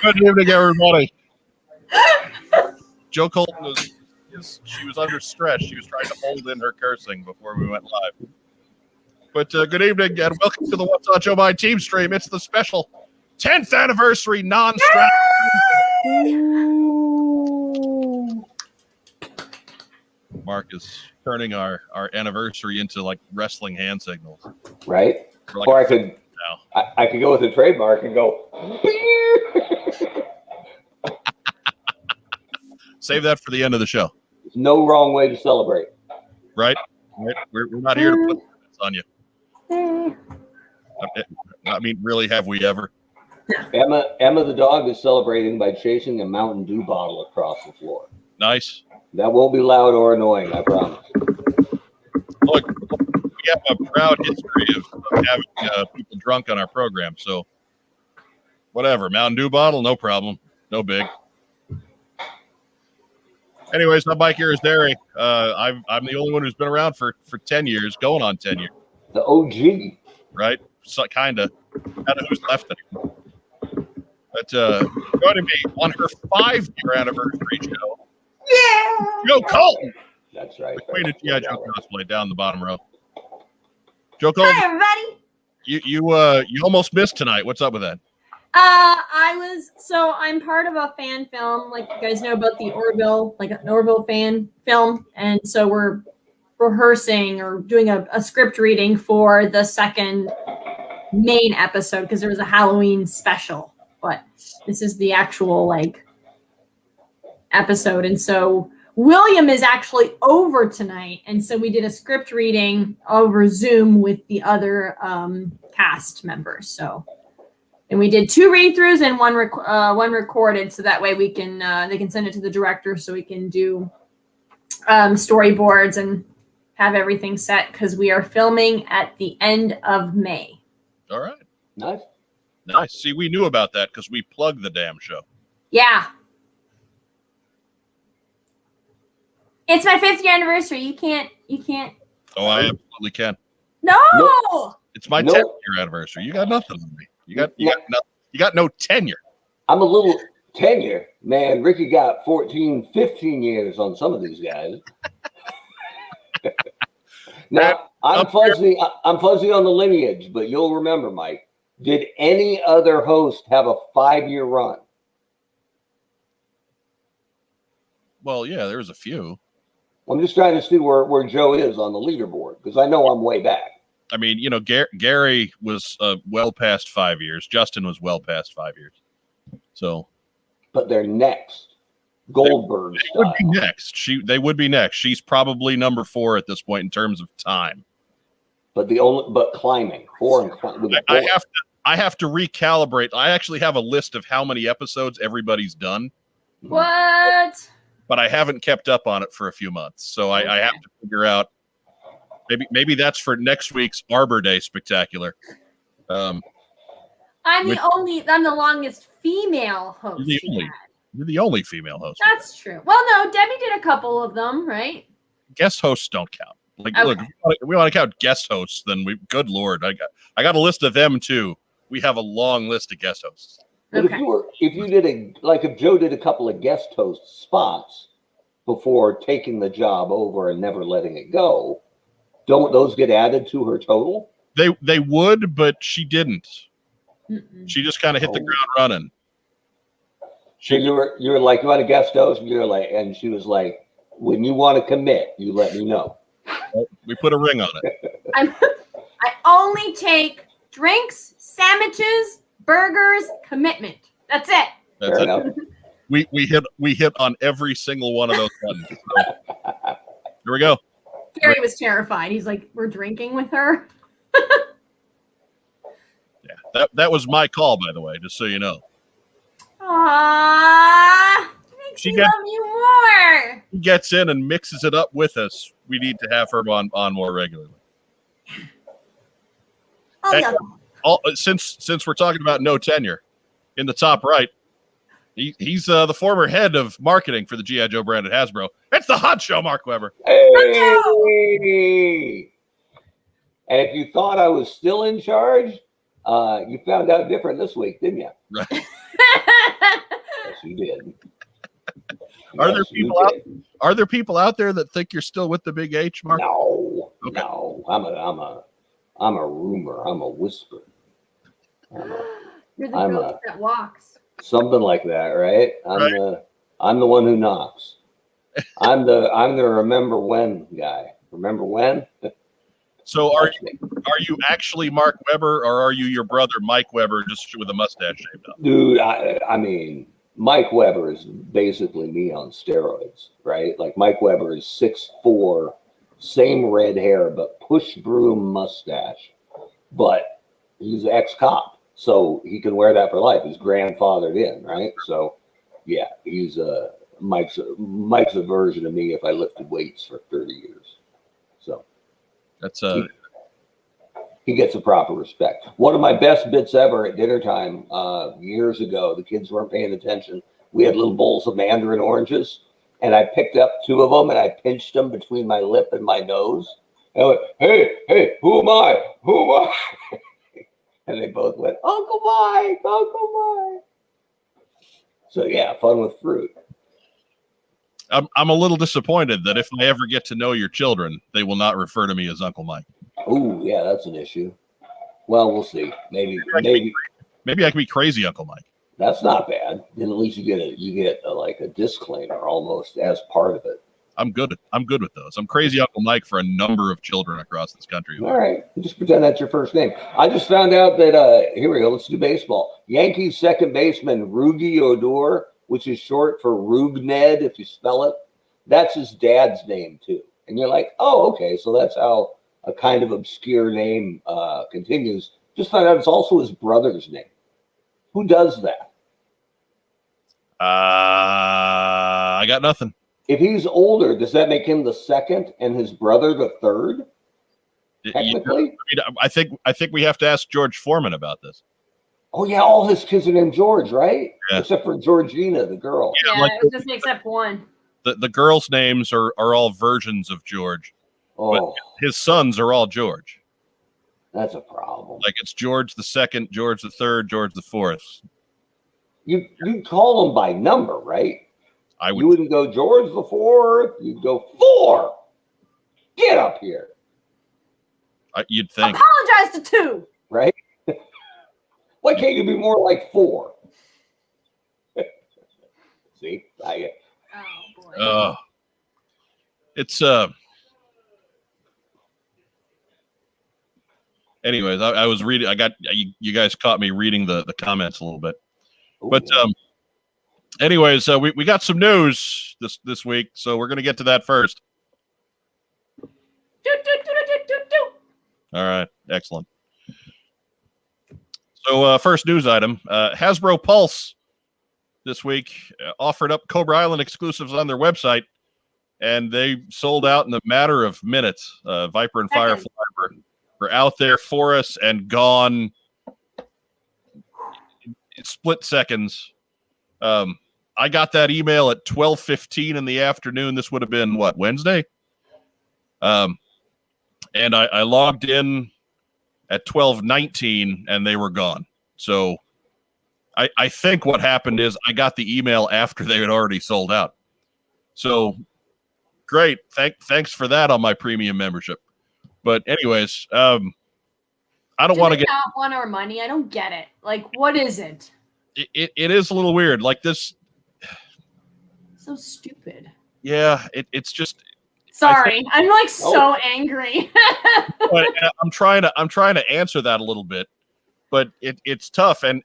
Good evening, everybody. Joe Colton she was under stress. She was trying to hold in her cursing before we went live. But good evening and welcome to the What's on Joe My TeamStream. It's the special 10th anniversary Non-Stravaganza. Mark is turning our anniversary into like wrestling hand signals. Right? Like or I could go with a trademark and go. Save that for the end of the show. There's no wrong way to celebrate. Right? We're not here to put limits on you. I mean, really, have we ever? Emma the dog is celebrating by chasing a Mountain Dew bottle across the floor. Nice. That won't be loud or annoying, I promise. Look, we have a proud history of having people drunk on our program, so whatever. Mountain Dew bottle, no problem. No big. Anyways, I'm Mike Irizarry. I'm the only one who's been around for 10 years, going on 10 years. The OG. Right? So, kind of. I don't know who's left anymore. But joining me on her 5-year anniversary show, Joe Colton. That's right. The Queen of G.I. Joe cosplay down the bottom row. Joe Colton. Hi, everybody. You almost missed tonight. What's up with that? I'm part of a fan film, like you guys know about the Orville, like an Orville fan film, and so we're rehearsing or doing a script reading for the second main episode because there was a Halloween special, but this is the actual like episode, and so William is actually over tonight, and so we did a script reading over Zoom with the other cast members. And we did 2 read-throughs and one recorded, so that way we can they can send it to the director so we can do storyboards and have everything set because we are filming at the end of May. All right. Nice. See, we knew about that because we plugged the damn show. Yeah. It's my 5th year anniversary. You can't. Oh, I absolutely can. No. Nope. It's my 10th year anniversary. You got nothing on me. You got no tenure. I'm a little tenure. Man, Ricky got 14, 15 years on some of these guys. Now, I'm fuzzy on the lineage, but you'll remember, Mike, did any other host have a 5-year run? Well, yeah, there's a few. I'm just trying to see where Joe is on the leaderboard because I know I'm way back. I mean, you know, Gary was well past 5 years. Justin was well past 5 years. So, but they're next. Goldberg they style. would be next. They would be next. She's probably number 4 at this point in terms of time. But climbing 4 and climbing. I have to recalibrate. I actually have a list of how many episodes everybody's done. What? But I haven't kept up on it for a few months, so I have to figure out. Maybe that's for next week's Arbor Day Spectacular. I'm the longest female host. You're the only female host. That's true. Well, no, Debbie did a couple of them, right? Guest hosts don't count. Like, okay. Look, if we want to count guest hosts, then good Lord, I got a list of them too. We have a long list of guest hosts. But okay. if Joe did a couple of guest host spots before taking the job over and never letting it go, don't those get added to her total? They would, but she didn't. Mm-mm. She just kind of hit the ground running. So you were like, you want a guest host? And she was like, when you want to commit, you let me know. We put a ring on it. I only take drinks, sandwiches, burgers, commitment. That's it. That's it. We hit on every single one of those buttons. So, here we go. Gary was terrified. He's like, "We're drinking with her." Yeah, that was my call, by the way, just so you know. Aww, makes me love you more. She gets in and mixes it up with us. We need to have her on more regularly. Since we're talking about no tenure, in the top right, he's the former head of marketing for the G.I. Joe brand at Hasbro. It's the Hot Show, Mark Weber. Hey! And if you thought I was still in charge, you found out different this week, didn't you? Right. you did. Are Yes, there you people out? did. Are there people out there that think you're still with the big H, Mark? No, Okay. no. I'm a rumor. I'm a whisper. You're the I'm ghost that walks. something like that, right? I'm the one who knocks. I'm the remember when guy. Remember when? So are you actually Mark Webber, or are you your brother Mike Webber, just with a mustache shaved up? Dude, I mean, Mike Webber is basically me on steroids, right? Like Mike Webber is 6'4", same red hair, but push broom mustache. But he's ex-cop, so he can wear that for life. He's grandfathered in, right? So, yeah, he's Mike's a version of me if I lifted weights for 30 years. So That's he gets a proper respect. One of my best bits ever at dinner time years ago, the kids weren't paying attention. We had little bowls of mandarin oranges, and I picked up 2 of them and I pinched them between my lip and my nose. And I went, hey, who am I? Who am I? And they both went, Uncle Mike, Uncle Mike. So yeah, fun with fruit. I'm a little disappointed that if I ever get to know your children, they will not refer to me as Uncle Mike. Oh yeah, that's an issue. Well, we'll see. Maybe I can be crazy Uncle Mike. that's not bad. Then at least you get like a disclaimer almost as part of it. I'm good with those. I'm crazy Uncle Mike for a number of children across this country. All right, just pretend that's your first name. I just found out that here we go. Let's do baseball. Yankees second baseman Rugi Odor, which is short for Rugned if you spell it. That's his dad's name too. And you're like, oh, okay, so that's how a kind of obscure name continues. Just found out it's also his brother's name. Who does that? I got nothing. If he's older, does that make him the second and his brother the third? Technically, I think we have to ask George Foreman about this. Oh yeah, all his kids are named George, right? Yeah. Except for Georgina, the girl. Yeah, like, it doesn't except one. The girls' names are all versions of George. Oh, but his sons are all George. that's a problem. Like it's George the second, George the third, George the fourth. You call them by number, right? You wouldn't go George the fourth. You'd go 4. Get up here. You'd think. Apologize to 2. Right? Why can't you be more like 4? See, Oh boy. It's Anyways, I was reading. You guys caught me reading the comments a little bit, but anyways, we got some news this week, so we're gonna get to that first. All right, excellent. So first news item: Hasbro Pulse this week offered up Cobra Island exclusives on their website, and they sold out in a matter of minutes. Viper and Firefly were out there for us and gone in split seconds. I got that email at 12:15 in the afternoon. This would have been what, Wednesday? And I logged in at 12:19 and they were gone. So I think what happened is I got the email after they had already sold out. So great. Thanks for that on my premium membership. But anyways, I don't want to get not want our money. I don't get it. Like, what is it? It is a little weird. Like this. So stupid. Yeah, it's just. Sorry, I'm like so angry. But I'm trying to answer that a little bit, but it's tough. And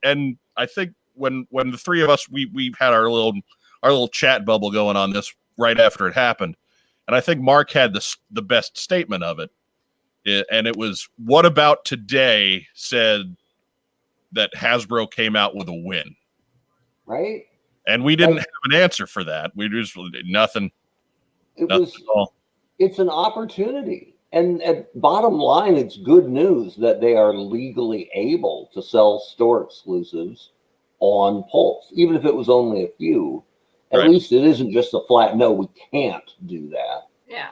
I think when the three of us we had our little chat bubble going on this right after it happened, and I think Mark had the best statement of it. And it was, what about today said that Hasbro came out with a win? Right. And we didn't have an answer for that. We just nothing. Nothing at all. It's an opportunity. And at bottom line, it's good news that they are legally able to sell store exclusives on Pulse, even if it was only a few. At least it isn't just a flat, no, we can't do that. Yeah.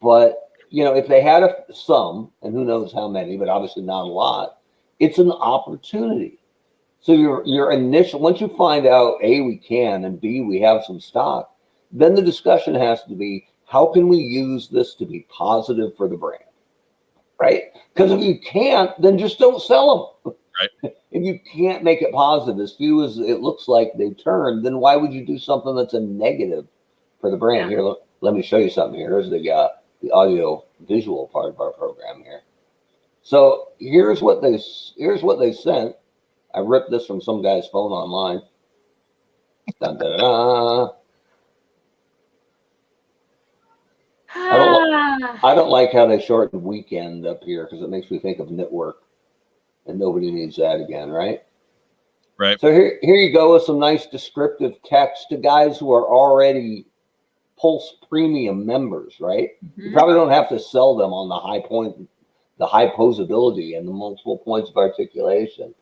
But if they had some, and who knows how many, but obviously not a lot, it's an opportunity. So your initial, once you find out, A, we can, and B, we have some stock, then the discussion has to be, how can we use this to be positive for the brand? Right? Because if you can't, then just don't sell them. Right. If you can't make it positive, as few as it looks like they turned, then why would you do something that's a negative for the brand? Here, look, let me show you something here. Here's the audio visual part of our program here. So here's what they sent. I ripped this from some guy's phone online. Dun, dun, dun, dun. I don't like how they shortened weekend up here because it makes me think of network, and nobody needs that again, right? Right. So here you go with some nice descriptive text to guys who are already Pulse Premium members, right? Mm-hmm. You probably don't have to sell them on the high point, the high posability, and the multiple points of articulation.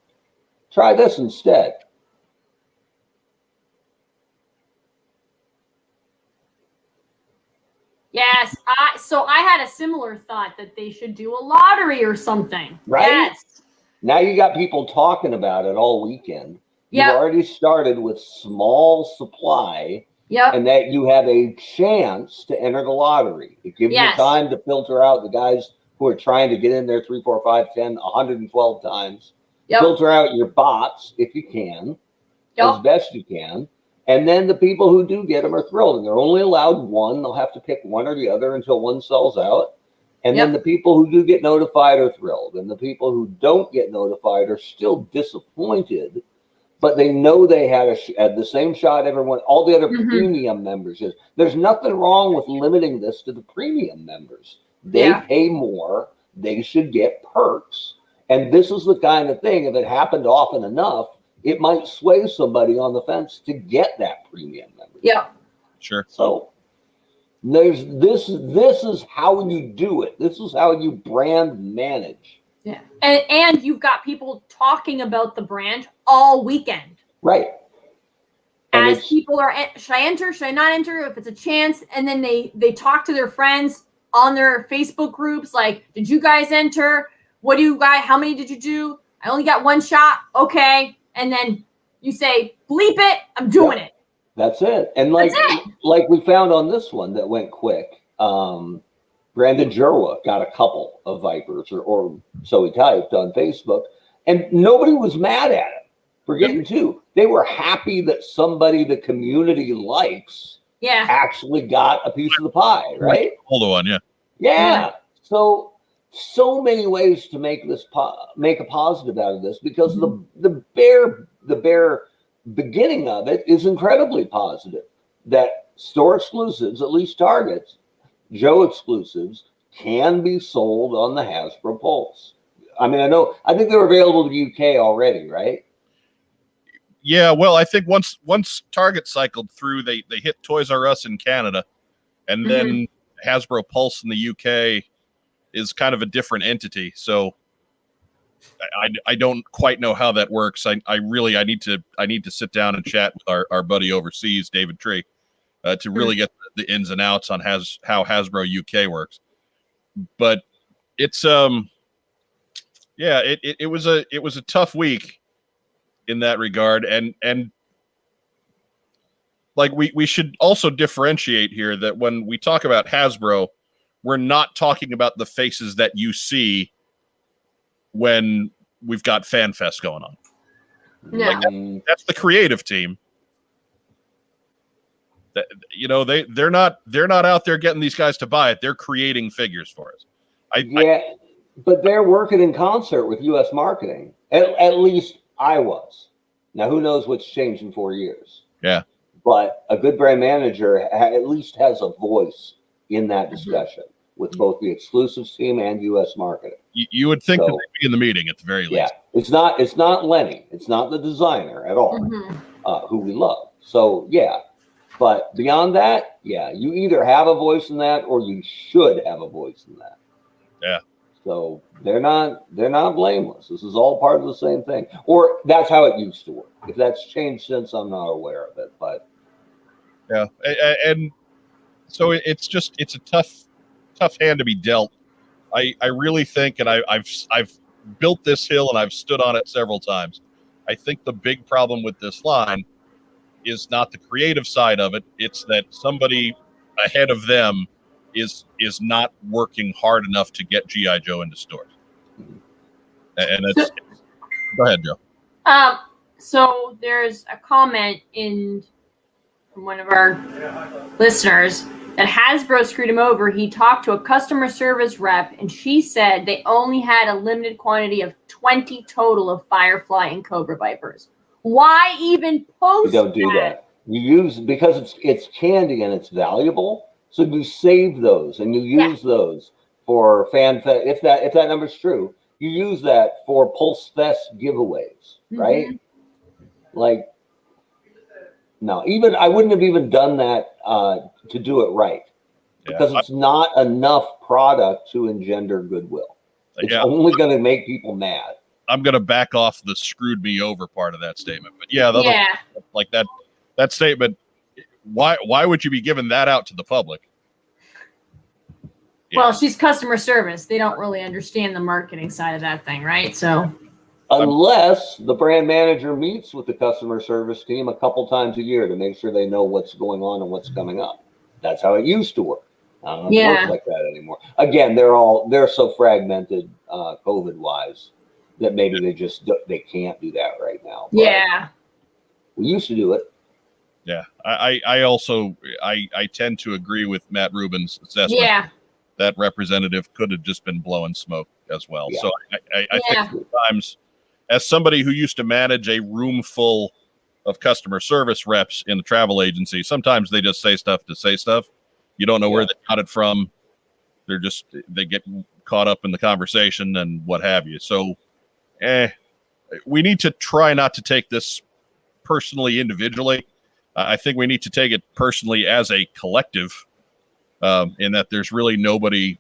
Try this instead. Yes, so I had a similar thought that they should do a lottery or something. Right? Yes. Now you got people talking about it all weekend. You've already started with small supply, and that you have a chance to enter the lottery. It gives you time to filter out the guys who are trying to get in there 3, 4, 5, 10, 112 times. Filter out your bots if you can, as best you can. And then the people who do get them are thrilled. And they're only allowed one. They'll have to pick one or the other until one sells out. And then the people who do get notified are thrilled. And the people who don't get notified are still disappointed. But they know they had the same shot everyone, all the other premium members is. There's nothing wrong with limiting this to the premium members. They pay more. They should get perks. And this is the kind of thing, if it happened often enough, it might sway somebody on the fence to get that premium membership. Yeah. Sure. So there's this is how you do it. This is how you brand manage. Yeah. And you've got people talking about the brand all weekend. Right. As people are, should I enter? Should I not enter? If it's a chance. And then they talk to their friends on their Facebook groups. Like, did you guys enter? What do you guys, how many did you do? I only got one shot. Okay. And then you say, bleep it, I'm doing it. That's it. And like we found on this one that went quick, Brandon Jerwa got a couple of Vipers, or so he typed on Facebook, and nobody was mad at him for getting two. They were happy that somebody the community likes actually got a piece of the pie, right? Hold on, Yeah. So many ways to make this make a positive out of this, because the bare beginning of it is incredibly positive. That store exclusives, at least Target's, Joe exclusives, can be sold on the Hasbro Pulse. I mean, I think they're available to the UK already, right? Yeah, well, I think once Target cycled through, they hit Toys R Us in Canada, and then Hasbro Pulse in the UK is kind of a different entity. So I don't quite know how that works. I need to sit down and chat with our buddy overseas, David Tree, to really get the ins and outs on how Hasbro UK works. But it's it was a tough week in that regard, and like we should also differentiate here that when we talk about Hasbro, we're not talking about the faces that you see when we've got FanFest going on. No. Like that's the creative team. That, they're not out there getting these guys to buy it. They're creating figures for us. But they're working in concert with U.S. marketing. At least I was. Now, who knows what's changed in 4 years? Yeah. But a good brand manager at least has a voice in that discussion with both the exclusives team and U.S. marketing. You would think that they'd be in the meeting at the very least. Yeah, it's not Lenny. It's not the designer at all, who we love. So yeah, but beyond that, you either have a voice in that or you should have a voice in that. Yeah. So they're not blameless. This is all part of the same thing, or that's how it used to work. If that's changed since, I'm not aware of it. But yeah, and so it's a tough hand to be dealt. I really think, and I've built this hill and I've stood on it several times. I think the big problem with this line is not the creative side of it. It's that somebody ahead of them is not working hard enough to get G.I. Joe into stores. And it's go ahead, Joe. So there's a comment from one of our listeners that Hasbro screwed him over. He talked to a customer service rep, and she said they only had a limited quantity of 20 total of Firefly and Cobra Vipers. Why even post? You don't do that. You use, because it's candy and it's valuable, so you save those and you use those for fan fest. If that number's true, you use that for Pulse Fest giveaways, right? Like, no, I wouldn't have even done that to do it right, because it's not enough product to engender goodwill. It's only going to make people mad. I'm going to back off the screwed me over part of that statement, but like that statement. Why would you be giving that out to the public? Well, she's customer service. They don't really understand the marketing side of that thing, right? So unless the brand manager meets with the customer service team a couple times a year to make sure they know what's going on and what's coming up. That's how it used to work. I don't know if it works like that anymore. Again, they're so fragmented COVID wise that maybe they can't do that right now. But we used to do it. Yeah, I also tend to agree with Matt Rubin's assessment. Yeah. That representative could have just been blowing smoke as well. Yeah. So I think sometimes, as somebody who used to manage a room full of customer service reps in a travel agency, sometimes they just say stuff to say stuff. You don't know where they got it from. They get caught up in the conversation and what have you. So we need to try not to take this personally individually. I think we need to take it personally as a collective, in that there's really nobody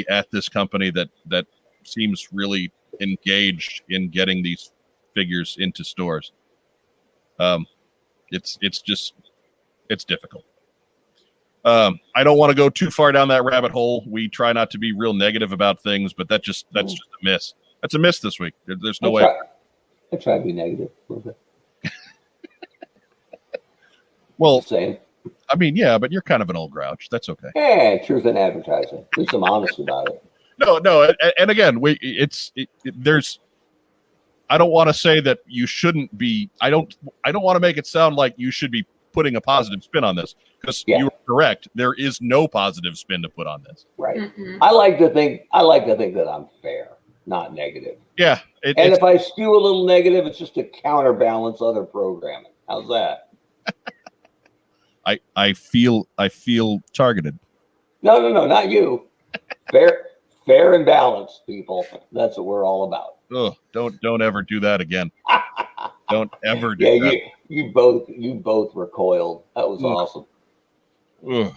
at this company that seems really engaged in getting these figures into stores. It's difficult. I don't want to go too far down that rabbit hole. We try not to be real negative about things, but that's just a miss. That's a miss this week. There's no way. I try to be negative a little bit. Well, same. I mean, yeah, but you're kind of an old grouch. That's okay. Yeah, truth in advertising. At least I'm honest about it. No. And again, there's. I don't want to say that you shouldn't be. I don't want to make it sound like you should be putting a positive spin on this, because you're correct. There is no positive spin to put on this. Right. I like to think that I'm fair, not negative. Yeah. If I skew a little negative, it's just to counterbalance other programming. How's that? I feel targeted. No, not you. Fair and balanced, people. That's what we're all about. Oh, don't ever do that again. Don't ever do that. You both recoiled. That was awesome. Ugh.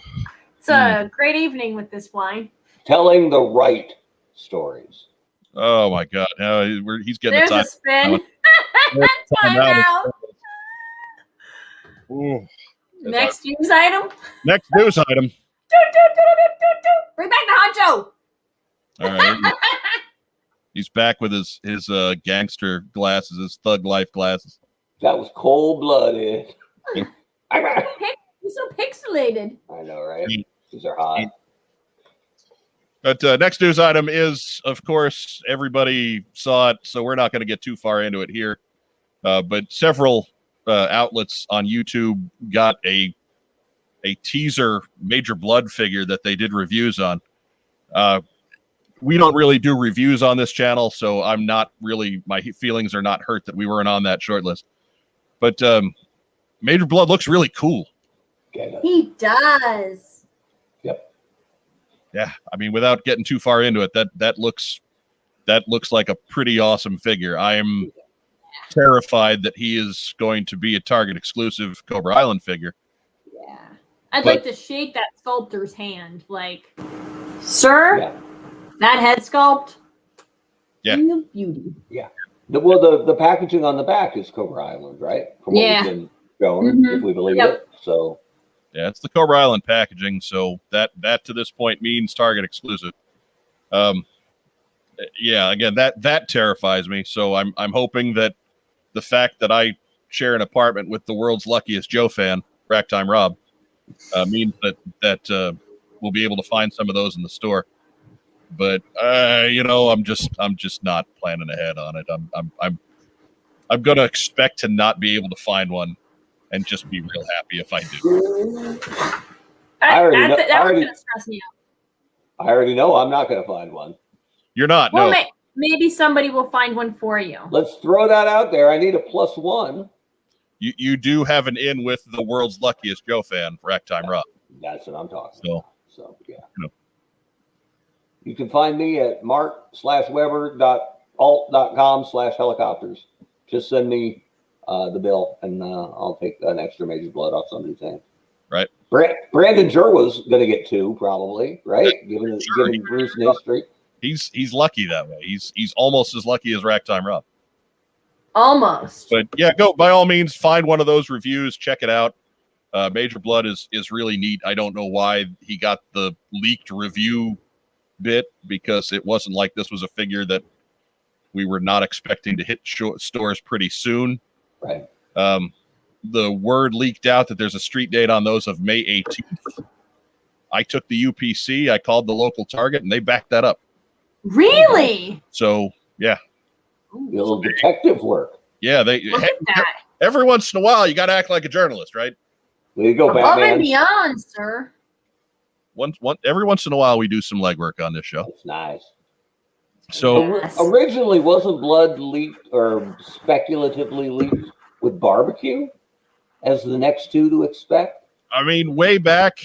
It's a great evening with this wine. Telling the right stories. Oh my God! He's getting There's a spin. Next news item. Next news item. Bring back the honcho. All right. He's back with his gangster glasses, his thug life glasses. That was cold-blooded. You're so pixelated. I know, right? These are hot. But next news item is, of course, everybody saw it, so we're not going to get too far into it here. But several outlets on YouTube got a teaser Major Blood figure that they did reviews on. We don't really do reviews on this channel, so I'm not really, my feelings are not hurt that we weren't on that short list. But Major Blood looks really cool. He does. Yep. Yeah, I mean, without getting too far into it, that looks like a pretty awesome figure. I am terrified that he is going to be a Target exclusive Cobra Island figure. Yeah. I'd like to shake that sculptor's hand, like, sir, that head sculpt, real beauty. Yeah. The packaging on the back is Cobra Island, right? From what we've been shown, if we believe it. So yeah, it's the Cobra Island packaging, so that to this point means Target exclusive. Yeah, again, that terrifies me. So I'm hoping that the fact that I share an apartment with the world's luckiest Joe fan, Rack Time Rob, means that we'll be able to find some of those in the store. But I'm just not planning ahead on it. I'm gonna expect to not be able to find one, and just be real happy if I do. That was gonna stress me out. I already know I'm not gonna find one. You're not. Well, no. Maybe somebody will find one for you. Let's throw that out there. I need a +1. You do have an in with the world's luckiest Joe fan, Rack Time Rob. That's what I'm talking about. So yeah. You know. You can find me at mark/weber.alt.com/helicopters. Just send me the bill, and I'll take an extra Major Blood off somebody's hand. Right. Brandon Jerwa's going to get 2, probably, right? Given Bruce history. He's lucky that way. He's almost as lucky as Rack Time Rob. Almost. But yeah, go by all means, find one of those reviews, check it out. Major Blood is really neat. I don't know why he got the leaked review bit, because it wasn't like this was a figure that we were not expecting to hit stores pretty soon. Right. The word leaked out that there's a street date on those of May 18th. I took the UPC, I called the local Target, and they backed that up. Really? So yeah. A little detective work. Yeah, Look at that. Every once in a while you gotta act like a journalist, right? There you go, Above Batman. and beyond, sir. Every once in a while we do some legwork on this show. That's nice. So Yes. Originally, wasn't Blood leaked or speculatively leaked with Barbecue as the next 2 to expect? I mean, way back,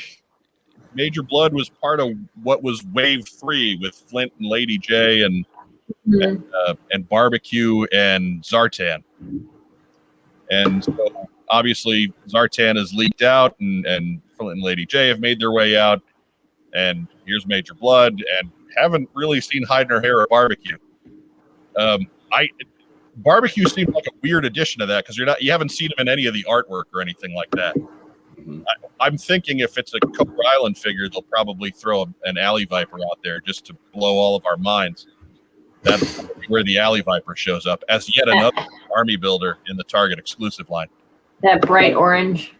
Major Blood was part of what was Wave 3 with Flint and Lady J and Barbecue and Zartan. And so obviously Zartan has leaked out, and Flint and Lady J have made their way out, and here's Major Blood, and haven't really seen hide nor hair of Barbecue. Barbecue seemed like a weird addition to that, because you haven't seen him in any of the artwork or anything like that. Mm-hmm. I'm thinking if it's a Cobra Island figure, they'll probably throw an Alley Viper out there just to blow all of our minds. That's where the Alley Viper shows up as yet another army builder in the Target exclusive line. That bright orange.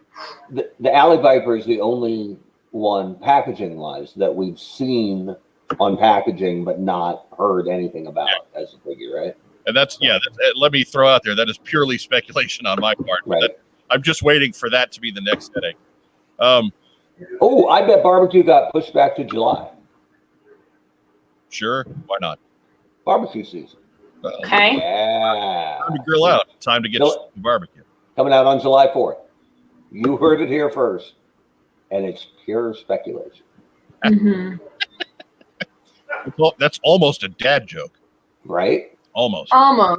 The Alley Viper is the only one packaging-wise that we've seen on packaging but not heard anything about as a figure, right? And let me throw out there, that is purely speculation on my part. Right. I'm just waiting for that to be the next headache. I bet Barbecue got pushed back to July. Sure, why not? Barbecue season. Okay. Yeah. Time to grill out. Time to get barbecue. Coming out on July 4th. You heard it here first. And it's pure speculation. Mm-hmm. Well, that's almost a dad joke. Right? Almost. I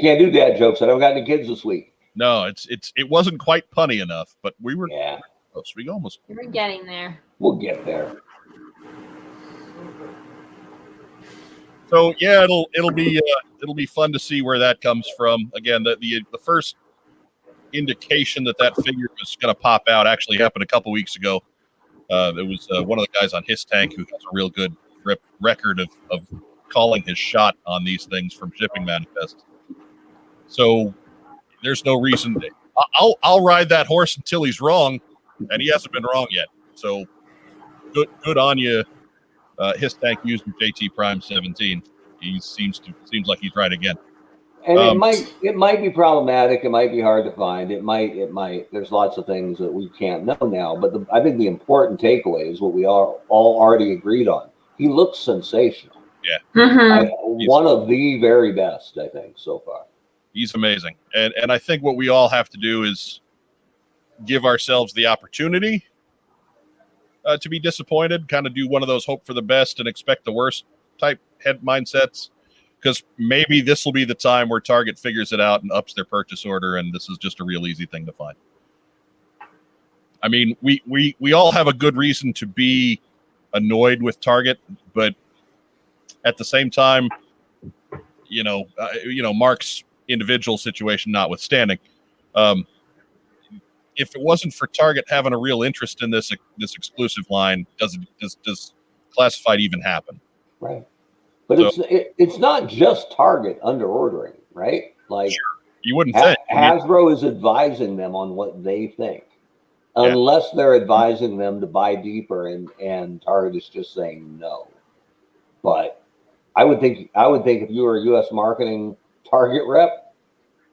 can't do dad jokes. I don't got any kids this week. No, it wasn't quite punny enough, but we were close. We almost. We're getting there. We'll get there. So yeah, it'll be fun to see where that comes from. Again, the first indication that figure was going to pop out actually happened a couple weeks ago. It was one of the guys on His Tank who has a real good record of calling his shot on these things from shipping manifests. So there's no reason I'll ride that horse until he's wrong, and he hasn't been wrong yet. So good on you. His Tank user JT Prime 17. He seems like he's right again. And it might be problematic. It might be hard to find. It might. There's lots of things that we can't know now. But I think the important takeaway is what we all already agreed on. He looks sensational. Yeah. Mm-hmm. One of the very best, I think, so far. He's amazing. And I think what we all have to do is give ourselves the opportunity to be disappointed, kind of do one of those hope for the best and expect the worst type head mindsets, because maybe this will be the time where Target figures it out and ups their purchase order, and this is just a real easy thing to find. I mean, we all have a good reason to be annoyed with Target, but at the same time, Mark's individual situation notwithstanding, if it wasn't for Target having a real interest in this exclusive line, does classified even happen? Right. But it's not just Target under ordering, right? Like, sure. You wouldn't think. Hasbro is advising them on what they think, unless they're advising them to buy deeper, and Target is just saying no. But I would think if you were a U.S. marketing Target rep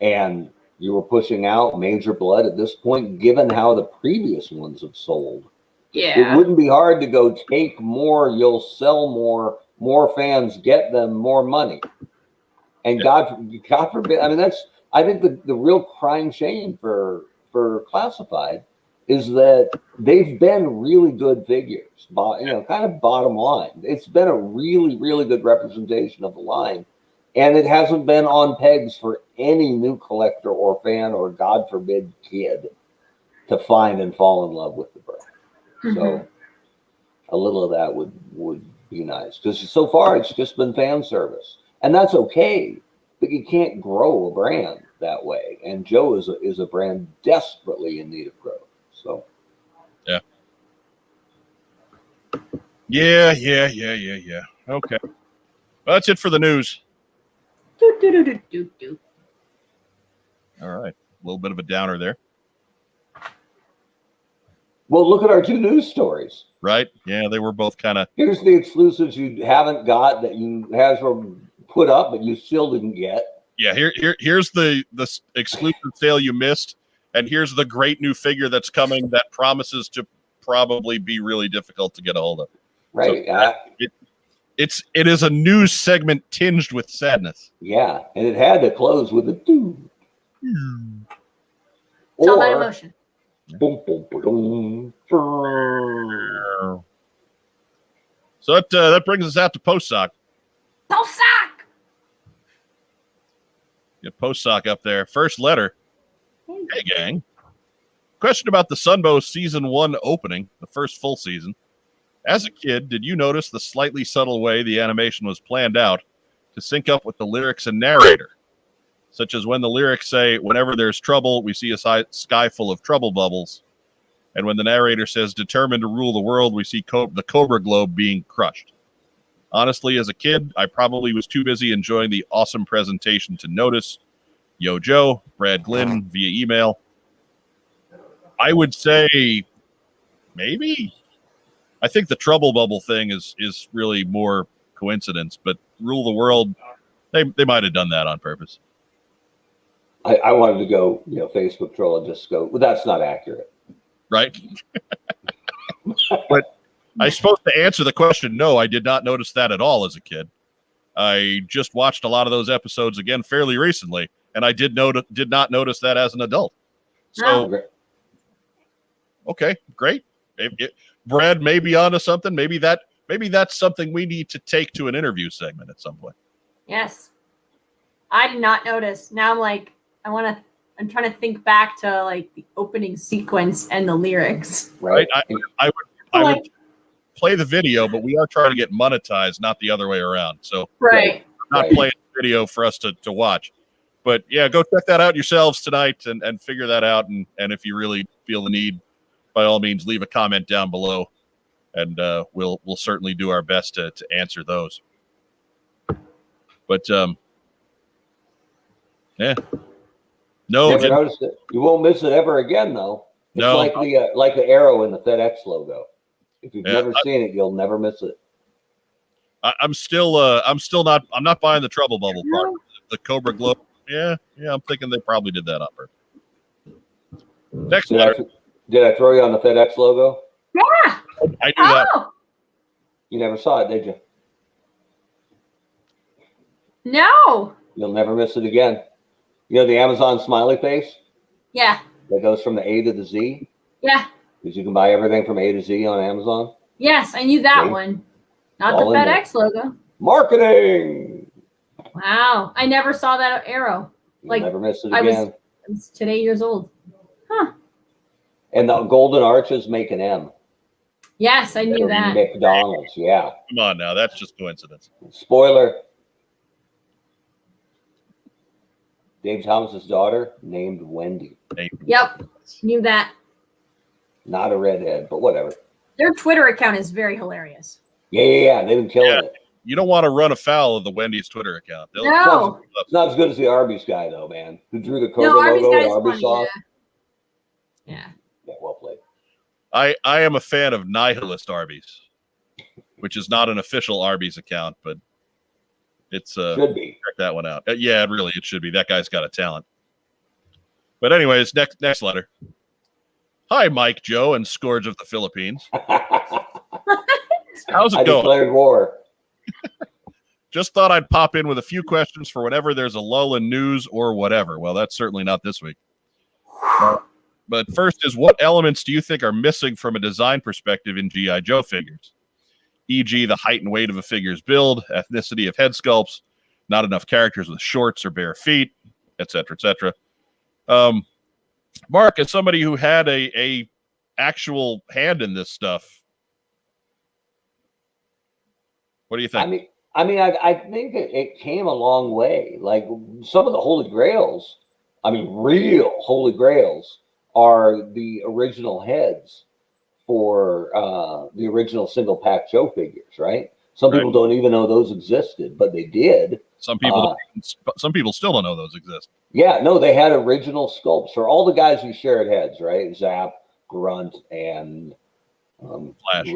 and you were pushing out Major Blood at this point, given how the previous ones have sold, it wouldn't be hard to go take more. You'll sell more fans get them, more money. And God forbid, I mean, I think the real crying shame for Classified is that they've been really good figures, kind of bottom line. It's been a really, really good representation of the line. And it hasn't been on pegs for any new collector or fan or, God forbid, kid to find and fall in love with the brand. Mm-hmm. So a little of that would be nice, because so far it's just been fan service, and that's okay. But you can't grow a brand that way. And Joe is a brand desperately in need of growth. So yeah. Okay, well, that's it for the news. All right, a little bit of a downer there. Well, look at our two news stories. Right? Yeah, they were both kind of. Here's the exclusives you haven't got that you Hasbro put up, but you still didn't get. Yeah, here's the exclusive sale you missed, and here's the great new figure that's coming that promises to probably be really difficult to get a hold of. Right. So, it is a news segment tinged with sadness. Yeah, and it had to close with a doo. It's all about emotion. Boom, boom, boom, boom. So that brings us out to Postsac. Postsac! Get Postsac up there. First letter. Hey, gang. Question about the Sunbow Season 1 opening, the first full season. As a kid, did you notice the slightly subtle way the animation was planned out to sync up with the lyrics and narrator? Such as when the lyrics say, whenever there's trouble, we see a sky full of trouble bubbles. And when the narrator says, determined to rule the world, we see the Cobra globe being crushed. Honestly, as a kid, I probably was too busy enjoying the awesome presentation to notice. Yo Joe, Brad Glynn via email. I would say maybe. I think the trouble bubble thing is really more coincidence, but rule the world, they might have done that on purpose. I wanted to go, Facebook troll and just go, well, that's not accurate. Right? But I suppose to answer the question, no, I did not notice that at all as a kid. I just watched a lot of those episodes again fairly recently, and I did not notice that as an adult. So, okay, great. Brad may be onto something. Maybe that's something we need to take to an interview segment at some point. Yes. I did not notice. Now I'm trying to think back to like the opening sequence and the lyrics. Right. I would play the video, but we are trying to get monetized, not the other way around. So right. I'm not playing the video for us to watch. But yeah, go check that out yourselves tonight and figure that out. And if you really feel the need, by all means, leave a comment down below, and we'll certainly do our best to answer those. But yeah. No, never noticed it. You won't miss it ever again, though. It's like the arrow in the FedEx logo. If you've never seen it, you'll never miss it. I'm not buying the trouble bubble part. The Cobra globe. Yeah, I'm thinking they probably did that on purpose. Next letter. Did I throw you on the FedEx logo? Yeah. I do that. You never saw it, did you? No. You'll never miss it again. You know the Amazon smiley face? Yeah. That goes from the A to the Z? Yeah. Because you can buy everything from A to Z on Amazon? Yes, I knew that one. Not the FedEx logo. Marketing! Wow. I never saw that arrow. You'll never miss it again. I was today years old. Huh. And the golden arches make an M. Yes, I knew that. McDonald's, yeah. Come on now, that's just coincidence. Spoiler. Dave Thomas's daughter named Wendy. Yep, knew that. Not a redhead, but whatever. Their Twitter account is very hilarious. Yeah. They've been killing it. you don't want to run afoul of the Wendy's Twitter account. No. It's not as good as the Arby's guy, though, man, who drew the Cobra Arby's logo guy's and Arby's funny, sauce. Yeah. Yeah, well played. I am a fan of Nihilist Arby's, which is not an official Arby's account, but it's should be. Check that one out. Yeah, it should be. That guy's got a talent. But anyways, next letter. Hi, Mike, Joe, and Scourge of the Philippines. How's it going? Declared war. Just thought I'd pop in with a few questions for whenever there's a lull in news or whatever. Well, that's certainly not this week. But first is, what elements do you think are missing from a design perspective in G.I. Joe figures? E.g., the height and weight of a figure's build, ethnicity of head sculpts, not enough characters with shorts or bare feet, etc., etc. Mark, as somebody who had a actual hand in this stuff, what do you think? I think it came a long way. Like some of the Holy Grails, real Holy Grails are the original heads for the original single pack Joe figures, right? Some people don't even know those existed, but they did. Some people still don't know those exist. Yeah, no, they had original sculpts for all the guys who shared heads, right? Zap, Grunt, and Flash.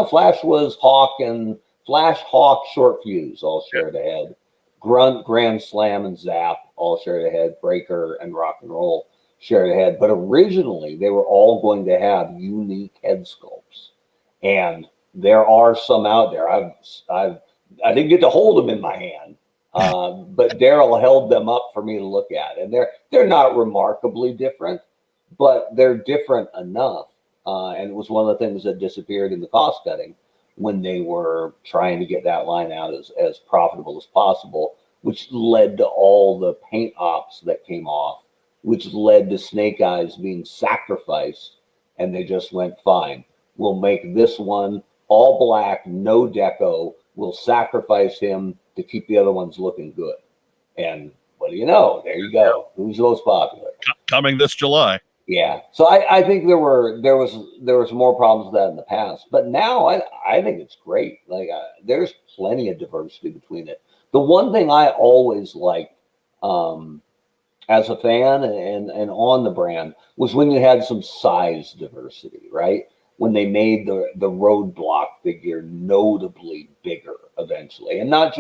Flash was Hawk and Flash, Hawk, Short Fuse all shared a head. Grunt, Grand Slam, and Zap all shared a head. Breaker and Rock and Roll shared a head. But originally, they were all going to have unique head sculpts, and there are some out there. I didn't get to hold them in my hand, but Daryl held them up for me to look at, and they're not remarkably different, but they're different enough. And it was one of the things that disappeared in the cost cutting when they were trying to get that line out as profitable as possible, which led to all the paint ops that came off, which led to Snake Eyes being sacrificed, and they just went, fine, we'll make this one all black, no deco. We'll sacrifice him to keep the other ones looking good. And what do you know? There you go. Who's the most popular? Coming this July. Yeah. So I think there was more problems with that in the past, but now I think it's great. Like there's plenty of diversity between it. The one thing I always liked as a fan and on the brand was when you had some size diversity, right? When they made the Roadblock figure notably bigger eventually, and not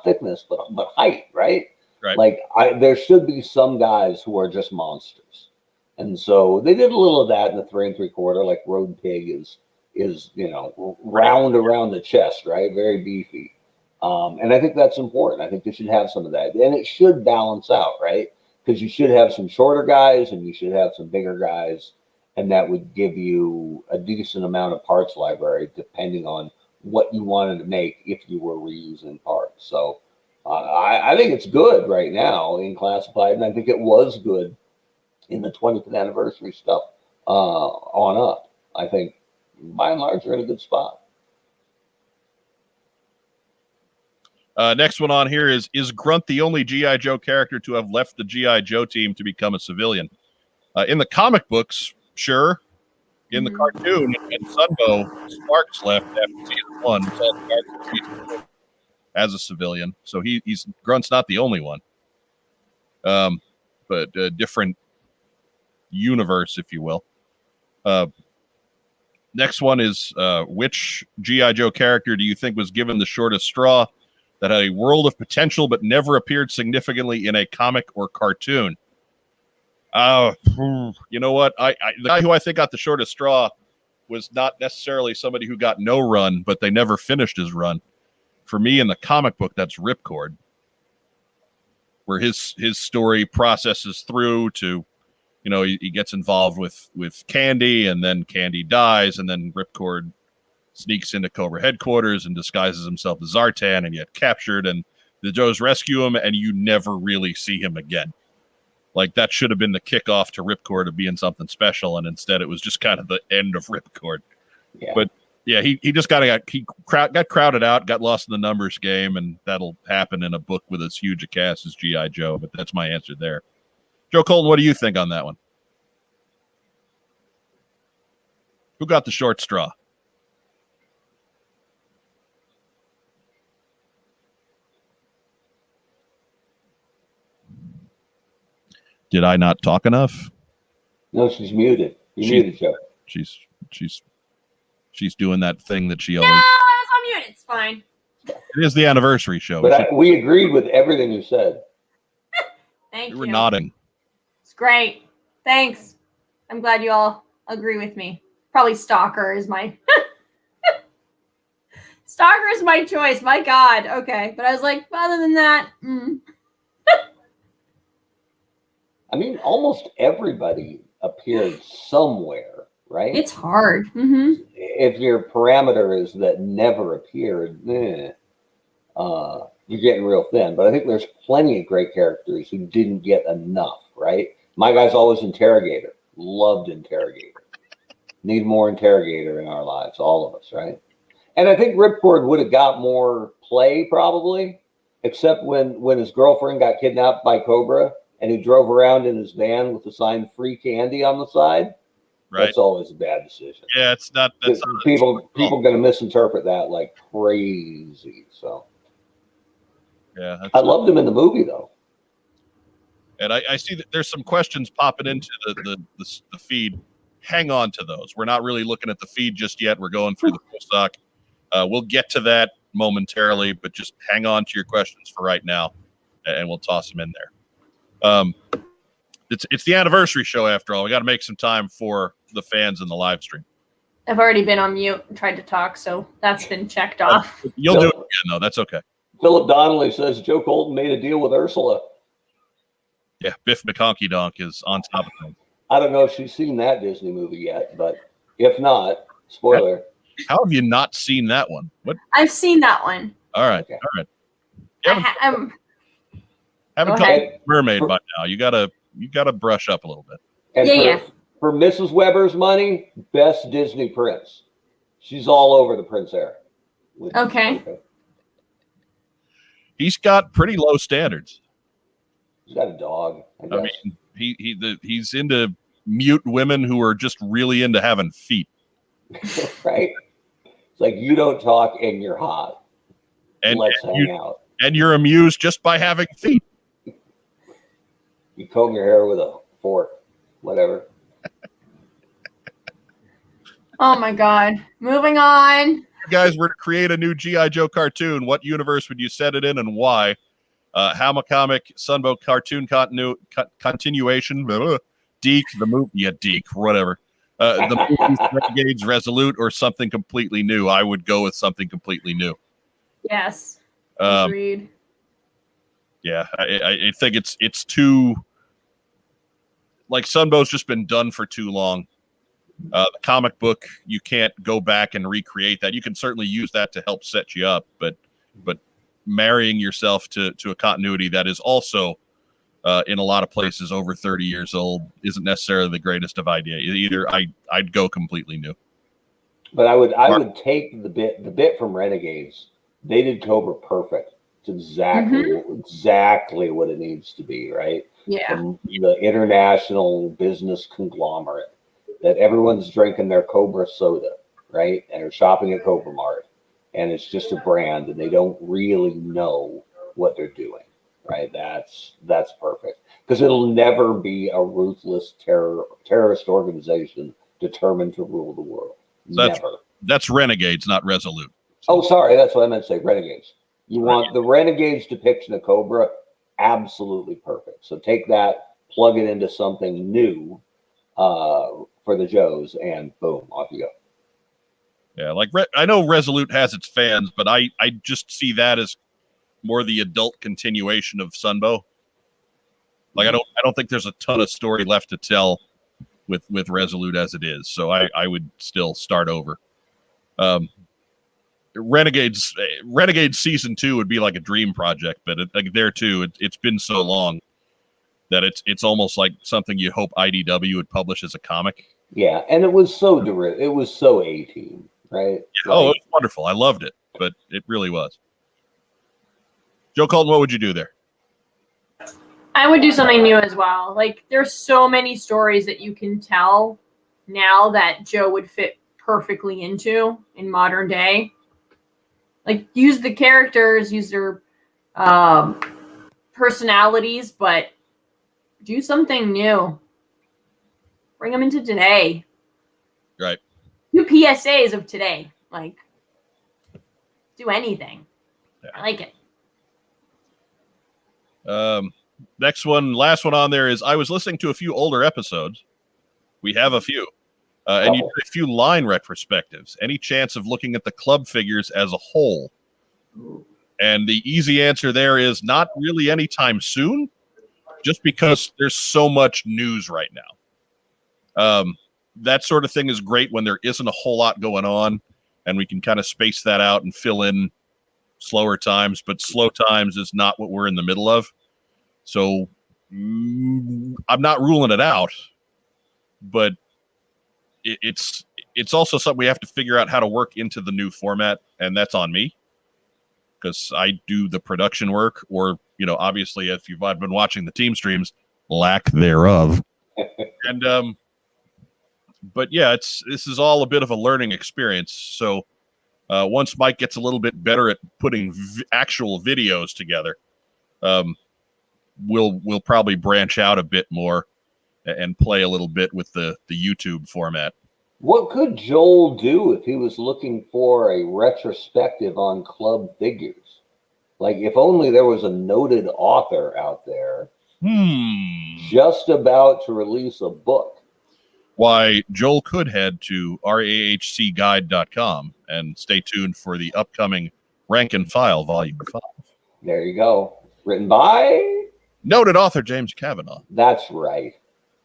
thickness, but height, right? Right. Like there should be some guys who are just monsters, and so they did a little of that in the 3 3/4. Like Road Pig is round around the chest, right? Very beefy, and I think that's important. I think they should have some of that, and it should balance out, right? Because you should have some shorter guys and you should have some bigger guys. And that would give you a decent amount of parts library, depending on what you wanted to make if you were reusing parts. So I think it's good right now in Classified, and I think it was good in the 20th anniversary stuff on up. I think, by and large, you're in a good spot. Next one on here is Grunt the only G.I. Joe character to have left the G.I. Joe team to become a civilian? In the comic books, sure. In the cartoon, and Sunbow, Sparks left after season 1 as a civilian. So he's Grunt's not the only one. But a different universe, if you will. Next one is which G.I. Joe character do you think was given the shortest straw that had a world of potential but never appeared significantly in a comic or cartoon? You know what? The guy who I think got the shortest straw was not necessarily somebody who got no run, but they never finished his run. For me, in the comic book, that's Ripcord, where his story processes through to, he gets involved with Candy, and then Candy dies, and then Ripcord sneaks into Cobra headquarters and disguises himself as Zartan and get captured, and the Joes rescue him, and you never really see him again. Like, that should have been the kickoff to Ripcord of being something special, and instead it was just kind of the end of Ripcord. Yeah. But yeah, he just got crowded out, got lost in the numbers game, and that'll happen in a book with as huge a cast as G.I. Joe. But that's my answer there. Joe Colton, what do you think on that one? Who got the short straw? Did I not talk enough? No, she's muted. You muted, Joe. She's doing that thing that she No, always. I was on mute. It's fine. It is the anniversary show. But we agreed with everything you said. Thank you. We were nodding. It's great. Thanks. I'm glad you all agree with me. Probably Stalker is my Stalker is my choice. My God. Okay. But I was like, other than that, I mean, almost everybody appeared somewhere, right? it's hard. Mm-hmm. If your parameter is that never appeared, you're getting real thin. But I think there's plenty of great characters who didn't get enough, right? My guy's always Interrogator. Loved Interrogator. Need more Interrogator in our lives, all of us, right? And I think Ripcord would have got more play probably, except when his girlfriend got kidnapped by Cobra and he drove around in his van with the sign "Free Candy" on the side. Right. That's always a bad decision. Yeah, it's not. That's not people going to misinterpret that like crazy. So yeah, I loved him in the movie though. And I see that there's some questions popping into the feed. Hang on to those. We're not really looking at the feed just yet. We're going through the Postsac. We'll get to that momentarily, but just hang on to your questions for right now, and we'll toss them in there. It's the anniversary show after all. We got to make some time for the fans in the live stream. I've already been on mute and tried to talk, so that's been checked off. You'll do it again, though. That's okay. Philip Donnelly says Joe Colton made a deal with Ursula. Yeah, Biff McConkey Donk is on top of things. I don't know if she's seen that Disney movie yet, but if not, spoiler. How have you not seen that one? What? I've seen that one. All right, Okay. all right. Go Haven't called ahead. Mermaid by now. You gotta brush up a little bit. And Yeah, for Mrs. Weber's money, best Disney prince. She's all over the Prince era. Okay. He's got pretty low standards. He's got a dog. I I mean, he's into mute women who are just really into having feet. right? It's like you don't talk and you're hot. Let's hang out. And you're amused just by having feet. You comb your hair with a fork, whatever. Oh my God. Moving on. If you guys were to create a new G.I. Joe cartoon, what universe would you set it in and why? Comic, Sunbow cartoon continuation, Deke, the movie, Deke, whatever. The movies, Renegades, Resolute, or something completely new. I would go with something completely new. Yes. Agreed. Yeah, I think it's too, like, Sunbow's just been done for too long. The comic book, you can't go back and recreate that. You can certainly use that to help set you up, but marrying yourself to a continuity that is also in a lot of places over 30 years old isn't necessarily the greatest of ideas. Either I'd go completely new. But I would take the bit from Renegades. They did Cobra perfect. It's exactly what it needs to be, right? Yeah. The international business conglomerate that everyone's drinking their Cobra soda, right? And are shopping at Cobra Mart. And it's just a brand and they don't really know what they're doing, right? That's perfect. Because it'll never be a ruthless terrorist organization determined to rule the world. Never. That's Renegades, not Resolute. Oh, sorry. That's what I meant to say. Renegades. You want the Renegades depiction of Cobra, absolutely perfect. So take that, plug it into something new for the Joes, and boom, off you go. Yeah, like I know Resolute has its fans, but I just see that as more the adult continuation of Sunbow. Like I don't think there's a ton of story left to tell with Resolute as it is. So I would still start over. Renegades season 2 would be like a dream project, but like there too, it's been so long that it's almost like something you hope IDW would publish as a comic. Yeah, and it was so it was so A-team, right? Yeah, it was wonderful. I loved it, but it really was. Joe Colton, what would you do there? I would do something new as well. Like, there's so many stories that you can tell now that Joe would fit perfectly into in modern day. Like, use the characters, use their personalities, but Do something new. Bring them into today. Right. Do PSAs of today. Like, do anything. Yeah. I like it. Next one, last one on there is I was listening to a few older episodes. We have a few. And you did a few line retrospectives. Any chance of looking at the club figures as a whole? And the easy answer there is not really anytime soon, just because there's so much news right now. That sort of thing is great when there isn't a whole lot going on, and we can kind of space that out and fill in slower times, but slow times is not what we're in the middle of. So I'm not ruling it out, but it's also something we have to figure out how to work into the new format, and that's on me because I do the production work, or obviously if I've been watching the team streams, lack thereof. And but yeah, this is all a bit of a learning experience. So once Mike gets a little bit better at putting actual videos together, we'll probably branch out a bit more and play a little bit with the YouTube format. What could Joel do if he was looking for a retrospective on club figures? Like, if only there was a noted author out there just about to release a book. Why, Joel could head to rahcguide.com and stay tuned for the upcoming Rank and File Volume 5. There you go. Written by noted author James Kavanaugh. That's right.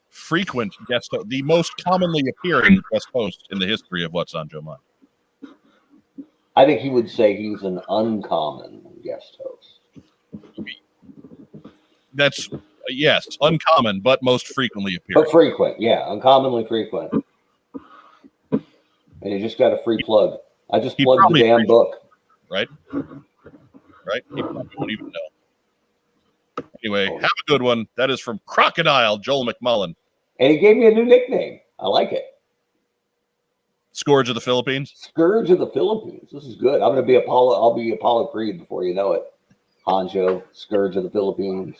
Frequent guest host, the most commonly appearing guest host in the history of What's on Joe Mind. I think he would say he's an uncommon guest host. That's, yes, uncommon, but most frequently appearing. But frequent, yeah, uncommonly frequent. And you just got a free plug. I just plugged the damn book. Right? Right? He probably won't even know. Anyway, have a good one. That is from Crocodile Joel McMullen. And he gave me a new nickname. I like it. Scourge of the Philippines. Scourge of the Philippines. This is good. I'm going to be Apollo. I'll be Apollo Creed before you know it. Hanjo, Scourge of the Philippines.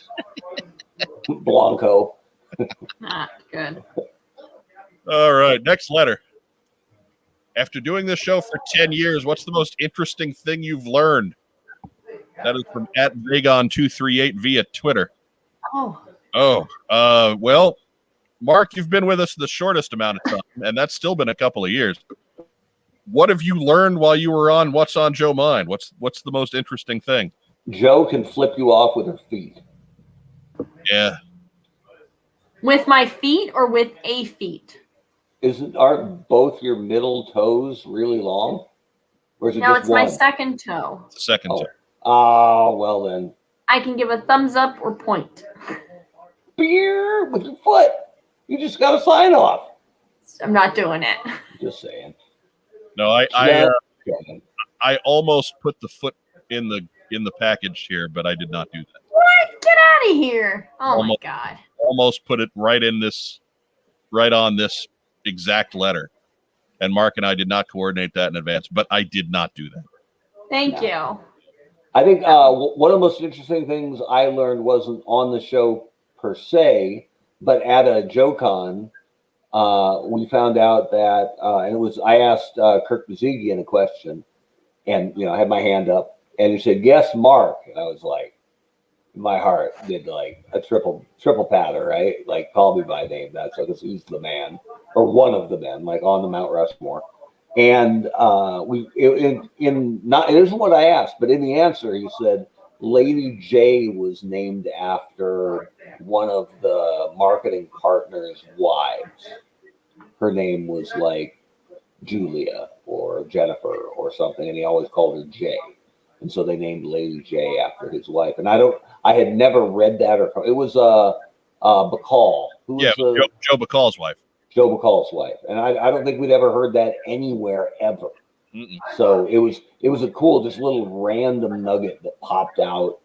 Blanco. Not good. All right, next letter. After doing this show for 10 years, what's the most interesting thing you've learned? That is from @Vagon238 via Twitter. Well, Mark, you've been with us the shortest amount of time, and that's still been a couple of years. What have you learned while you were on What's on Joe Mind? What's the most interesting thing? Joe can flip you off with her feet. Yeah. With my feet or with a feet? Aren't both your middle toes really long? Or is it No, just it's one? my second toe. The second toe. Oh, well then. I can give a thumbs up or point. Beer with your foot. You just got a sign off. I'm not doing it. Just saying. No, I almost put the foot in the package here, but I did not do that. What? Get out of here. Oh my God. Almost put it right on this exact letter. And Mark and I did not coordinate that in advance, but I did not do that. Thank you. I think one of the most interesting things I learned wasn't on the show per se, but at a JoeCon, we found out that, and it was, I asked Kirk Bazigian a question, and I had my hand up, and he said, "Yes, Mark," and I was like, my heart did like a triple patter, right? Like, call me by name. That's because he's the man, or one of the men, like on the Mount Rushmore. And it isn't what I asked, but in the answer he said Lady J was named after one of the marketing partners' wives. Her name was like Julia or Jennifer or something, and he always called her J. And so they named Lady J after his wife. And I had never read that, or it was Bacall. Who was Joe Bacall's wife. Joe Bacall's wife. And I don't think we'd ever heard that anywhere ever. Mm-mm. So it was a cool, just little random nugget that popped out,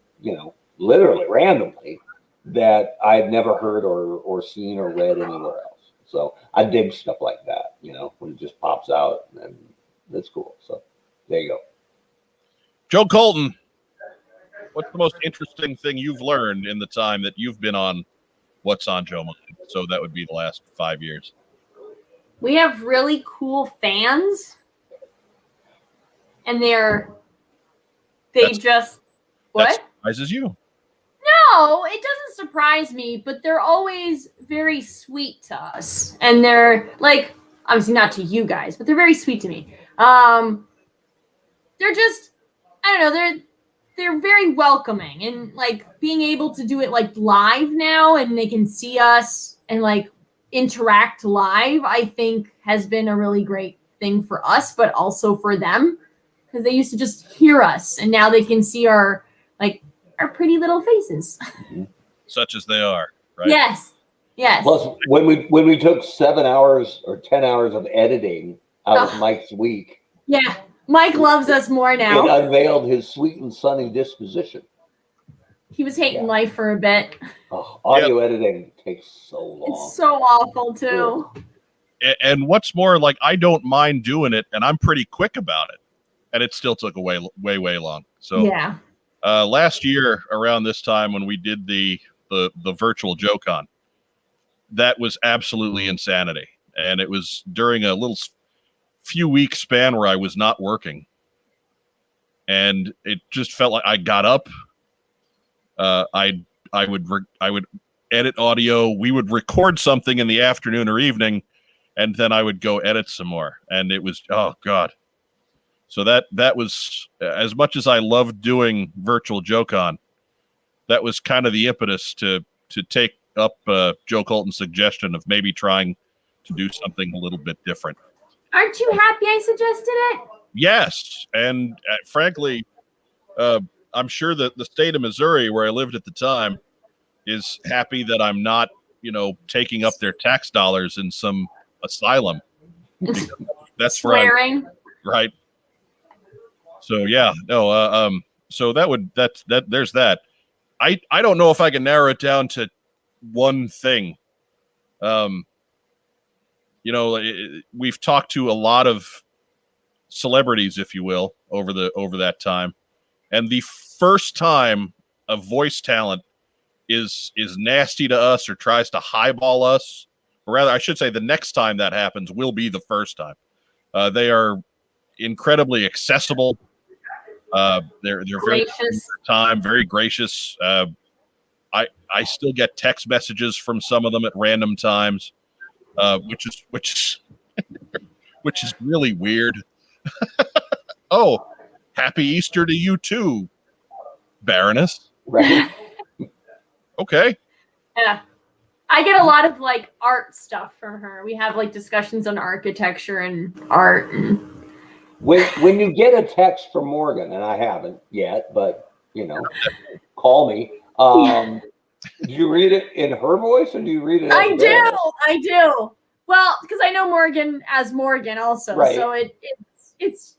literally randomly, that I had never heard or seen or read anywhere else. So I dig stuff like that, when it just pops out, and that's cool. So there you go. Joe Colton, what's the most interesting thing you've learned in the time that you've been on What's on Joe Mind. So that would be the last 5 years. We have really cool fans, and That what? surprises you. No, it doesn't surprise me, but they're always very sweet to us. And they're like, obviously not to you guys, but they're very sweet to me. They're just, I don't know, they're very welcoming, and like being able to do it like live now, and they can see us and like interact live, I think has been a really great thing for us, but also for them, because they used to just hear us, and now they can see our pretty little faces. Such as they are, right? Yes. Plus, when we took 7 hours or 10 hours of editing out of Mike's week. Yeah. Mike loves us more now. It unveiled his sweet and sunny disposition. He was hating life for a bit. Oh, audio editing takes so long. It's so awful too. And what's more, like, I don't mind doing it, and I'm pretty quick about it, and it still took way long. So yeah. Last year around this time when we did the virtual JoeCon, that was absolutely insanity, and it was during a little few week span where I was not working, and it just felt like I got up. I would edit audio. We would record something in the afternoon or evening, and then I would go edit some more, and it was, oh God. So that was, as much as I loved doing virtual JoeCon, that was kind of the impetus to take up Joe Colton's suggestion of maybe trying to do something a little bit different. Aren't you happy I suggested it? Yes, and frankly, I'm sure that the state of Missouri, where I lived at the time, is happy that I'm not, taking up their tax dollars in some asylum. That's swearing, right? So yeah, no. So there's that. I don't know if I can narrow it down to one thing. We've talked to a lot of celebrities, if you will, over that time, and the first time a voice talent is nasty to us or tries to highball us, or rather, I should say, the next time that happens will be the first time. They are incredibly accessible. They're gracious. very gracious. I still get text messages from some of them at random times, which is really weird. Oh, happy Easter to you too, Baroness. Right. Okay. Yeah. I get a lot of like art stuff from her. We have like discussions on architecture and art. When you get a text from Morgan, and I haven't yet, but call me. Do you read it in her voice, or do you read it? I do. Well, because I know Morgan as Morgan also, right. So it's.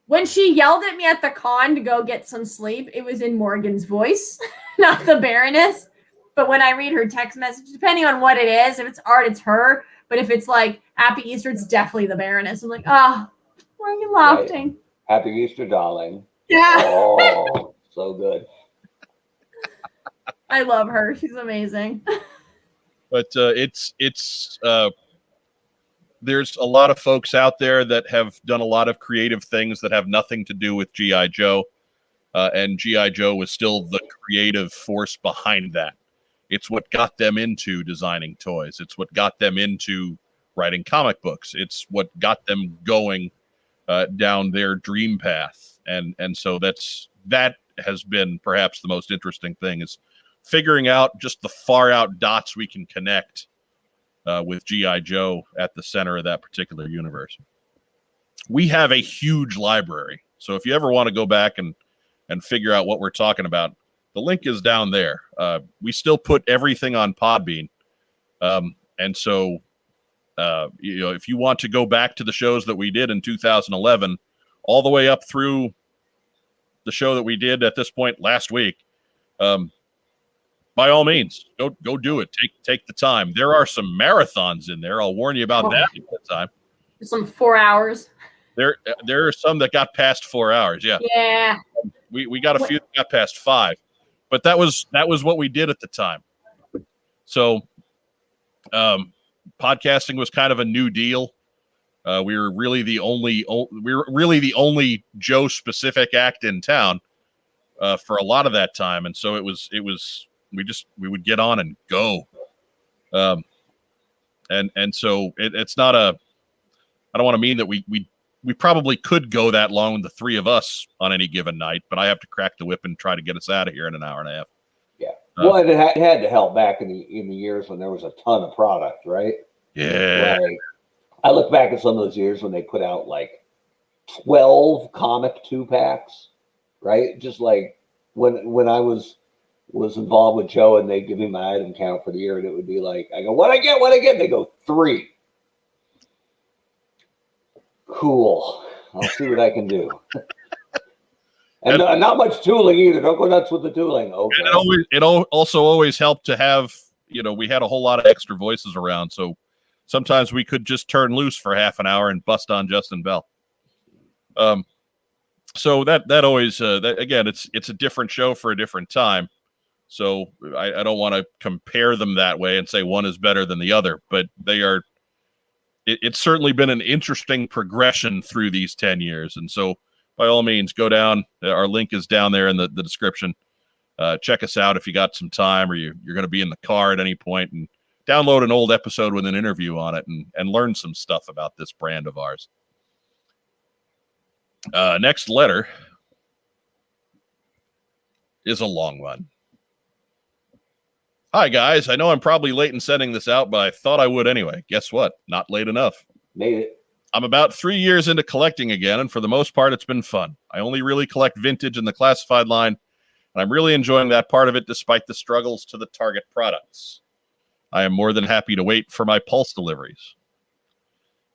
When she yelled at me at the con to go get some sleep, it was in Morgan's voice, not the Baroness. But when I read her text message, depending on what it is, if it's art, it's her. But if it's like Happy Easter, it's definitely the Baroness. I'm like, oh, why are you laughing? Right. Happy Easter, darling. Yeah. Oh, so good. I love her. She's amazing. But there's a lot of folks out there that have done a lot of creative things that have nothing to do with G.I. Joe. And G.I. Joe was still the creative force behind that. It's what got them into designing toys. It's what got them into writing comic books. It's what got them going down their dream path. And so that has been perhaps the most interesting thing, is figuring out just the far out dots we can connect with G.I. Joe at the center of that particular universe. We have a huge library. So if you ever want to go back and figure out what we're talking about, the link is down there. We still put everything on Podbean. And so, if you want to go back to the shows that we did in 2011, all the way up through the show that we did at this point last week, by all means, go do it. Take the time. There are some marathons in there. I'll warn you about that at the time. Some 4 hours. There are some that got past 4 hours. Yeah. Yeah. We got a few that got past 5. but that was what we did at the time. So podcasting was kind of a new deal. We were really the only Joe specific act in town for a lot of that time, and so it was we would get on and go. And so it's not I don't want to mean that we probably could go that long with the three of us on any given night, but I have to crack the whip and try to get us out of here in an hour and a half. Yeah. Well, it had to help back in the years when there was a ton of product, right? Yeah. Like, I look back at some of those years when they put out like 12 comic 2-packs, right? Just like when I was involved with Joe and they give me my item count for the year, and it would be like, I go, what I get? They go 3. Cool. I'll see what I can do. And not much tooling either. Don't go nuts with the tooling. Okay. It also always helped to have, we had a whole lot of extra voices around, so sometimes we could just turn loose for half an hour and bust on Justin Bell. So that always, again, it's a different show for a different time. So I don't want to compare them that way and say one is better than the other, but they are. It's certainly been an interesting progression through these 10 years. And so by all means, go down. Our link is down there in the description. Check us out if you got some time or you're going to be in the car at any point, and download an old episode with an interview on it and learn some stuff about this brand of ours. Next letter is a long one. Hi, guys. I know I'm probably late in sending this out, but I thought I would anyway. Guess what? Not late enough. Made it. I'm about 3 years into collecting again, and for the most part, it's been fun. I only really collect vintage in the classified line, and I'm really enjoying that part of it despite the struggles to the target products. I am more than happy to wait for my Pulse deliveries.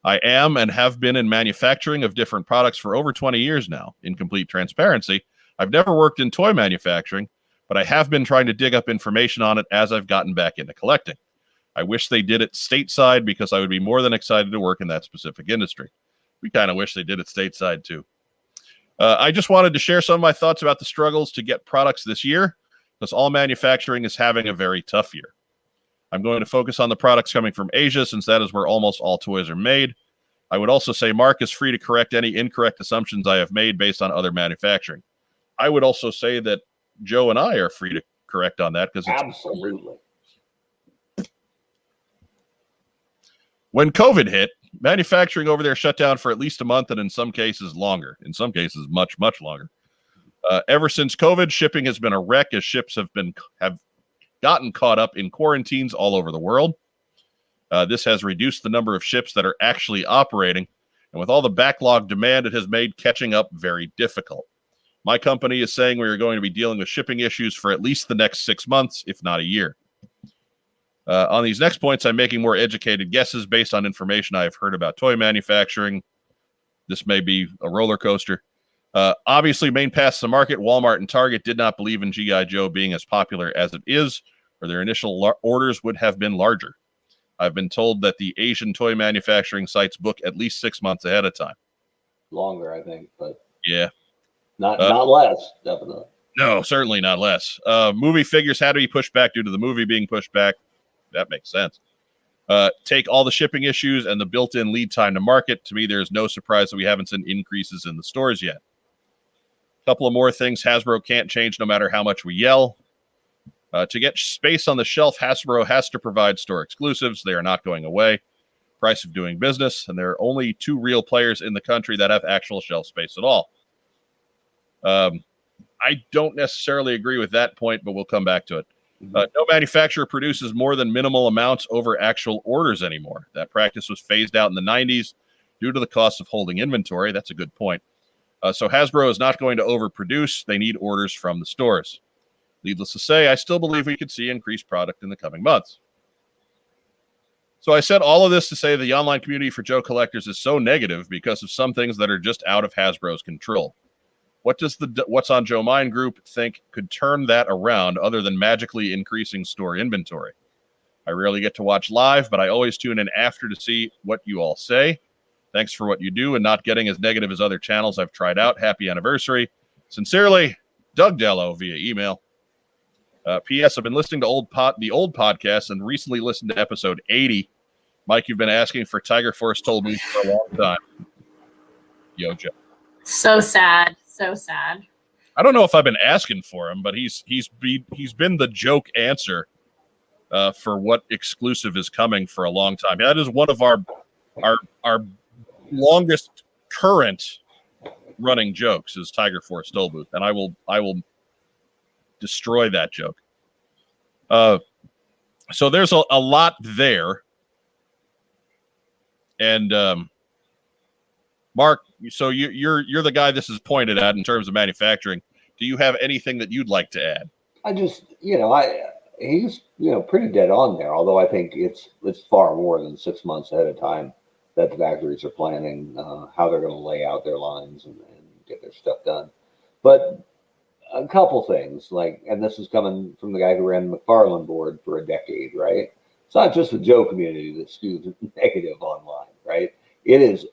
I am and have been in manufacturing of different products for over 20 years now. In complete transparency, I've never worked in toy manufacturing, but I have been trying to dig up information on it as I've gotten back into collecting. I wish they did it stateside because I would be more than excited to work in that specific industry. We kind of wish they did it stateside too. I just wanted to share some of my thoughts about the struggles to get products this year, because all manufacturing is having a very tough year. I'm going to focus on the products coming from Asia, since that is where almost all toys are made. I would also say Mark is free to correct any incorrect assumptions I have made based on other manufacturing. I would also say that Joe and I are free to correct on that, because it's absolutely. When COVID hit, manufacturing over there shut down for at least a month, and in some cases longer. In some cases, much, much longer. Ever since COVID, shipping has been a wreck, as ships have gotten caught up in quarantines all over the world. This has reduced the number of ships that are actually operating, and with all the backlog demand, it has made catching up very difficult. My company is saying we are going to be dealing with shipping issues for at least the next 6 months, if not a year. On these next points, I'm making more educated guesses based on information I have heard about toy manufacturing. This may be a roller coaster. Obviously, main paths to market, Walmart and Target did not believe in G.I. Joe being as popular as it is, or their initial orders would have been larger. I've been told that the Asian toy manufacturing sites book at least 6 months ahead of time. Longer, I think, but yeah. Not less, definitely. No, certainly not less. Movie figures had to be pushed back due to the movie being pushed back. That makes sense. Take all the shipping issues and the built-in lead time to market. To me, there's no surprise that we haven't seen increases in the stores yet. A couple of more things Hasbro can't change no matter how much we yell. To get space on the shelf, Hasbro has to provide store exclusives. They are not going away. Price of doing business, and there are only 2 real players in the country that have actual shelf space at all. I don't necessarily agree with that point, but we'll come back to it. No manufacturer produces more than minimal amounts over actual orders anymore. That practice was phased out in the 90s due to the cost of holding inventory. That's a good point. So Hasbro is not going to overproduce. They need orders from the stores. Needless to say, I still believe we could see increased product in the coming months. So I said all of this to say the online community for Joe collectors is so negative because of some things that are just out of Hasbro's control. What does the What's on Joe Mind group think could turn that around other than magically increasing store inventory? I rarely get to watch live, but I always tune in after to see what you all say. Thanks for what you do and not getting as negative as other channels I've tried out. Happy anniversary. Sincerely, Doug Dello via email. P.S. I've been listening to the old podcast and recently listened to episode 80. Mike, you've been asking for Tiger Force told me for a long time. Yo, Joe. So sad. So sad. I don't know if I've been asking for him, but he's been the joke answer for what exclusive is coming for a long time. That is one of our longest current running jokes is Tiger Force Toll Booth, and I will destroy that joke. So there's a lot there. And Mark, so you're the guy this is pointed at in terms of manufacturing. Do you have anything that you'd like to add? I just, he's, pretty dead on there. Although I think it's far more than 6 months ahead of time that the factories are planning how they're going to lay out their lines and get their stuff done. But a couple things, and this is coming from the guy who ran the McFarland board for a decade, right? It's not just the Joe community that skews negative online, right? It is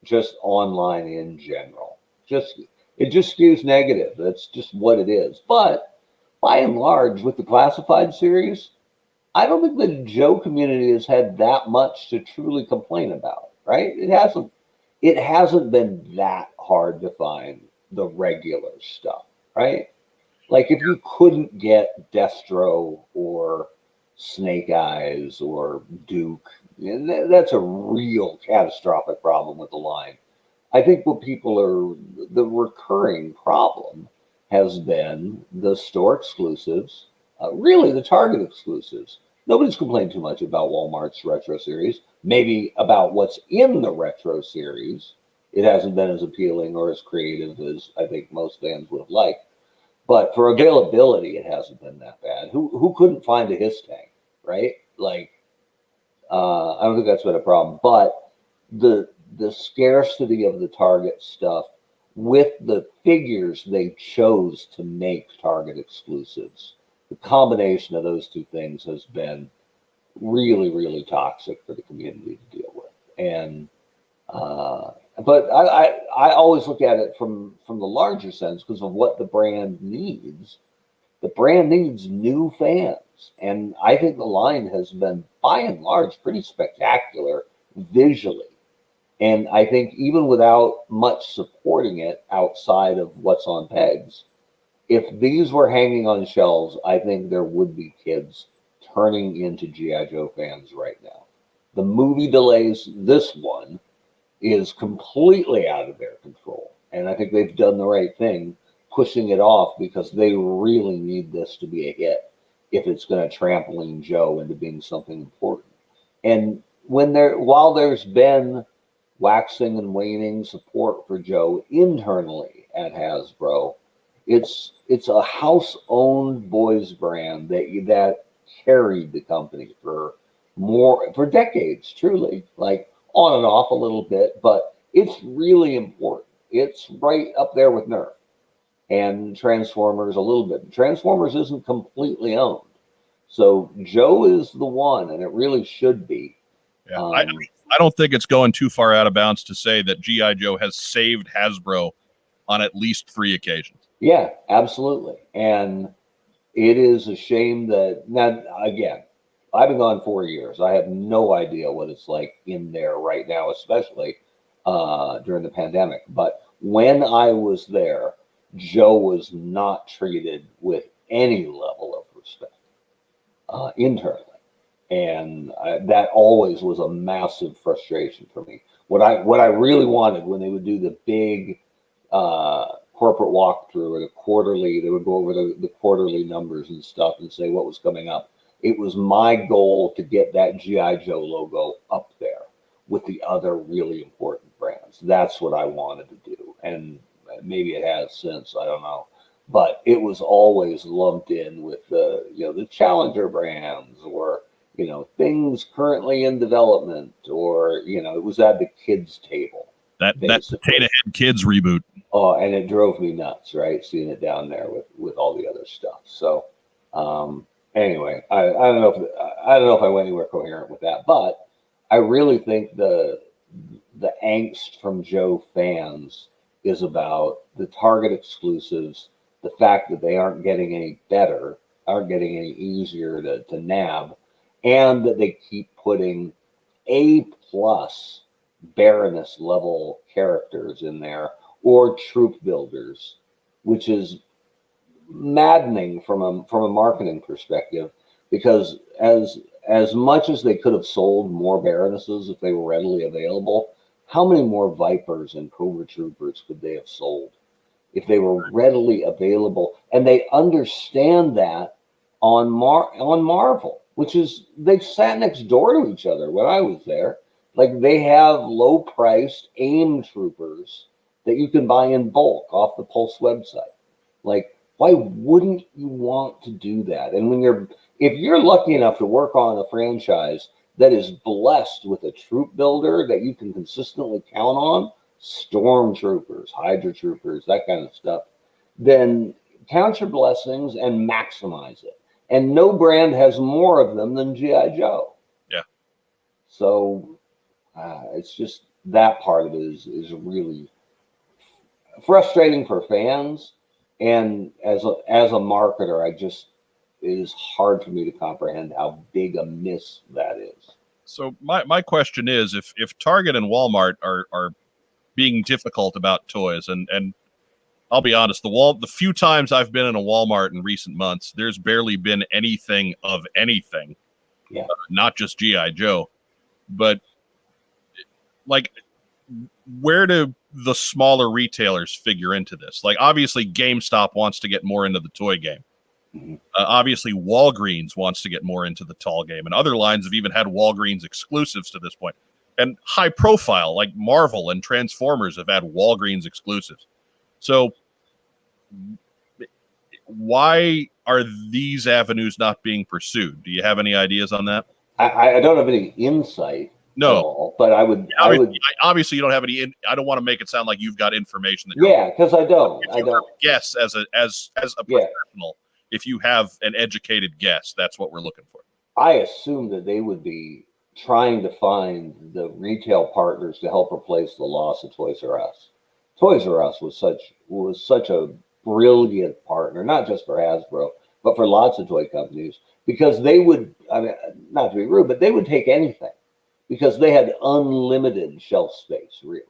just online in general. It just skews negative. That's just what it is. But by and large, with the classified series, I don't think the Joe community has had that much to truly complain about, right? It hasn't been that hard to find the regular stuff, right? Like if you couldn't get Destro or Snake Eyes or Duke, that's a real catastrophic problem with the line. I think the recurring problem has been the store exclusives, really the Target exclusives. Nobody's complained too much about Walmart's retro series. Maybe about what's in the retro series. It hasn't been as appealing or as creative as I think most fans would have liked. But for availability, it hasn't been that bad. Who couldn't find a Hiss tank, right? I don't think that's been a problem. But the scarcity of the Target stuff with the figures they chose to make Target exclusives, the combination of those two things has been really, really toxic for the community to deal with. And but I always look at it from the larger sense because of what the brand needs. The brand needs new fans. And I think the line has been, by and large, pretty spectacular visually. And I think even without much supporting it outside of what's on pegs, if these were hanging on shelves, I think there would be kids turning into G.I. Joe fans right now. The movie delays, this one, is completely out of their control. And I think they've done the right thing pushing it off because they really need this to be a hit if it's going to trampoline Joe into being something important. And while there's been waxing and waning support for Joe internally at Hasbro, it's a house-owned boys brand that carried the company for decades, truly, on and off a little bit, but it's really important. It's right up there with Nerf and Transformers a little bit. Transformers isn't completely owned. So Joe is the one, and it really should be. Yeah, I don't think it's going too far out of bounds to say that G.I. Joe has saved Hasbro on at least 3 occasions. Yeah, absolutely. And it is a shame that, now, again, I've been gone 4 years. I have no idea what it's like in there right now, especially during the pandemic. But when I was there, Joe was not treated with any level of respect internally. And that always was a massive frustration for me. What I really wanted when they would do the big corporate walkthrough or the quarterly, they would go over the quarterly numbers and stuff and say what was coming up. It was my goal to get that G.I. Joe logo up there with the other really important brands. That's what I wanted to do. And maybe it has since, I don't know. But it was always lumped in with the challenger brands or, things currently in development, or, it was at the kids table. That Potato Head Kids reboot. Oh, and it drove me nuts, right? Seeing it down there with all the other stuff. So, anyway, I don't know if I went anywhere coherent with that, but I really think the angst from Joe fans is about the Target exclusives, the fact that they aren't getting any better, aren't getting any easier to nab, and that they keep putting A+ Baroness level characters in there or troop builders, which is maddening from a marketing perspective, because as much as they could have sold more Baronesses if they were readily available, how many more Vipers and Cobra Troopers could they have sold if they were readily available? And they understand that on Marvel, which is, they sat next door to each other when I was there. Like, they have low-priced AIM troopers that you can buy in bulk off the Pulse website. Like, why wouldn't you want to do that? And if you're lucky enough to work on a franchise that is blessed with a troop builder that you can consistently count on, stormtroopers, Hydra troopers, that kind of stuff, then count your blessings and maximize it. And no brand has more of them than G.I. Joe. Yeah. So it's just, that part of it is really frustrating for fans. And as a marketer, it is hard for me to comprehend how big a miss that is. So my question is, if Target and Walmart are being difficult about toys, and I'll be honest, the few times I've been in a Walmart in recent months, there's barely been anything of anything. Yeah. Not just G.I. Joe, but like, where do the smaller retailers figure into this? Like, obviously GameStop wants to get more into the toy game. Mm-hmm. Obviously Walgreens wants to get more into the tall game, and other lines have even had Walgreens exclusives to this point. And high profile, like Marvel and Transformers, have had Walgreens exclusives. So why are these avenues not being pursued? Do you have any ideas on that? I don't have any insight. No, at all, but I would obviously you don't have any. I don't want to make it sound like you've got information. Because I don't. I don't guess as a professional. If you have an educated guess, that's what we're looking for. I assume that they would be trying to find the retail partners to help replace the loss of Toys R Us. Toys R Us was such a brilliant partner, not just for Hasbro, but for lots of toy companies, because they would, I mean, not to be rude, but they would take anything, because they had unlimited shelf space, really.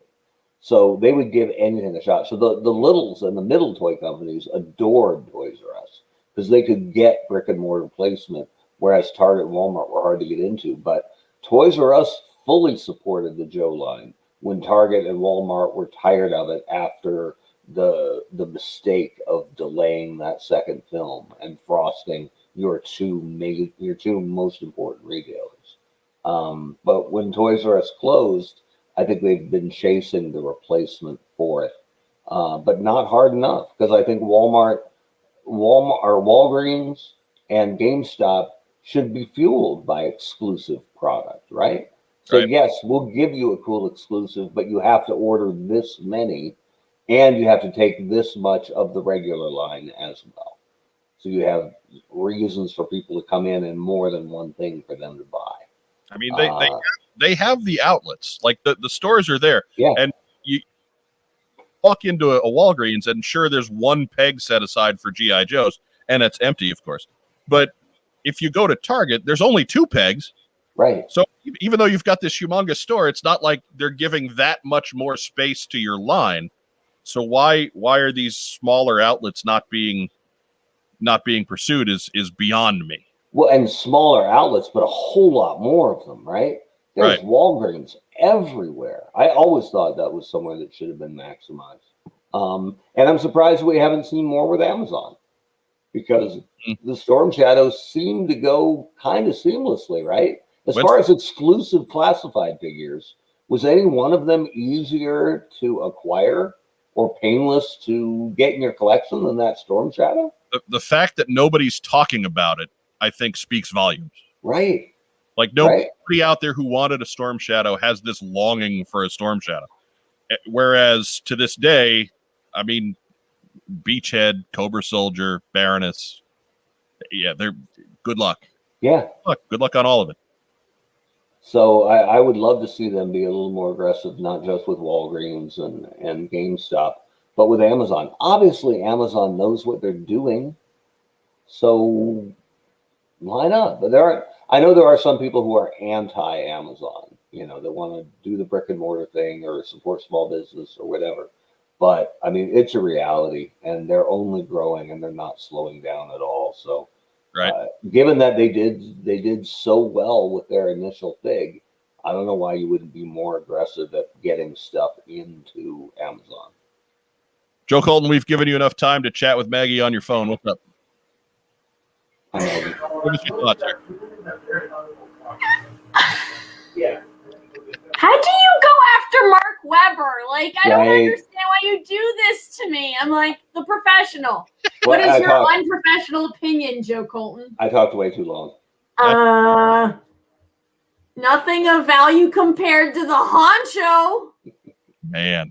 So they would give anything a shot. So the littles and the middle toy companies adored Toys R Us because they could get brick and mortar placement, whereas Target and Walmart were hard to get into. But Toys R Us fully supported the Joe line when Target and Walmart were tired of it after the mistake of delaying that second film and frosting your two most important retailers. But when Toys R Us closed, I think they've been chasing the replacement for it, but not hard enough, because I think Walmart or Walgreens and GameStop should be fueled by exclusive product, right? So right. Yes, we'll give you a cool exclusive, but you have to order this many, and you have to take this much of the regular line as well. So you have reasons for people to come in and more than one thing for them to buy. I mean, they have the outlets, like the stores are there. Yeah. And you walk into a Walgreens, and sure, there's one peg set aside for G.I. Joes, and it's empty, of course. But if you go to Target, there's only two pegs. Right. So even though you've got this humongous store, it's not like they're giving that much more space to your line. So why are these smaller outlets not being pursued is beyond me. Well, and smaller outlets, but a whole lot more of them, right? There's Walgreens everywhere. I always thought that was somewhere that should have been maximized. And I'm surprised we haven't seen more with Amazon, because the Storm Shadows seem to go kind of seamlessly, right? As far as exclusive classified figures, was any one of them easier to acquire or painless to get in your collection than that Storm Shadow? The fact that nobody's talking about it, I think, speaks volumes. Right. Like, nobody out there who wanted a Storm Shadow has this longing for a Storm Shadow. Whereas to this day, I mean, Beachhead, Cobra Soldier, Baroness, yeah, they're good luck. Yeah. Good luck on all of it. So I would love to see them be a little more aggressive, not just with Walgreens and GameStop, but with Amazon. Obviously, Amazon knows what they're doing. So line up. But I know there are some people who are anti-Amazon, that want to do the brick and mortar thing or support small business or whatever. But I mean, it's a reality, and they're only growing, and they're not slowing down at all. So, right. Given that they did so well with their initial thing, I don't know why you wouldn't be more aggressive at getting stuff into Amazon. Joe Colton, we've given you enough time to chat with Maggie on your phone. What's up? Hi, Maggie. What was your thoughts here? Yeah. How do you go after Mark Webber? Like, I don't Right. understand why you do this to me. I'm like the professional. Well, What is your unprofessional opinion, Joe Colton? I talked way too long. Nothing of value compared to the honcho. Man.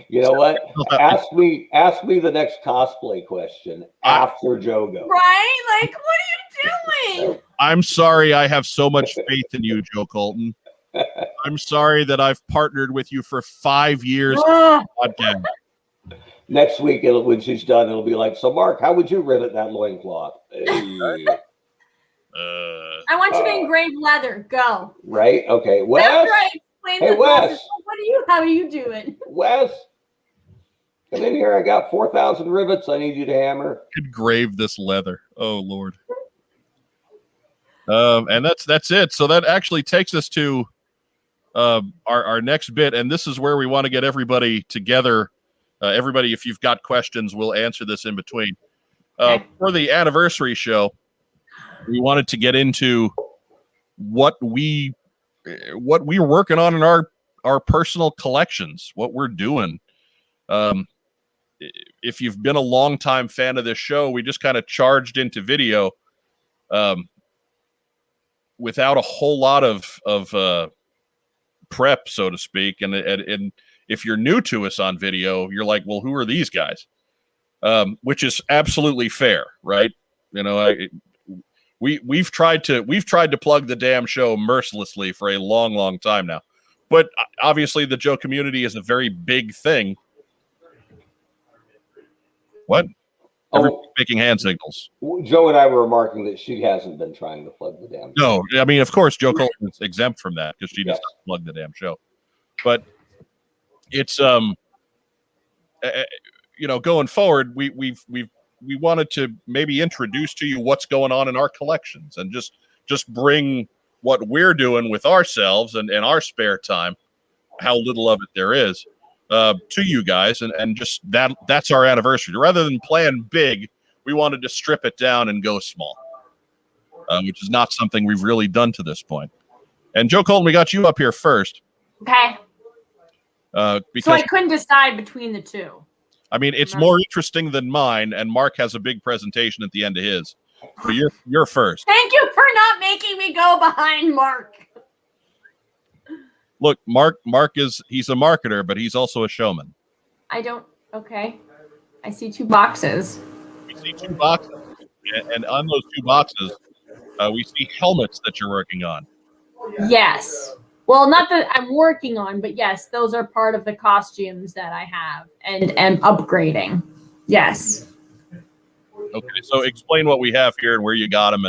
You know what? Ask me the next cosplay question after Joe goes. Right? Like, what are you doing? I'm sorry I have so much faith in you, Joe Colton. I'm sorry that I've partnered with you for 5 years. Podcast. Next week, when she's done, it'll be like, so Mark, how would you rivet that loincloth? Hey. I want you to engrave leather. Go. Right? Okay. Wes? After I explain Hey, the Wes. process, how are you doing? Wes, come in here. I got 4,000 rivets I need you to hammer. Engrave this leather. Oh, Lord. And that's it. So that actually takes us to our next bit, and this is where we want to get everybody together. Everybody, if you've got questions, we'll answer this in between. Okay. For the anniversary show, we wanted to get into what we're working on in our personal collections, what we're doing. If you've been a longtime fan of this show, we just kind of charged into video without a whole lot of prep, so to speak. And if you're new to us on video, you're like, well, who are these guys? Which is absolutely fair, right? We've tried to plug the damn show mercilessly for a long, long time now. But obviously the Joe community is a very big thing. What? Everybody's making hand signals. Joe and I were remarking that she hasn't been trying to plug the damn show. No, I mean, of course, Joe Colton is exempt from that because she just plugged the damn show. But it's going forward, we wanted to maybe introduce to you what's going on in our collections and just bring what we're doing with ourselves and our spare time, how little of it there is, to you guys, and just that's our anniversary. Rather than plan big, we wanted to strip it down and go small, which is not something we've really done to this point. And Joe Colton, we got you up here first. Okay. Because, so I couldn't decide between the two. I mean, it's more interesting than mine, and Mark has a big presentation at the end of his. So you're first. Thank you for not making me go behind Mark. Look, Mark he's a marketer, but he's also a showman. Okay. I see 2 boxes. We see 2 boxes, and on those 2 boxes, we see helmets that you're working on. Yes. Well, not that I'm working on, but yes, those are part of the costumes that I have and am upgrading. Yes. Okay, so explain what we have here and where you got them.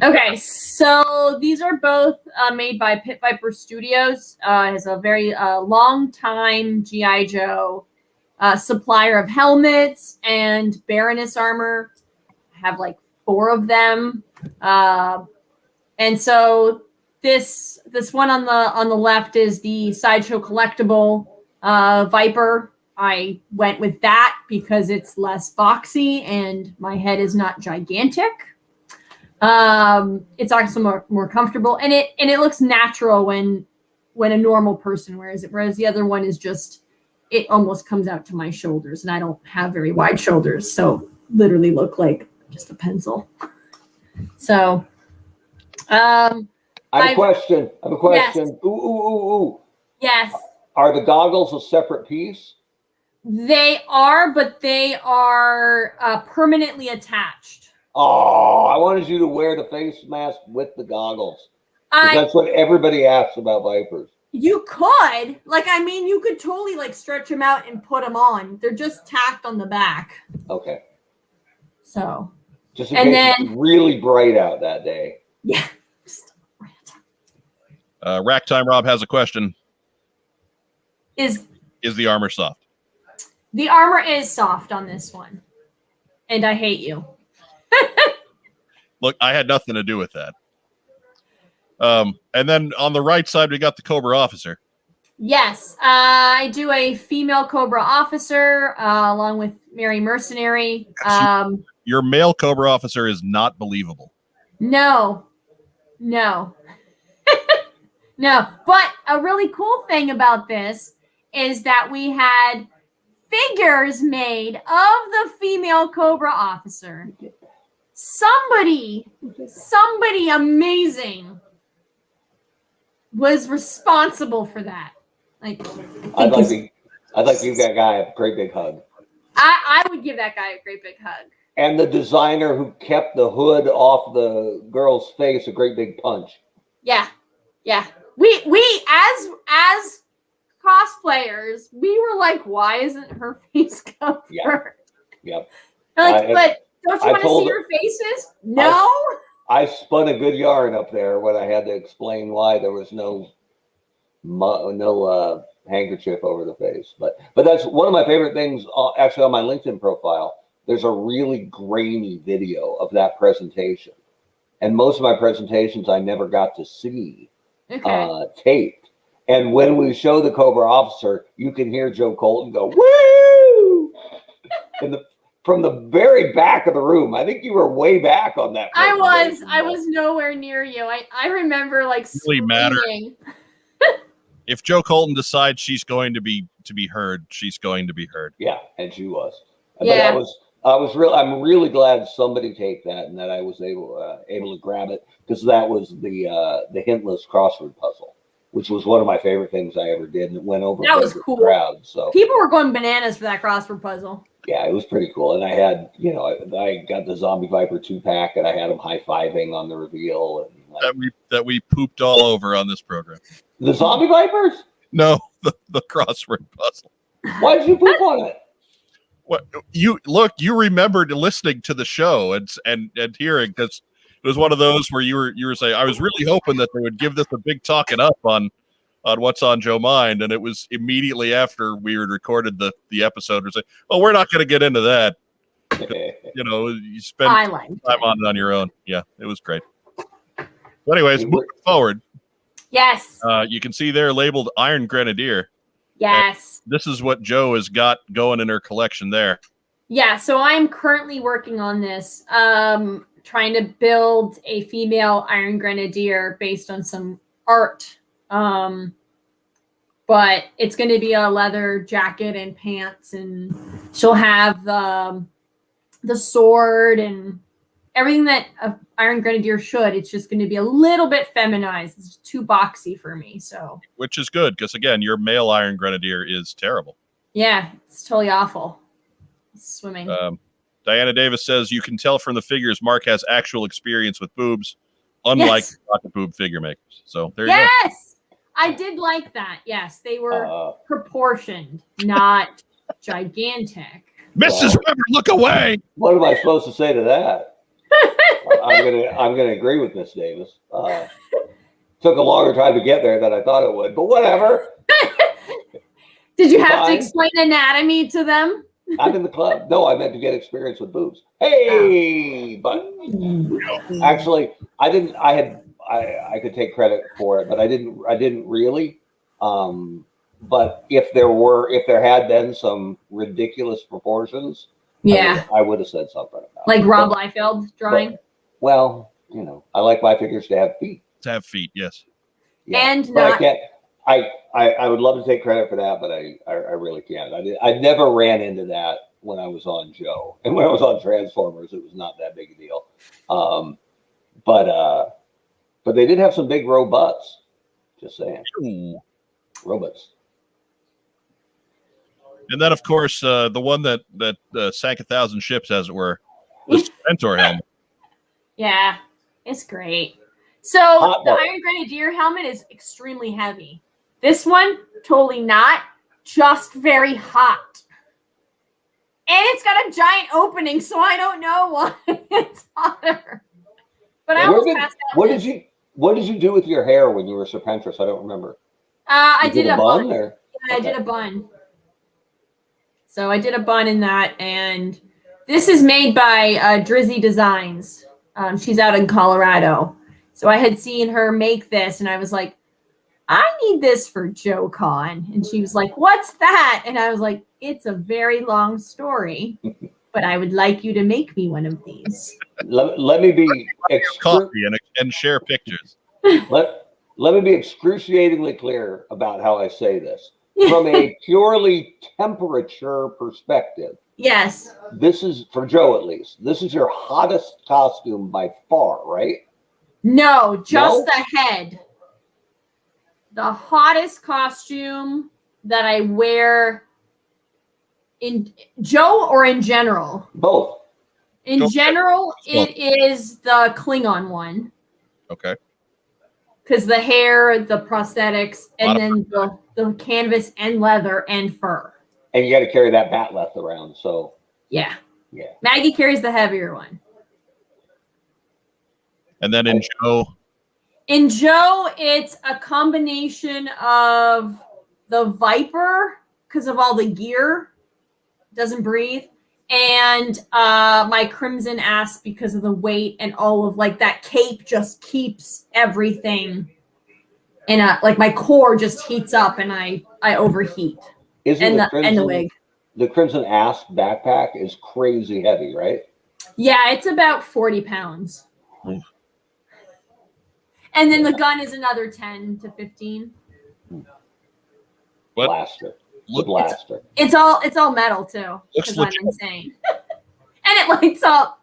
Okay, so these are both made by Pit Viper Studios. It's a very long time G.I. Joe supplier of helmets and Baroness armor. I have like 4 of them. And so this one on the left is the Sideshow collectible Viper. I went with that because it's less boxy and my head is not gigantic. It's also more comfortable, and it looks natural when a normal person wears it, whereas the other one is just, it almost comes out to my shoulders, and I don't have very wide shoulders, so literally look like just a pencil. So, I have a question. Yes. Ooh. Yes. Are the goggles a separate piece? They are, but they are permanently attached. Oh, I wanted you to wear the face mask with the goggles. That's what everybody asks about Vipers. You could. You could totally stretch them out and put them on. They're just tacked on the back. Okay. So, Just in case it's really bright out that day. Yeah. Rack Time Rob has a question. Is the armor soft? The armor is soft on this one. And I hate you. Look, I had nothing to do with that. And then on the right side, we got the Cobra officer. Yes, I do a female Cobra officer along with Mary Mercenary. Your male Cobra officer is not believable. No. No. But a really cool thing about this is that we had figures made of the female Cobra officer. Somebody amazing was responsible for that. I'd like to give that guy a great big hug. I would give that guy a great big hug. And the designer who kept the hood off the girl's face a great big punch. Yeah. We as cosplayers, we were like, why isn't her face covered? Yep. But don't you want to see your faces? No. I spun a good yarn up there when I had to explain why there was no handkerchief over the face. But that's one of my favorite things. Actually, on my LinkedIn profile, there's a really grainy video of that presentation, and most of my presentations I never got to see taped. And when we show the Cobra officer, you can hear Joe Colton go woo from the very back of the room. I think you were way back on that. I was nowhere near you. I remember like really matter. If Joe Colton decides she's going to be heard, she's going to be heard. Yeah, and she was. Yeah. But I'm really glad somebody taped that and that I was able to grab it, because that was the hintless crossword puzzle, which was one of my favorite things I ever did, and it went over. That was cool. Crowd, so people were going bananas for that crossword puzzle. Yeah, it was pretty cool. And I had, I got the Zombie Viper 2-pack, and I had them high-fiving on the reveal. And that we pooped all over on this program. The Zombie Vipers? No, the crossword puzzle. Why did you poop on it? What you remembered listening to the show and hearing, because it was one of those where you were saying, I was really hoping that they would give this a big talking up on What's on Joe Mind, and it was immediately after we had recorded the episode. We're saying, "Oh, we're not going to get into that." You spend time on it on your own. Yeah, it was great. But anyways, moving forward. Yes. You can see there labeled Iron Grenadier. Yes. And this is what Joe has got going in her collection there. Yeah, so I'm currently working on this, trying to build a female Iron Grenadier based on some art. But it's going to be a leather jacket and pants, and she'll have the sword and everything that an Iron Grenadier should. It's just going to be a little bit feminized. It's too boxy for me, so. Which is good, because again, your male Iron Grenadier is terrible. Yeah, it's totally awful. Swimming. Diana Davis says, you can tell from the figures Mark has actual experience with boobs, unlike rocket boob figure makers. So there you go. Yes, I did like that. Yes, they were proportioned, not gigantic. Mrs. Weber, look away. What am I supposed to say to that? I'm gonna agree with Miss Davis. Took a longer time to get there than I thought it would, but whatever. Did you have to explain anatomy to them? I'm in the club. No, I meant to get experience with boobs. Hey, but actually, I didn't. I could take credit for it, but I didn't really. But if there had been some ridiculous proportions, I would have said something about like Rob Liefeld drawing. I like my figures to have feet. To have feet, yes. Yeah. And but I can't. I would love to take credit for that, but I really can't. I never ran into that when I was on Joe, and when I was on Transformers, it was not that big a deal. But they did have some big robots. Just saying, robots. And then, of course, the one that sank 1,000 ships, as it were, the Centaur helmet. Yeah, it's great. So the Iron Grenadier helmet is extremely heavy. This one, totally not, just very hot. it's got a giant opening, so I don't know why it's hotter. But I almost passed out. What did you do with your hair when you were Serpentress? I don't remember. I did a bun. Or? Yeah, okay. I did a bun. So I did a bun in that, and this is made by Drizzy Designs. She's out in Colorado. So I had seen her make this, and I was like, I need this for JoeCon. And she was like, what's that? And I was like, it's a very long story, but I would like you to make me one of these. Let me be coffee and share pictures. Let me be excruciatingly clear about how I say this. From a purely temperature perspective. Yes. This is, for Joe at least, this is your hottest costume by far, right? No, just the head. The hottest costume that I wear in Joe or in general? Both. In general, it is the Klingon one. Okay. Because the hair, the prosthetics, and then the canvas and leather and fur. And you got to carry that batleth around, so. Yeah. Maggie carries the heavier one. And then in Joe? In Joe, it's a combination of the Viper, because of all the gear, doesn't breathe, and my Crimson Ass because of the weight and all of like that cape just keeps everything in a like my core just heats up and I overheat. And the wig. The Crimson Ass backpack is crazy heavy, right? Yeah, it's about 40 pounds. And then the gun is another 10 to 15. What? Blaster. The blaster. It's all metal too. Looks legit. I'm insane. And it lights up.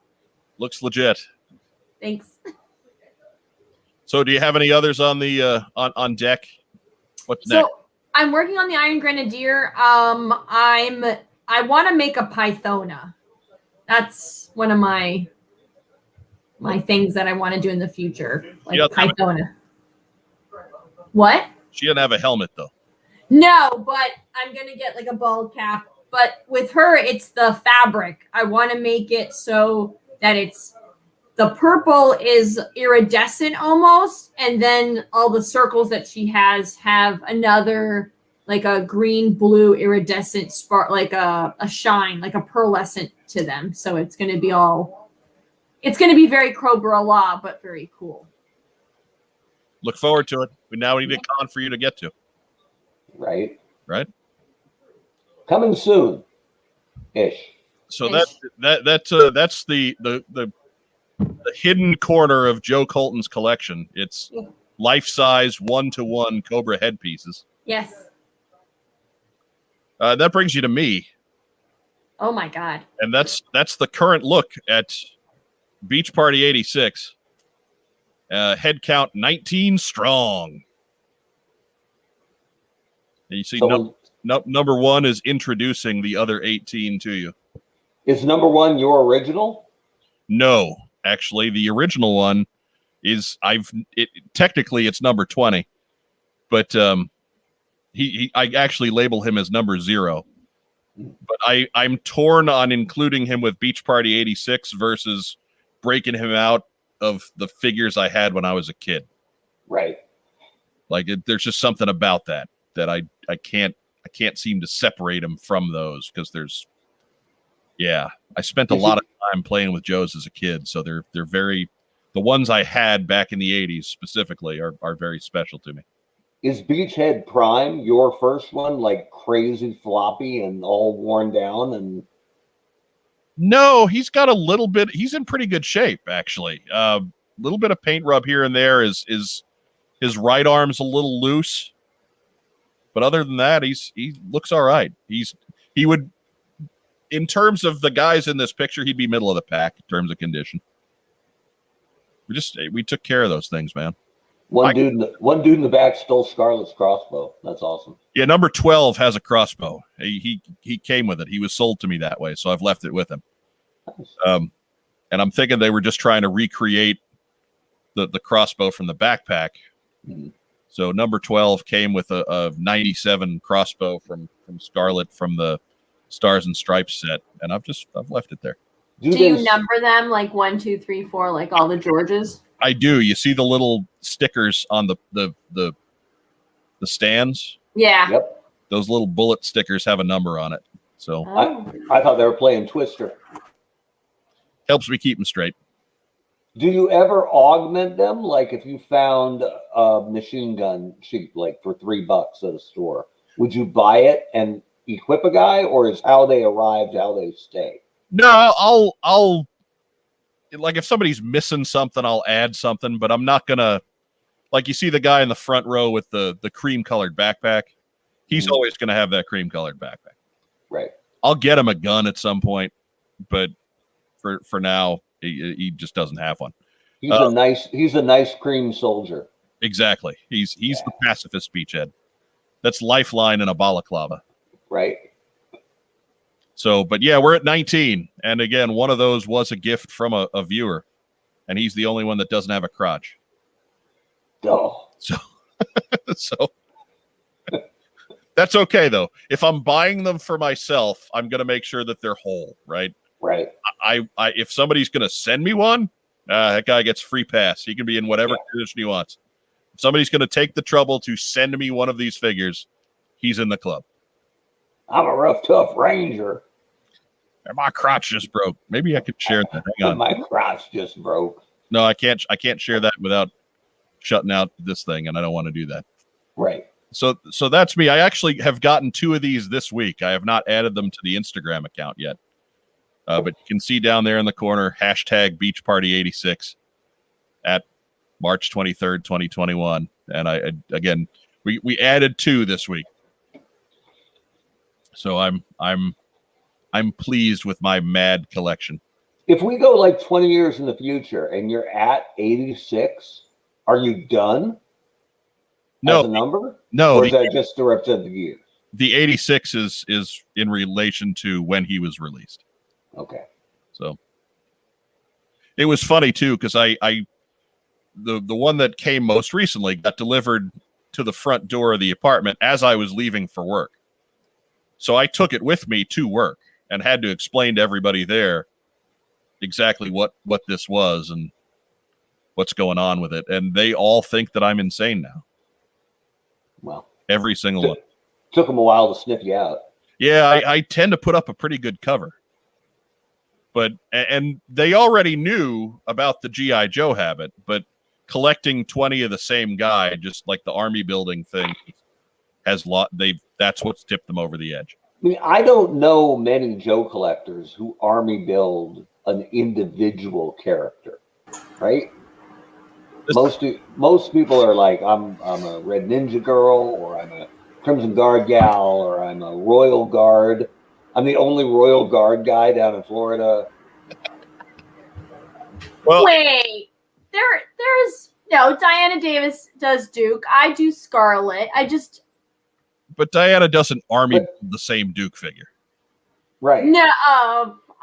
Looks legit. Thanks. So do you have any others on the on deck? What's next? So I'm working on the Iron Grenadier. I want to make a Pythona. That's one of my things that I want to do in the future. Like Pythona. What? She doesn't have a helmet though. No, but I'm going to get like a bald cap. But with her, it's the fabric. I want to make it so that the purple is iridescent almost. And then all the circles that she has have another, like a green, blue, iridescent spark, like a shine, like a pearlescent to them. So it's going to be it's going to be very Cobra Law, but very cool. Look forward to it. We now need a con for you to get to. Right. Coming soon, ish. So that's the hidden corner of Joe Colton's collection. It's life-size 1-to-1 Cobra headpieces. Yes. That brings you to me. Oh my God. And that's the current look at Beach Party 86. Head count 19 strong. And you see, number one is introducing the other 18 to you. Is number one your original? No, actually, the original one is technically it's number 20, but I actually label him as number 0. But I'm torn on including him with Beach Party 86 versus breaking him out of the figures I had when I was a kid. Right. Like there's just something about that I can't seem to separate him from those because I spent a lot of time playing with Joes as a kid, so they're very, the ones I had back in the 80s specifically are very special to me. Is Beachhead Prime your first one, like crazy floppy and all worn down? And no, he's got a little bit, he's in pretty good shape actually. Little bit of paint rub here and there. His right arm's a little loose. But other than that, he looks all right. He would, in terms of the guys in this picture, he'd be middle of the pack in terms of condition. We took care of those things, man. One dude in the back stole Scarlett's crossbow. That's awesome. Yeah, number 12 has a crossbow. He came with it. He was sold to me that way, so I've left it with him. Nice. And I'm thinking they were just trying to recreate the crossbow from the backpack. Mm-hmm. So number 12 came with a 97 crossbow from Scarlett from the Stars and Stripes set, and I've left it there. Do you number them like 1, 2, 3, 4, like all the Georges? I do. You see the little stickers on the stands? Yeah. Yep. Those little bullet stickers have a number on it. So I thought they were playing Twister. Helps me keep them straight. Do you ever augment them? Like if you found a machine gun cheap, like for $3 at a store, would you buy it and equip a guy, or is how they arrived how they stay? No, I'll like if somebody's missing something, I'll add something, but I'm not gonna, like you see the guy in the front row with the cream colored backpack. He's always gonna have that cream colored backpack. Right. I'll get him a gun at some point, but for now, he just doesn't have one. He's a nice cream soldier. Exactly. He's the pacifist beachhead. That's Lifeline and a balaclava. Right. So, but yeah, we're at 19. And again, one of those was a gift from a viewer. And he's the only one that doesn't have a crotch. Oh. So that's okay, though. If I'm buying them for myself, I'm going to make sure that they're whole, right? Right. I if somebody's going to send me one, that guy gets free pass. He can be in whatever position he wants. If somebody's going to take the trouble to send me one of these figures, he's in the club. I'm a rough, tough ranger. And my crotch just broke. Maybe I could share that. Hang on. My crotch just broke. No, I can't share that without shutting out this thing, and I don't want to do that. Right. So that's me. I actually have gotten 2 of these this week. I have not added them to the Instagram account yet. But you can see down there in the corner, #BeachParty86 at March 23rd, 2021. And we added 2 this week. So I'm pleased with my mad collection. If we go like 20 years in the future and you're at 86, are you done? No. As a number? No. Or is that just to represent the years? The 86 is in relation to when he was released. Okay. So it was funny too, because the one that came most recently got delivered to the front door of the apartment as I was leaving for work. So I took it with me to work and had to explain to everybody there exactly what this was and what's going on with it. And they all think that I'm insane now. Well, every single one. Took them a while to sniff you out. Yeah, I tend to put up a pretty good cover. And they already knew about the G.I. Joe habit, but collecting 20 of the same guy, just like the army building thing, that's what's tipped them over the edge. I mean, I don't know many Joe collectors who army build an individual character, right? Most people are like, I'm a Red Ninja Girl, or I'm a Crimson Guard gal, or I'm a Royal Guard. I'm the only Royal Guard guy down in Florida. Well, wait, there's no, Diana Davis does Duke. I do Scarlet. But Diana doesn't army the same Duke figure. Right. No,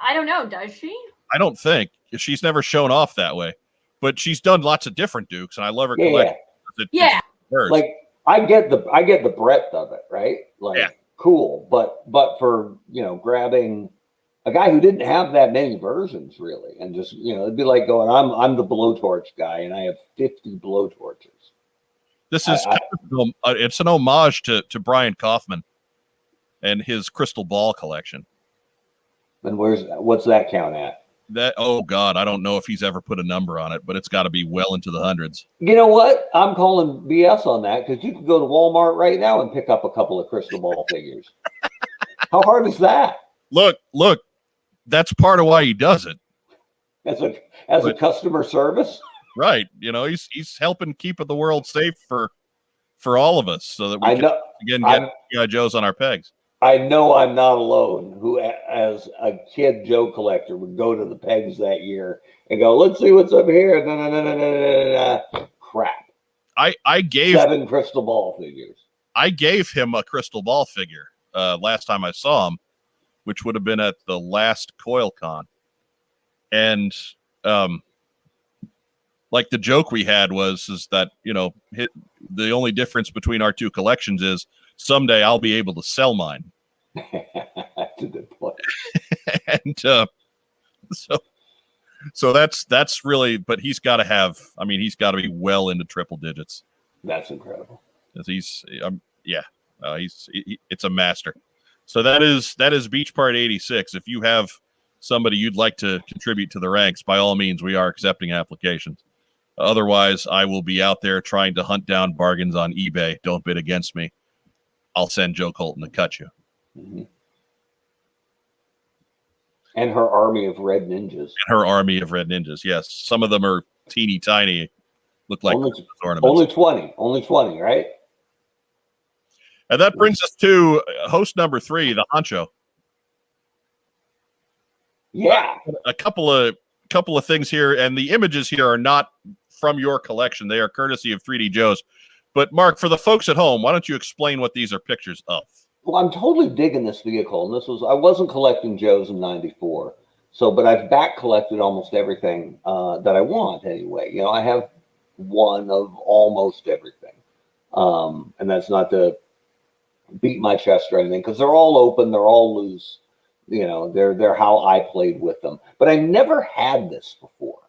I don't know. Does she? I don't think. She's never shown off that way. But she's done lots of different Dukes, and I love her collection. Yeah. Like I get the breadth of it, right? Like cool, but for grabbing a guy who didn't have that many versions really, and just it'd be like going, I'm the blowtorch guy, and I have 50 blowtorches. This is it's an homage to Brian Kaufman and his crystal ball collection. And what's that count at? Oh God, I don't know if he's ever put a number on it, but it's got to be well into the hundreds. You know what? I'm calling BS on that, because you can go to Walmart right now and pick up a couple of crystal ball figures. How hard is that? Look, that's part of why he does it. As a customer service, right? He's helping keep the world safe for all of us, so that we can get G.I. Joes on our pegs. I know I'm not alone who, as a kid Joe collector, would go to the pegs that year and go, let's see what's up here. Crap. I gave 7 crystal ball figures. I gave him a crystal ball figure last time I saw him, which would have been at the last CoilCon. And like the joke we had is that, the only difference between our two collections is someday I'll be able to sell mine. That's a good And so that's really, but he's got to have, I mean, he's got to be well into triple digits. That's incredible. He's it's a master. So that is Beach Part 86. If you have somebody you'd like to contribute to the ranks, by all means, we are accepting applications. Otherwise, I will be out there trying to hunt down bargains on eBay. Don't bid against me. I'll send Joe Colton to cut you. Mm-hmm. And her army of red ninjas. Yes. Some of them are teeny tiny. Look like ornaments. Only 20, right? And that brings us to host number 3, the honcho. Yeah. A couple of things here, and the images here are not from your collection. They are courtesy of 3D Joe's. But Mark, for the folks at home, why don't you explain what these are pictures of? Well, I'm totally digging this vehicle, and I wasn't collecting Joe's in '94, but I've back collected almost everything that I want anyway. You know, I have one of almost everything, and that's not to beat my chest or anything, because they're all open, they're all loose. You know, they're how I played with them. But I never had this before.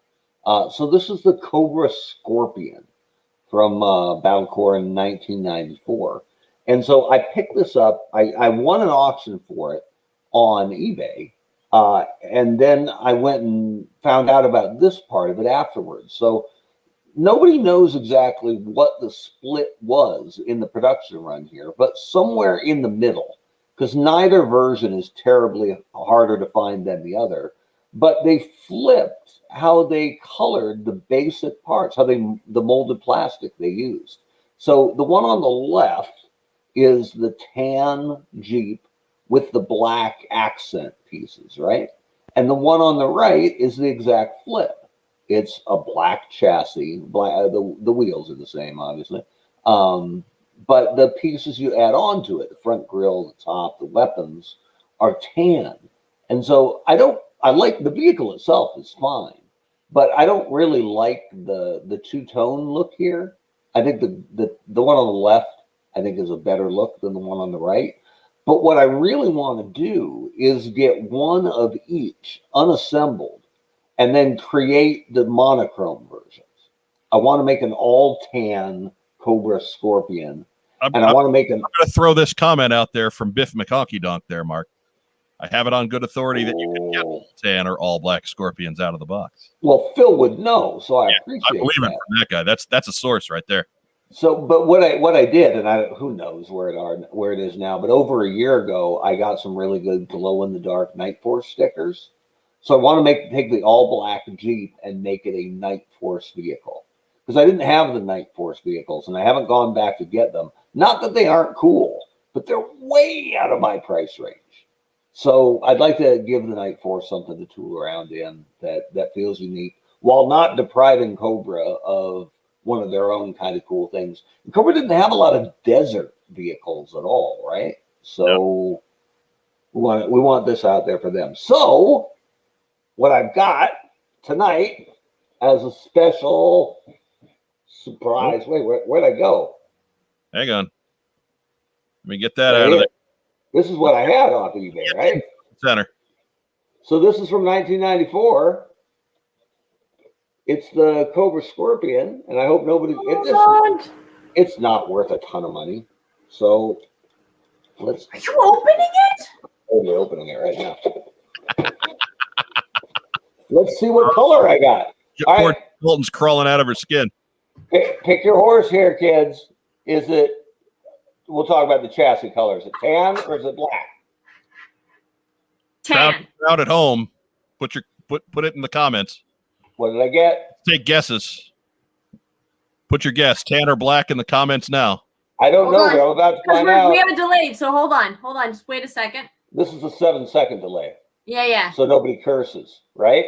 So this is the Cobra Scorpion from Battle Corps in 1994. And so I picked this up. I won an auction for it on eBay. And then I went and found out about this part of it afterwards. So nobody knows exactly what the split was in the production run here, but somewhere in the middle, because neither version is terribly harder to find than the other, but they flipped how they colored the basic parts, the molded plastic they used. So the one on the left is the tan Jeep with the black accent pieces, right? And the one on the right is the exact flip. It's a black chassis. The wheels are the same, obviously. But the pieces you add on to it, the front grille, the top, the weapons, are tan. And so I like the vehicle itself is fine, but I don't really like the two-tone look here. I think the one on the left, I think, is a better look than the one on the right. But what I really want to do is get one of each unassembled and then create the monochrome versions. I want to make an all tan Cobra Scorpion. I want to make I'm going to throw this comment out there from Biff McConkie Donk there, Mark. I have it on good authority that you can get all tan or all black Scorpions out of the box. Well, Phil would know, so I appreciate I believe that. it from that guy. That's a source right there. So, but what I did, and who knows where it is now, but over a year ago, I got some really good glow in the dark Night Force stickers. So I want to take the all black Jeep and make it a Night Force vehicle, because I didn't have the Night Force vehicles, and I haven't gone back to get them. Not that they aren't cool, but they're way out of my price range. So I'd like to give the Night Force something to tool around in that feels unique, while not depriving Cobra of one of their own kind of cool things. And Cobra didn't have a lot of desert vehicles at all, right? So we want this out there for them. So what I've got tonight as a special surprise. Wait, where'd I go? Hang on. Let me get that out of there. This is what I had off eBay, right? Center. So this is from 1994. It's the Cobra Scorpion, and I hope nobody. It's not worth a ton of money. So let's. Are you opening it? I'm opening it right now. Let's see what color I got. Poor right. Colton's crawling out of her skin. Pick your horse here, kids. Is it? We'll talk about the chassis color. Is it tan or is it black? Tan. Out at home. Put it in the comments. What did I get? Take guesses. Put your guess, tan or black, in the comments now. I don't know. I'm about to find out. We have a delay, so hold on. Just wait a second. This is a 7-second delay. Yeah. So nobody curses, right?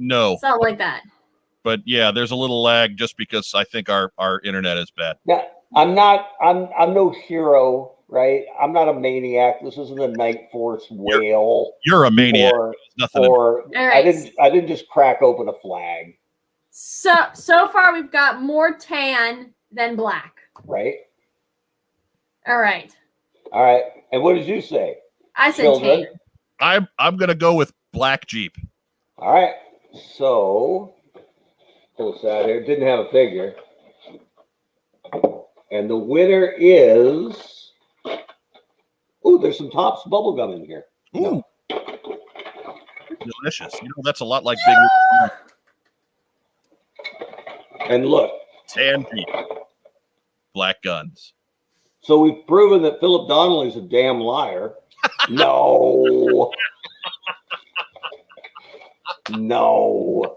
No. Something like that. But yeah, there's a little lag just because I think our internet is bad. Yeah, I'm no hero, right? I'm not a maniac. This isn't a Night Force whale. You're a maniac. I didn't just crack open a flag. So far we've got more tan than black. Right. All right. And what did you say? I said Children? tan. I'm gonna go with Black Jeep. All right. So pull this out here. Didn't have a figure. And the winner is. Ooh, there's some Tops bubblegum in here. Ooh. No. Delicious. You know, that's a lot like Big. And look. Tan Jeep. Black guns. So we've proven that Philip Donnelly's a damn liar. No. No.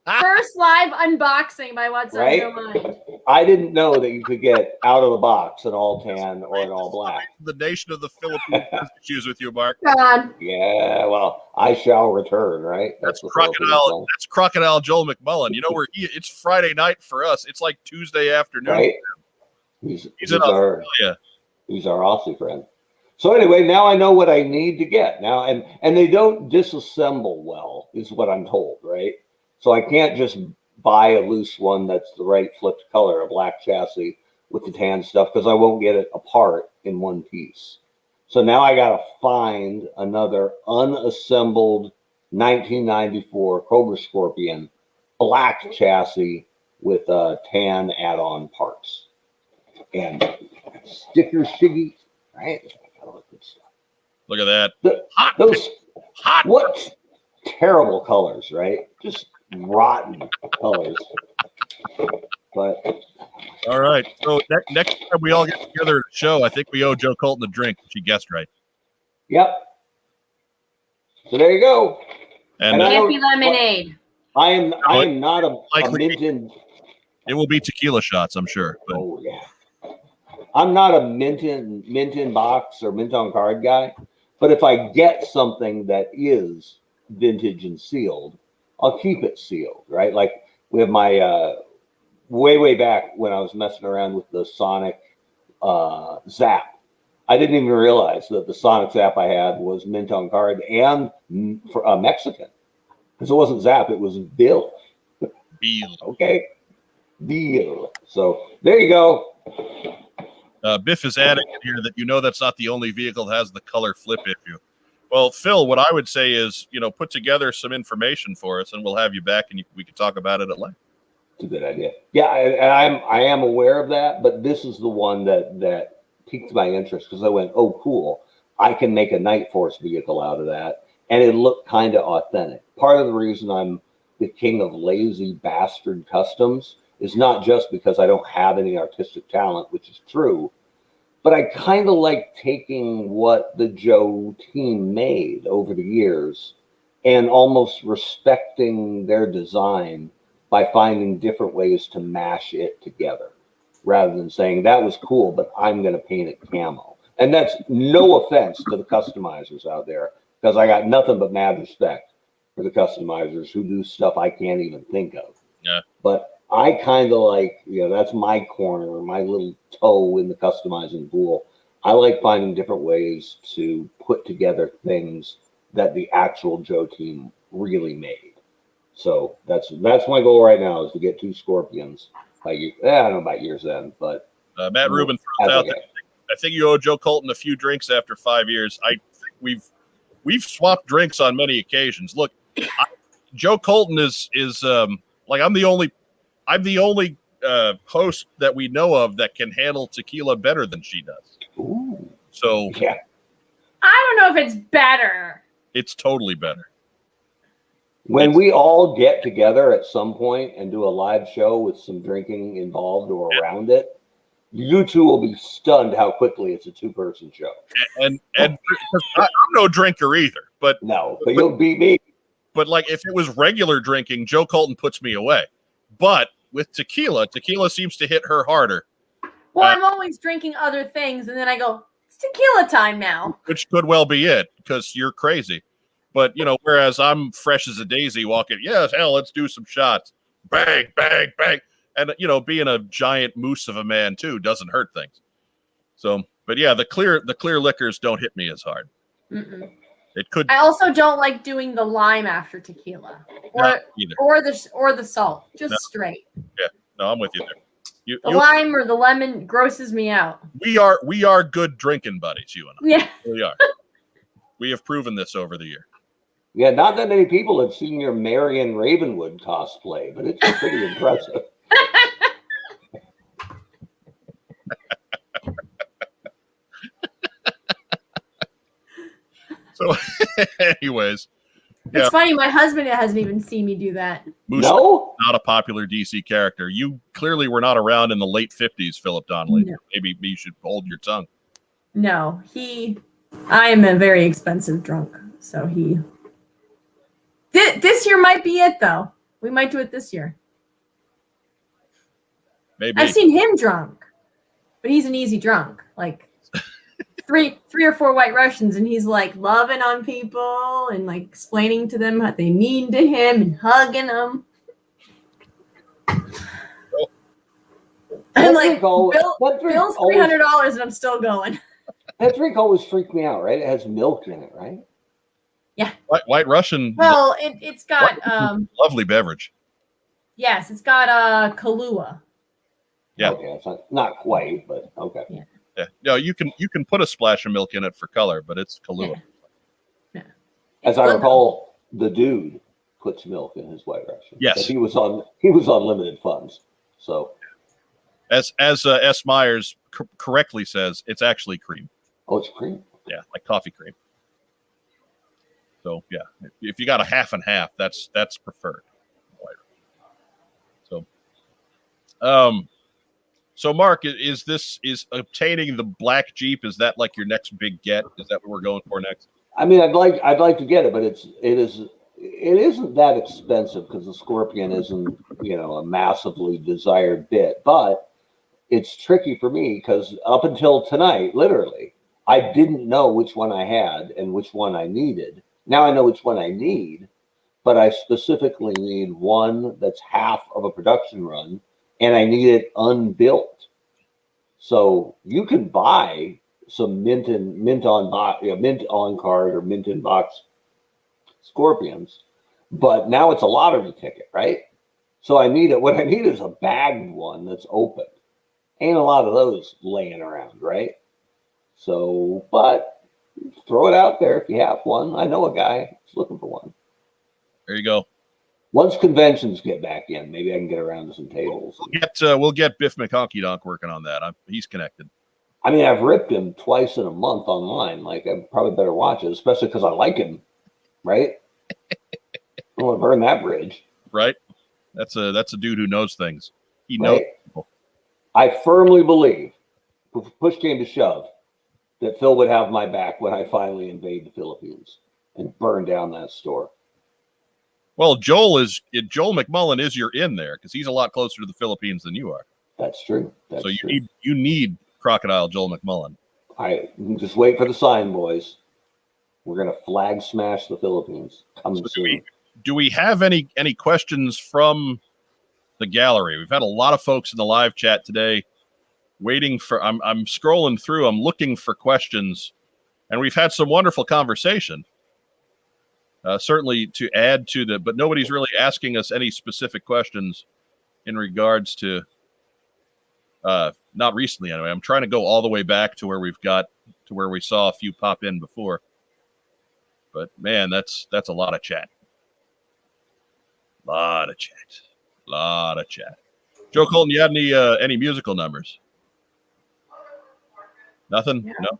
First live unboxing by What's on Your Mind. I didn't know that you could get out of the box an all tan or an all black. The nation of the Philippines has issues with you, Mark. God. Yeah, well, I shall return, right? That's crocodile. That's Crocodile Joel McMullen. You know, it's Friday night for us. It's like Tuesday afternoon. Right? He's in Australia. He's our Aussie friend. So anyway, now I know what I need to get now, and they don't disassemble well, is what I'm told, right? So I can't just buy a loose one that's the right flipped color, a black chassis with the tan stuff, because I won't get it apart in one piece. So now I got to find another unassembled 1994 Cobra Scorpion black chassis with tan add-on parts and sticker shiggy, right? Look at that. What terrible colors, right? Just rotten colors. But all right. So next time we all get together at a show, I think we owe Joe Colton a drink. She guessed right. Yep. So there you go. And can't be lemonade. I am not a mint. It will be tequila shots, I'm sure. But. Oh yeah. I'm not a mint in box or mint on card guy, but if I get something that is vintage and sealed, I'll keep it sealed, right? Like we have my way back when I was messing around with the Sonic Zap. I didn't even realize that the Sonic Zap I had was mint on card and for Mexican, because it wasn't Zap, it was Bill. Bill. Okay, Bill. So there you go. Biff is adding in here that that's not the only vehicle that has the color flip issue. Well, Phil, what I would say is, put together some information for us, and we'll have you back, and we can talk about it at length. It's a good idea. Yeah, and I am aware of that, but this is the one that piqued my interest because I went, oh, cool. I can make a Night Force vehicle out of that, and it looked kind of authentic. Part of the reason I'm the king of lazy bastard customs is not just because I don't have any artistic talent, which is true, but I kind of like taking what the Joe team made over the years and almost respecting their design by finding different ways to mash it together rather than saying that was cool, but I'm going to paint it camo. And that's no offense to the customizers out there, because I got nothing but mad respect for the customizers who do stuff I can't even think of. Yeah. But I kind of like, that's my corner, my little toe in the customizing pool. I like finding different ways to put together things that the actual Joe team really made. So that's my goal right now, is to get 2 Scorpions by I don't know about years then, but Matt Rubin throws out that I think you owe Joe Colton a few drinks after 5 years. I think we've swapped drinks on many occasions. Look, Joe Colton is like I'm the only host that we know of that can handle tequila better than she does. Ooh. So yeah. I don't know if it's better. It's totally better. When we all get together at some point and do a live show with some drinking involved or around it, you two will be stunned how quickly it's a 2-person show. And I'm no drinker either, but you'll beat me. But like if it was regular drinking, Joe Colton puts me away. But with tequila seems to hit her harder. Well, I'm always drinking other things, and then I go, it's tequila time now. Which could well be it, because you're crazy. But, whereas I'm fresh as a daisy walking, yes, hell, let's do some shots. Bang, bang, bang. And, being a giant moose of a man, too, doesn't hurt things. So, but yeah, the clear liquors don't hit me as hard. Mm-mm. It could. I also don't like doing the lime after tequila or the salt, just straight. Yeah, no, I'm with you there. The lime or the lemon grosses me out. We are good drinking buddies, you and I. Yeah, We are. We have proven this over the year. Yeah, not that many people have seen your Marion Ravenwood cosplay, but it's pretty impressive. So, anyways. It's funny. My husband hasn't even seen me do that. Moose No? not a popular DC character. You clearly were not around in the late 50s, Philip Donnelly. No. Maybe you should hold your tongue. No, I am a very expensive drunk. So this year might be it, though. We might do it this year. Maybe. I've seen him drunk, but he's an easy drunk. Like three or four White Russians, and he's like loving on people and like explaining to them what they mean to him and hugging them. And like Bill's $300 and I'm still going. That drink always freaked me out, right? It has milk in it, right? Yeah. White Russian. Well, it's got lovely beverage. Yes, it's got Kahlua. Yeah. Okay, it's not quite, but okay. Yeah. Yeah. No, you can put a splash of milk in it for color, but it's Kahlua. Yeah. As I recall, the dude puts milk in his White Russian. Yes. But he was on limited funds. So as S. Myers correctly says, it's actually cream. Oh, it's cream. Yeah, like coffee cream. So yeah, if you got a half and half, that's preferred. So Mark, is obtaining the black Jeep, is that like your next big get? Is that what we're going for next? I mean, I'd like to get it, but it isn't that expensive because the Scorpion isn't, a massively desired bit, but it's tricky for me because up until tonight, literally, I didn't know which one I had and which one I needed. Now I know which one I need, but I specifically need one that's half of a production run, and I need it unbuilt. So you can buy some mint on card or mint in box Scorpions, but now it's a lottery ticket, right? So I need it. What I need is a bagged one that's open. Ain't a lot of those laying around, right? So, but throw it out there if you have one. I know a guy who's looking for one. There you go. Once conventions get back in, maybe I can get around to some tables. We'll get Biff McHonky Donk working on that. He's connected. I mean, I've ripped him twice in a month online. Like, I probably better watch it, especially because I like him, right? I don't want to burn that bridge. Right? That's a dude who knows things. He knows people. I firmly believe, if push came to shove, that Phil would have my back when I finally invade the Philippines and burn down that store. Well, Joel McMullen is your in there because he's a lot closer to the Philippines than you are. That's true. So you need Crocodile Joel McMullen. I just wait for the sign, boys. We're gonna flag smash the Philippines. Do we have any questions from the gallery? We've had a lot of folks in the live chat today waiting for. I'm scrolling through. I'm looking for questions, and we've had some wonderful conversation. Certainly to add to but nobody's really asking us any specific questions in regards to, not recently anyway. I'm trying to go all the way back to where where we saw a few pop in before. But man, that's a lot of chat. Lot of chat. Joe Colton, you had any musical numbers? Nothing? Yeah. No.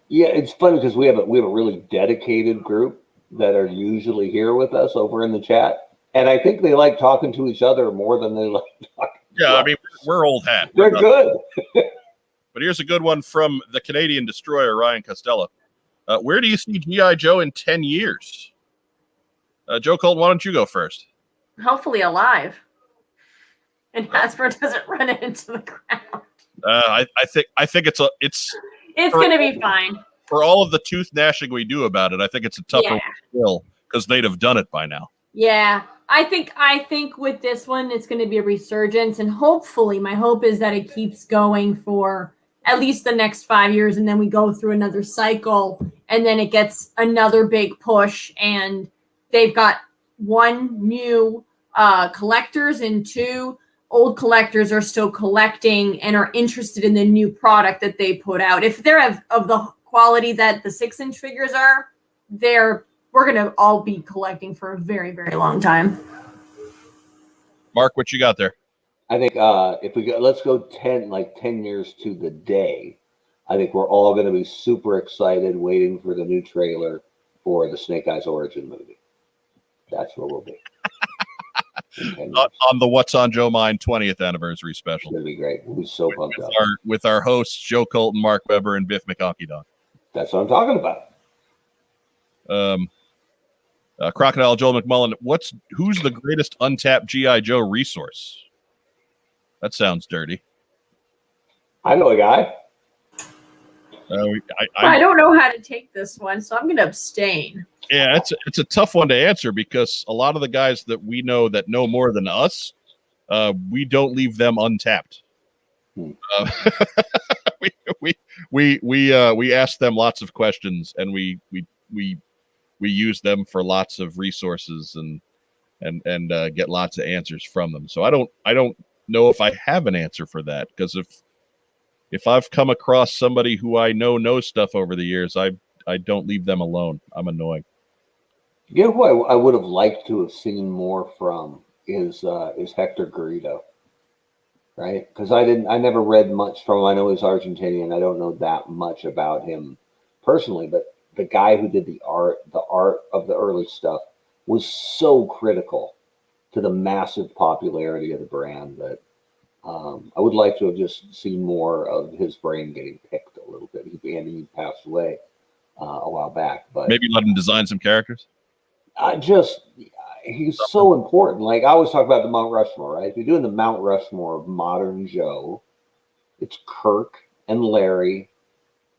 Yeah, it's funny because we have a really dedicated group that are usually here with us over in the chat, and I think they like talking to each other more than they like talking. Yeah, I mean, we're old hat. They're good. But here's a good one from the Canadian destroyer Ryan Costello. Where do you see G.I. Joe in 10 years? Joe Colton, why don't you go first? Hopefully alive, and Hasbro doesn't run it into the ground. I think it's going to be fine. For all of the tooth gnashing we do about it, I think it's a tougher pill because they'd have done it by now. Yeah, I think with this one, it's going to be a resurgence, and hopefully, my hope is that it keeps going for at least the next 5 years, and then we go through another cycle, and then it gets another big push, and they've got one new collectors and two old collectors are still collecting and are interested in the new product that they put out. If they're of the quality that the 6-inch figures are, we're going to all be collecting for a very, very long time. Mark, what you got there? I think if we go, let's go 10 years to the day. I think we're all going to be super excited waiting for the new trailer for the Snake Eyes Origin movie. That's where we'll be. On the What's on Joe Mind 20th anniversary special. It's going to be great. We'll be so pumped up. With our hosts, Joe Colton, Mark Weber, and Biff McConkey-Don. That's what I'm talking about. Crocodile Joel McMullen, who's the greatest untapped G.I. Joe resource? That sounds dirty. I know a guy. I don't know how to take this one, so I'm going to abstain. Yeah, it's a tough one to answer because a lot of the guys that we know that know more than us, we don't leave them untapped. We ask them lots of questions, and we use them for lots of resources and get lots of answers from them. So I don't know if I have an answer for that, because if I've come across somebody who I knows stuff over the years, I don't leave them alone. I'm annoying. You know who I would have liked to have seen more from is Hector Garrido, right? Because I never read much from him. I know he's Argentinian. I don't know that much about him personally, but the guy who did the art of the early stuff was so critical to the massive popularity of the brand that I would like to have just seen more of his brain getting picked a little bit. He passed away a while back, but maybe let him design some characters. He's so important. Like I always talk about the Mount Rushmore, right? If you're doing the Mount Rushmore of modern Joe, it's Kirk and Larry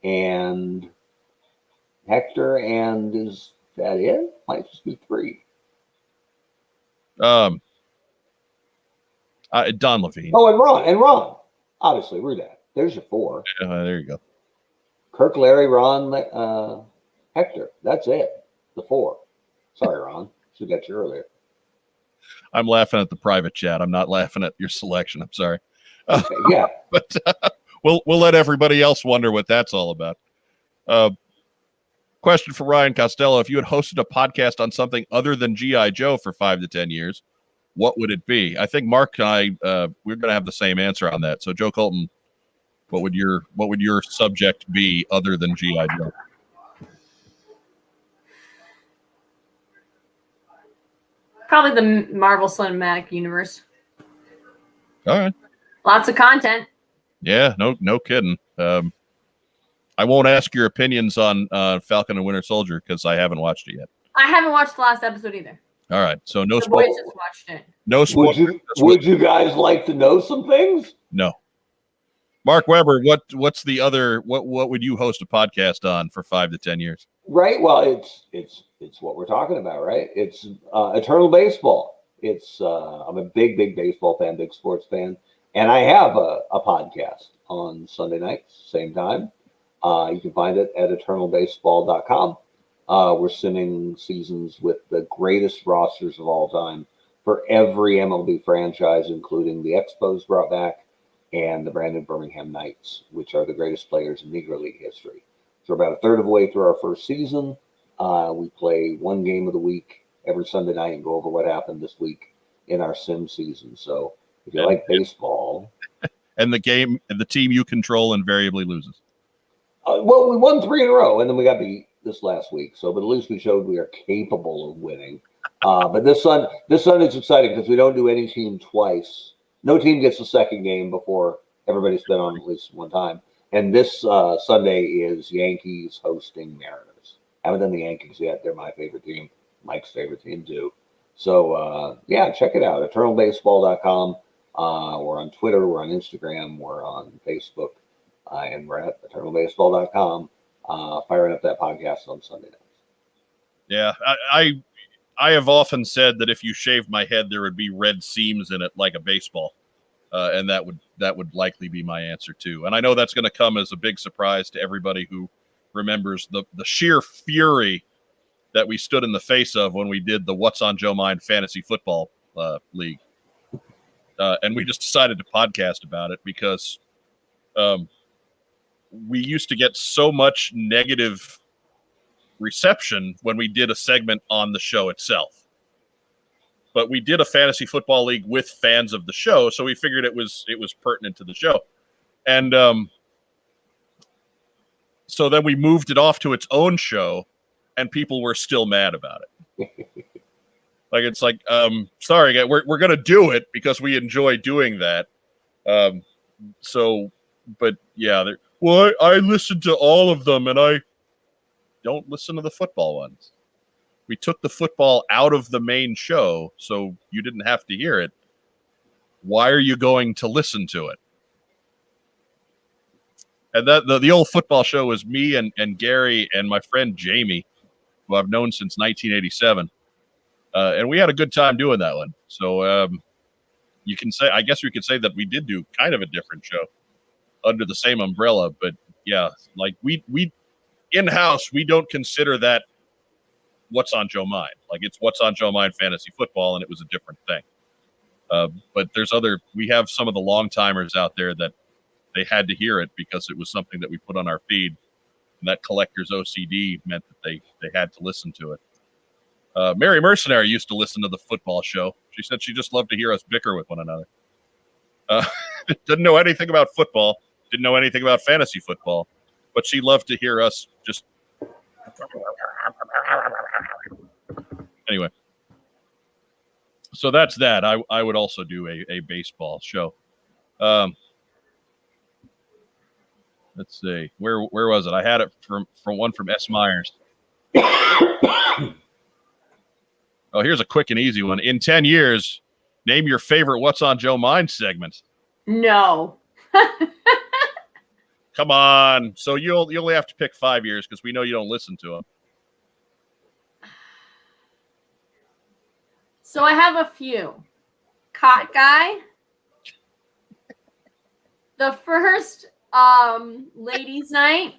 and Hector, and is that it? Might just be 3. Don Levine. Oh, and Ron. Obviously, we're that. There's your 4. There you go. Kirk, Larry, Ron, Hector. That's it. The 4. Sorry, Ron. Should have got you earlier. I'm laughing at the private chat. I'm not laughing at your selection. I'm sorry. Okay, yeah. But we'll let everybody else wonder what that's all about. Question for Ryan Costello. If you had hosted a podcast on something other than G.I. Joe for 5 to 10 years, what would it be? I think Mark and I, we're going to have the same answer on that. So Joe Colton, what would your subject be other than G.I. Joe? Probably the Marvel Cinematic Universe. All right. Lots of content. Yeah, no kidding. I won't ask your opinions on Falcon and Winter Soldier because I haven't watched it yet. I haven't watched the last episode either. All right, so no The spoilers. boys just watched it. No spoilers. Would you guys like to know some things? No. Mark Weber, what's the other? What would you host a podcast on for 5 to 10 years? Right. Well, it's what we're talking about, right? It's Eternal Baseball. I'm a big baseball fan, big sports fan, and I have a podcast on Sunday nights, same time. You can find it at eternalbaseball.com. We're sending seasons with the greatest rosters of all time for every MLB franchise, including the Expos brought back and the Brandon Birmingham Knights, which are the greatest players in Negro League history. So we're about a third of the way through our first season. We play one game of the week every Sunday night and go over what happened this week in our sim season. So if you like baseball. And the team you control invariably loses. Well, we won 3 in a row, and then we got beat this last week. So, but at least we showed we are capable of winning. But this Sunday is exciting because we don't do any team twice. No team gets the second game before everybody's been on at least one time. And this Sunday is Yankees hosting Mariners. Haven't done the Yankees yet. They're my favorite team. Mike's favorite team too. So yeah, check it out. EternalBaseball.com. We're on Twitter. We're on Instagram. We're on Facebook. And we're at EternalBaseball.com. Firing up that podcast on Sunday nights. Yeah, I have often said that if you shaved my head, there would be red seams in it like a baseball, and that would likely be my answer too. And I know that's going to come as a big surprise to everybody who remembers the sheer fury that we stood in the face of when we did the What's on Joe Mind Fantasy Football League, and we just decided to podcast about it because we used to get so much negative reception when we did a segment on the show itself. But we did a fantasy football league with fans of the show, so we figured it was pertinent to the show. And so then we moved it off to its own show, and people were still mad about it. Like, it's like, sorry, guys, we're going to do it because we enjoy doing that. But yeah, well, I listened to all of them, and I don't listen to the football ones. We took the football out of the main show, so you didn't have to hear it. Why are you going to listen to it? And that the old football show was me and Gary and my friend Jamie, who I've known since 1987. And we had a good time doing that one. So you can say, I guess we could say that we did do kind of a different show under the same umbrella. But yeah, like we in-house, we don't consider that What's on Joe Mind. Like, it's What's on Joe Mind Fantasy Football, and it was a different thing. But we have some of the long timers out there that they had to hear it because it was something that we put on our feed, and that collector's OCD meant that they had to listen to it. Mary Mercenary used to listen to the football show. She said she just loved to hear us bicker with one another. Didn't know anything about football, didn't know anything about fantasy football, but she loved to hear us just. Anyway, so that's that. I would also do a baseball show. Let's see, where was it? I had it from one from S. Myers. Oh, here's a quick and easy one. In 10 years, name your favorite What's on Joe Mind segment. No. Come on. So you only have to pick 5 years because we know you don't listen to them. So I have a few. Cot Guy. The first ladies' night.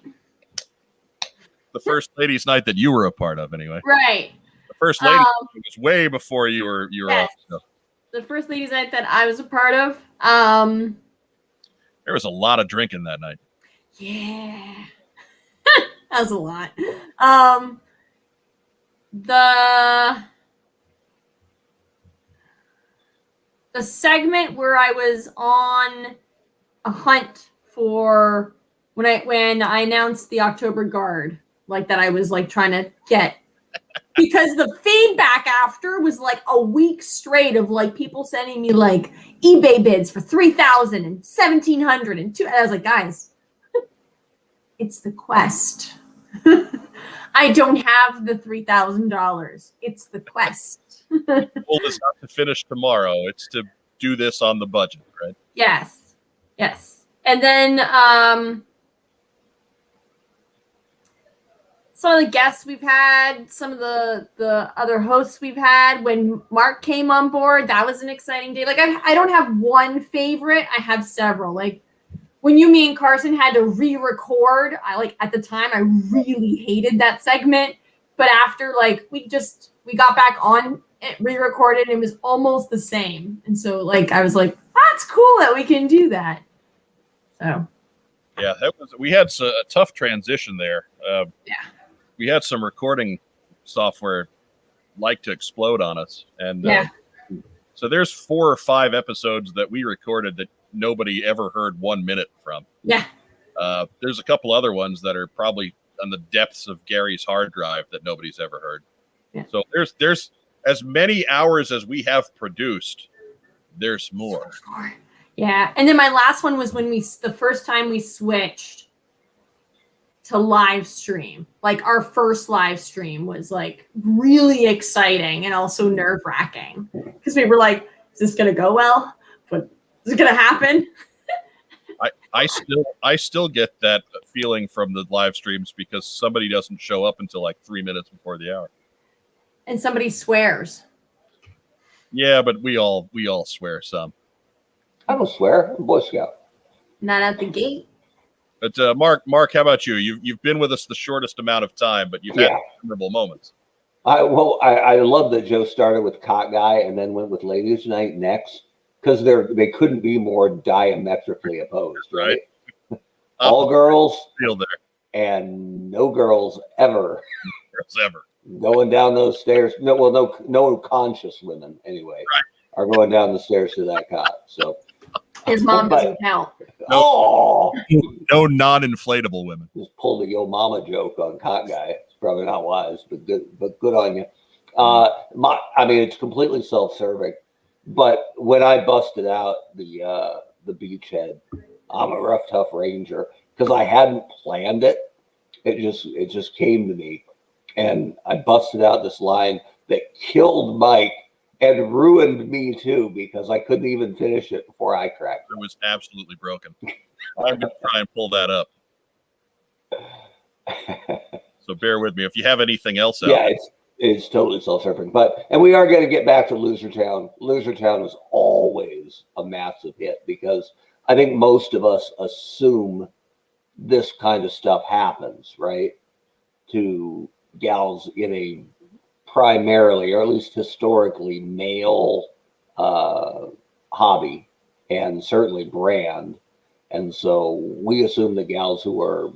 The first ladies' night that you were a part of, anyway. Right. The first ladies' night was way before you were yes. off. The first ladies' night that I was a part of. There was a lot of drinking that night. Yeah. That was a lot. The segment where I was on a hunt for when I announced the October Guard, like that I was like trying to get, because the feedback after was like a week straight of like people sending me like eBay bids for $3,000 and $1,700 and $2,000. And I was like, guys, it's the quest. I don't have the $3,000. It's the quest. The goal is not to finish tomorrow. It's to do this on the budget, right? Yes. And then some of the guests we've had, some of the other hosts we've had. When Mark came on board, that was an exciting day. Like I don't have one favorite. I have several. Like when me and Carson had to re-record, at the time I really hated that segment. But after we got back on it, re-recorded, and it was almost the same. And so I was like, that's cool that we can do that. So yeah, we had a tough transition there. Yeah. We had some recording software like to explode on us. And so there's 4 or 5 episodes that we recorded that nobody ever heard 1 minute from. Yeah. There's a couple other ones that are probably on the depths of Gary's hard drive that nobody's ever heard. Yeah. So there's as many hours as we have produced. There's more. Yeah. And then my last one was when the first time we switched to live stream. Like our first live stream was really exciting and also nerve-wracking because we were like, is this going to go well? But is it going to happen? I still get that feeling from the live streams because somebody doesn't show up until 3 minutes before the hour. And somebody swears. Yeah, but we all swear some. I don't swear. I'm a Boy Scout. Not at the gate. But Mark, how about you? You've been with us the shortest amount of time, but you've had memorable moments. I love that Joe started with Cot Guy and then went with Ladies Night next because they couldn't be more diametrically opposed, right? All girls field there. And no girls ever Ever. going down those stairs. No conscious women anyway are going down the stairs to that cot. So his mom doesn't count. Oh, no non-inflatable women. Just pulled a yo mama joke on cot guy. It's probably not wise, but good on you. I mean, it's completely self-serving. But when I busted out the beachhead, I'm a rough, tough ranger, because I hadn't planned it. It just came to me, and I busted out this line that killed Mike and ruined me too, because I couldn't even finish it before I cracked it. It was absolutely broken. I'm going to try and pull that up. So bear with me. If you have anything else out. Yeah, it's totally self-serving. And we are going to get back to Losertown. Losertown is always a massive hit, because I think most of us assume this kind of stuff happens, right, to gals in a primarily, or at least historically, male hobby, and certainly brand. And so we assume the gals who are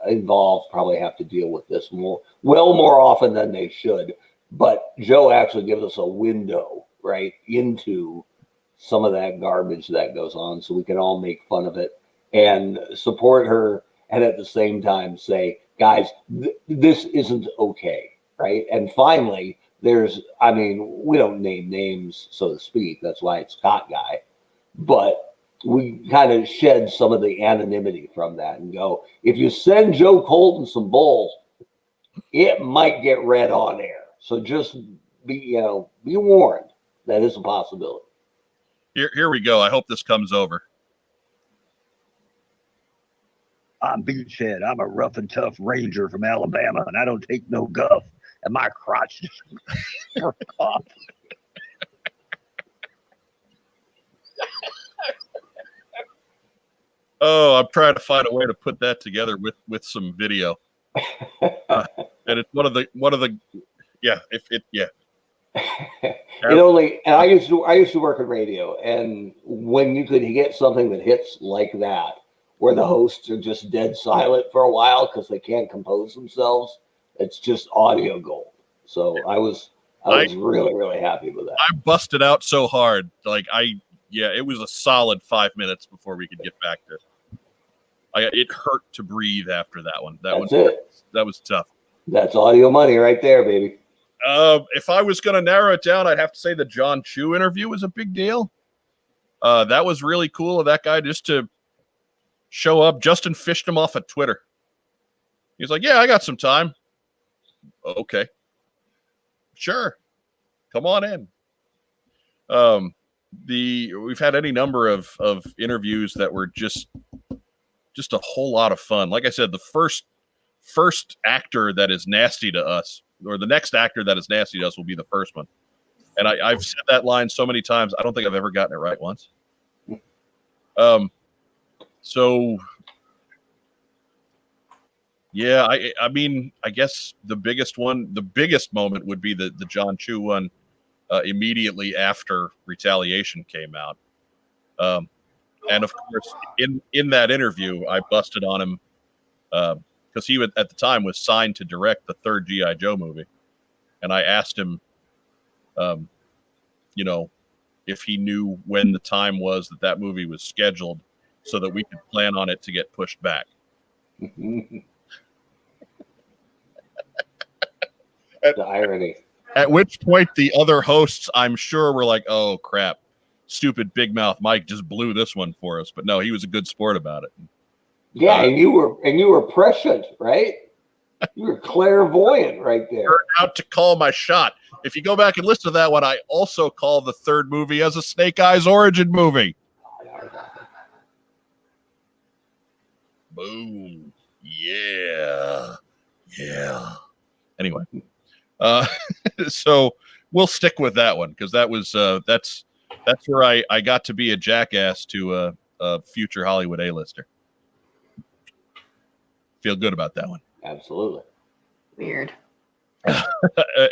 involved probably have to deal with this more often than they should. But Joe actually gives us a window, right, into some of that garbage that goes on, so we can all make fun of it and support her, and at the same time say, guys, this isn't okay, right? And finally, we don't name names, so to speak. That's why it's Cot Guy. But we kind of shed some of the anonymity from that and go, if you send Joe Colton some bull, it might get read on air. So just be warned. That is a possibility. Here we go. I hope this comes over. I'm Beachhead. I'm a rough and tough ranger from Alabama, and I don't take no guff. And my crotch just broke off. Oh, I'm trying to find a way to put that together with some video. And it's one of the And I used to work in radio, and when you could get something that hits like that, where the hosts are just dead silent for a while because they can't compose themselves, it's just audio gold. So I was really, really happy with that. I busted out so hard. It was a solid 5 minutes before we could get back to it hurt to breathe after that one. That was tough. That's audio money right there, baby. If I was going to narrow it down, I'd have to say the John Chu interview was a big deal. That was really cool of that guy just to show up. Justin fished him off of Twitter. He's like, yeah, I got some time. Okay. Sure. Come on in. We've had any number of interviews that were just a whole lot of fun. Like I said, the first actor that is nasty to us, or the next actor that is nasty to us, will be the first one. And I've said that line so many times, I don't think I've ever gotten it right once. So yeah, I mean, I guess the biggest moment would be the John Chu one immediately after Retaliation came out. And of course, in that interview, I busted on him because he at the time was signed to direct the third G.I. Joe movie. And I asked him, if he knew when the time was that movie was scheduled so that we could plan on it to get pushed back. The irony. At which point the other hosts, I'm sure, were like, oh, crap. Stupid big mouth Mike just blew this one for us. But no, he was a good sport about it. Yeah, and you were prescient, right? You were clairvoyant right there. Turned out to call my shot. If you go back and listen to that one, I also call the third movie as a Snake Eyes origin movie. Boom. Yeah. Anyway, so we'll stick with that one because that was that's where I got to be a jackass to a future Hollywood A-lister. Feel good about that one. Absolutely. Weird.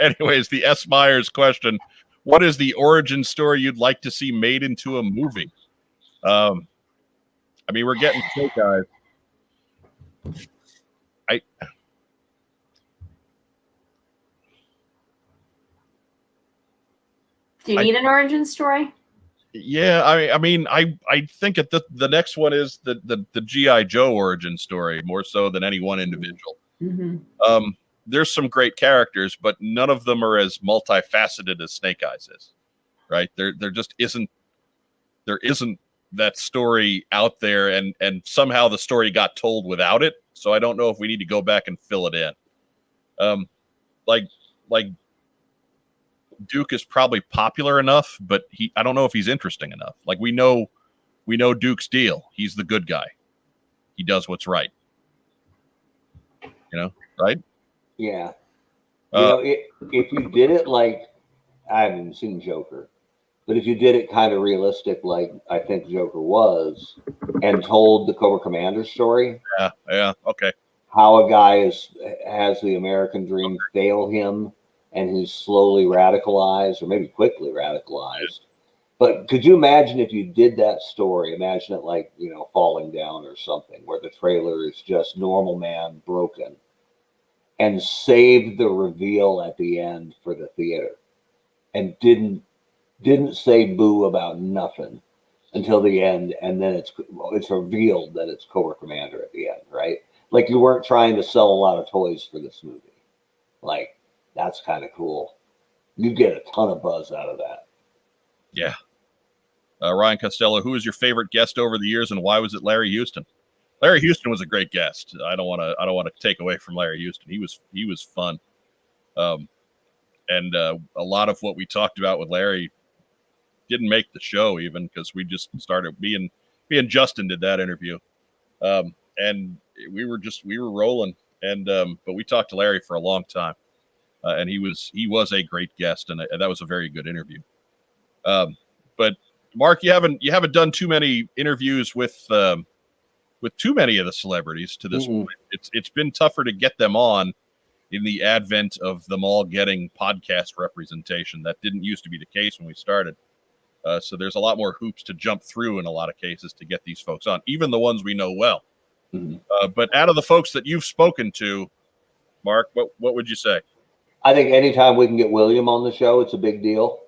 Anyways, the S. Myers question: what is the origin story you'd like to see made into a movie? I mean, we're getting Snake Eyes. Do you need an origin story? Yeah, I think the next one is the G.I. Joe origin story more so than any one individual. Mm-hmm. There's some great characters, but none of them are as multifaceted as Snake Eyes is. Right? There just isn't that story out there, and somehow the story got told without it. So I don't know if we need to go back and fill it in. Like Duke is probably popular enough, but I don't know if he's interesting enough. Like we know Duke's deal. He's the good guy. He does what's right. Right? Yeah. If you did it like, I haven't seen Joker, but if you did it kind of realistic, like I think Joker was, and told the Cobra Commander story. Yeah. Okay. How a guy has the American dream fail him, and he's slowly radicalized, or maybe quickly radicalized. But could you imagine if you did that story? Imagine it like, Falling Down or something, where the trailer is just normal man broken, and saved the reveal at the end for the theater, and didn't say boo about nothing until the end, and then it's revealed that it's Cobra Commander at the end, right? Like you weren't trying to sell a lot of toys for this movie. Like, that's kind of cool. You get a ton of buzz out of that. Yeah. Ryan Costello, who is your favorite guest over the years, and why was it Larry Houston? Larry Houston was a great guest. I don't want to take away from Larry Houston. He was fun. And a lot of what we talked about with Larry didn't make the show even because we just started being Justin did that interview. And we were rolling, and but we talked to Larry for a long time, and he was a great guest, and that was a very good interview. But Mark, you haven't done too many interviews with too many of the celebrities to this point. It's been tougher to get them on in the advent of them all getting podcast representation. That didn't used to be the case when we started. So there's a lot more hoops to jump through in a lot of cases to get these folks on, even the ones we know well. But out of the folks that you've spoken to, Mark, what would you say? I think anytime we can get William on the show, it's a big deal.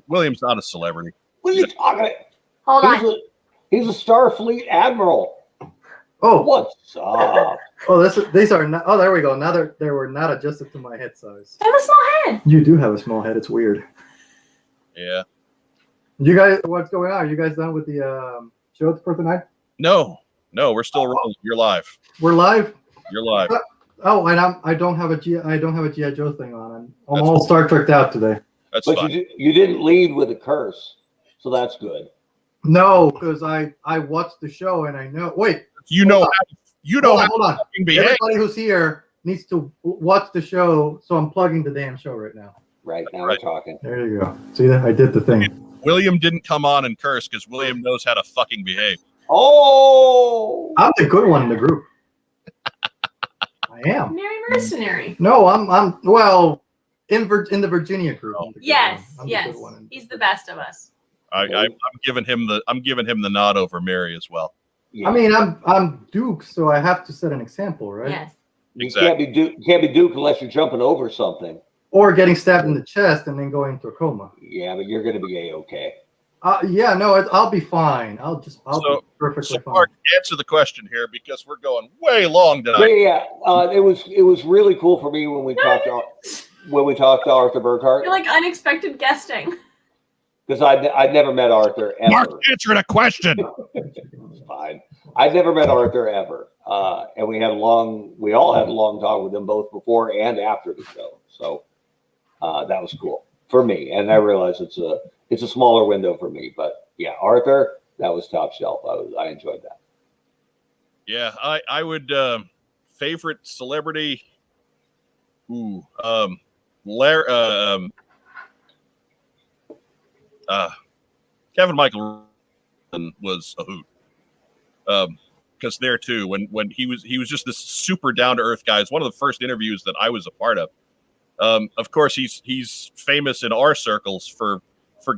William's not a celebrity. What are you talking about? Hold on. He's a Starfleet admiral. Oh, What's up? Oh, these are not. Oh, there we go. Now they were not adjusted to my head size. I have a small head. You do have a small head. It's weird. Yeah. You guys, what's going on? Are you guys done with the show for tonight? No, we're still rolling. You're live. We're live. You're live. Oh, and I don't have a G.I. Joe thing on. I'm all Star Trek'd out today. That's but fine. you didn't lead with a curse, so that's good. No, because I watched the show and I know. Wait. Hold on. Everybody who's here needs to watch the show, so I'm plugging the damn show right now. Right now we're talking. There you go. See that? I did the thing. William didn't come on and curse because William knows how to fucking behave. Oh, I'm the good one in the group. I am. Merry mercenary. No, I'm well in the Virginia group. Yes. He's the best of us. I'm giving him the nod over Mary as well. Yeah. I mean, I'm Duke, so I have to set an example, right? Yes. Exactly. You can't be Duke unless you're jumping over something. Or getting stabbed in the chest and then going into a coma. Yeah, but you're going to be A-okay. Yeah, no, I'll be fine. I'll be perfectly fine. Mark, answer the question here because we're going way long tonight. Yeah. It was really cool for me when we talked to Arthur Burkhart. You're like unexpected guesting. Because I'd never met Arthur ever. Mark, answer the question. It's fine. I'd never met Arthur ever, and we all had a long talk with him both before and after the show. So that was cool for me, and I realize it's a smaller window for me, but yeah, Arthur, that was top shelf. I enjoyed that. Yeah, I would favorite celebrity. Kevin Michael was a hoot. Because there too, when he was just this super down to earth guy. It's one of the first interviews that I was a part of. Of course, he's famous in our circles for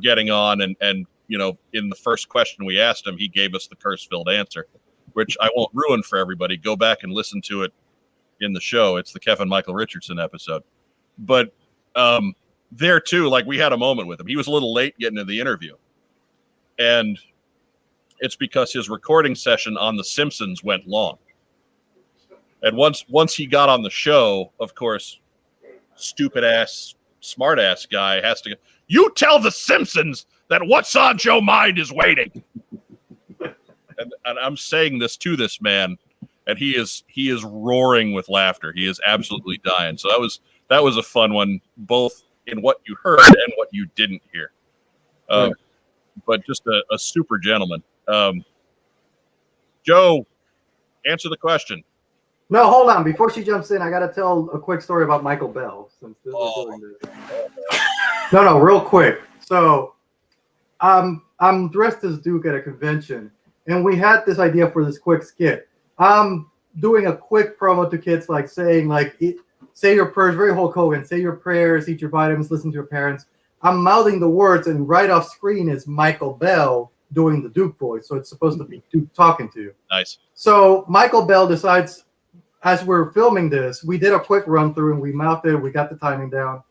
getting on and in the first question we asked him, he gave us the curse-filled answer. which I won't ruin for everybody. Go back and listen to it in the show. It's the Kevin Michael Richardson episode. But there too, like we had a moment with him. He was a little late getting to the interview. And it's because his recording session on The Simpsons went long. And once he got on the show, of course, stupid ass, smart ass guy has to go, you tell The Simpsons that What's on Joe Mind is waiting. and I'm saying this to this man, and he is roaring with laughter. He is absolutely dying. So that was a fun one, both in what you heard and what you didn't hear. But just a super gentleman. Joe, answer the question. No, hold on. Before she jumps in, I got to tell a quick story about Michael Bell. Since this is doing this. No, real quick. So, I'm dressed as Duke at a convention, and we had this idea for this quick skit. I'm doing a quick promo to kids, like saying, like, say your prayers, very Hulk Hogan. Say your prayers, eat your vitamins, listen to your parents. I'm mouthing the words, and right off screen is Michael Bell doing the Duke voice. So it's supposed to be Duke talking to you. Nice. So Michael Bell decides, as we're filming this, we did a quick run through and we mouthed it. We got the timing down.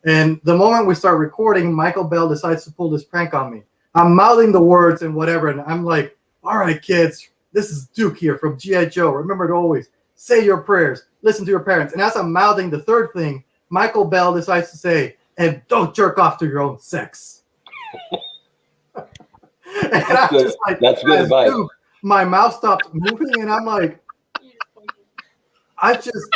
And the moment we start recording, Michael Bell decides to pull this prank on me. I'm mouthing the words and whatever. And I'm like, all right, kids, this is Duke here from G.I. Joe. Remember to always say your prayers, listen to your parents. And as I'm mouthing the third thing, Michael Bell decides to say, and don't jerk off to your own sex. That's good. Like, that's good advice. Duke, my mouth stopped moving, and I'm like, I just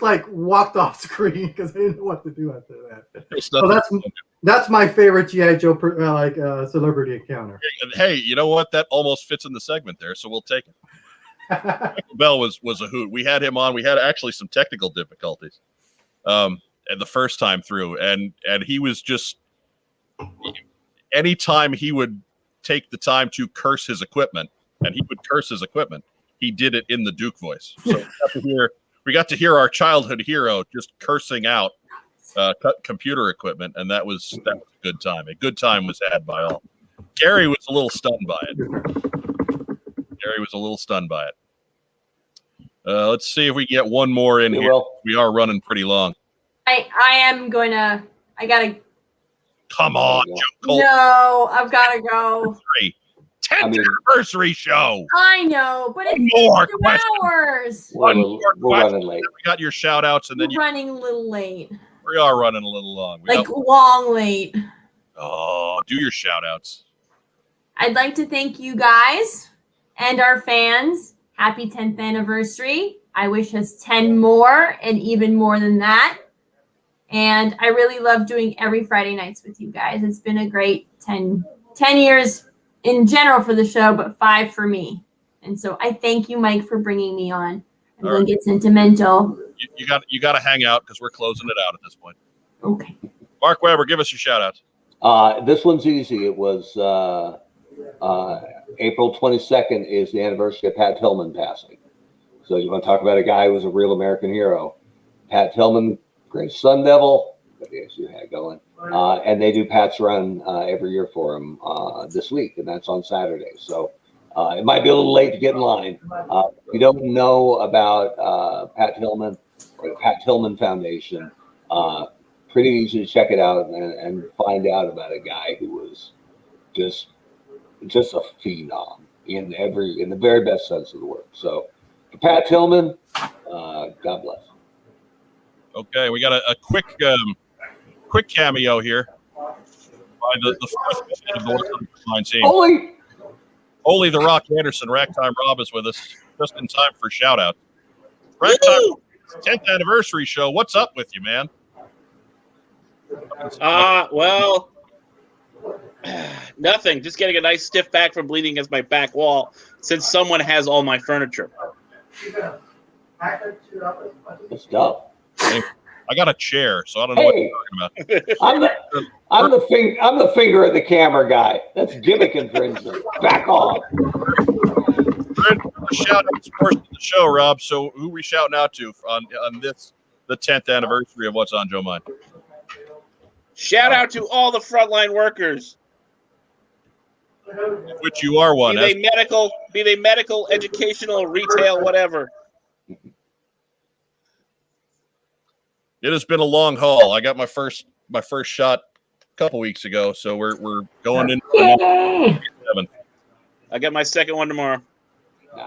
like walked off screen because I didn't know what to do after that. So that's my favorite G.I. Joe celebrity encounter. Hey, you know what? That almost fits in the segment there, so we'll take it. Michael Bell was a hoot. We had him on. We had actually some technical difficulties and the first time through, and he was just, anytime he would take the time to curse his equipment, and he would curse his equipment, he did it in the Duke voice. So we got to hear our childhood hero just cursing out computer equipment, and that was a good time. A good time was had by all. Gary was a little stunned by it. Let's see if we get one more in here. We are running pretty long. I gotta. Come on, Joe Colton. No, I've gotta go. 10th anniversary show. I know, but it's more 2 hours. We're running late. We got your shout outs, and then We're running a little late. We are running a little long. Long late. Oh, do your shout outs. I'd like to thank you guys and our fans. Happy 10th anniversary. I wish us 10 more and even more than that. And I really love doing every Friday nights with you guys. It's been a great 10 years in general for the show, but 5 for me. And so I thank you, Mike, for bringing me on. I'm going to get sentimental. You got to hang out because we're closing it out at this point. Okay. Mark Weber, give us your shout outs. This one's easy. It was April 22nd is the anniversary of Pat Tillman passing. So you want to talk about a guy who was a real American hero. Pat Tillman, great Sun Devil. What else you had going? And they do Pat's Run every year for him this week, and that's on Saturday. So it might be a little late to get in line. If you don't know about Pat Tillman or the Pat Tillman Foundation, pretty easy to check it out and find out about a guy who was just a phenom in the very best sense of the word. So for Pat Tillman, God bless. Okay, we got a quick cameo here by the fourth of the line team. Holy the Rock Anderson, Ragtime Rob is with us just in time for shout out. Ragtime 10th anniversary show. What's up with you, man? Well, nothing. Just getting a nice stiff back from bleeding against my back wall since someone has all my furniture. Good stuff. I got a chair, so I don't know what you're talking about. I'm the finger of the camera guy. That's gimmick infringement. Back off. We're in the shout out portion of the show, Rob. So who are we shouting out to on this, the 10th anniversary of What's on Joe Mind? Shout out to all the frontline workers. which you are one. Be they medical, educational, retail, whatever. It has been a long haul. I got my first shot a couple weeks ago, so we're going in. Yay! I got my second one tomorrow.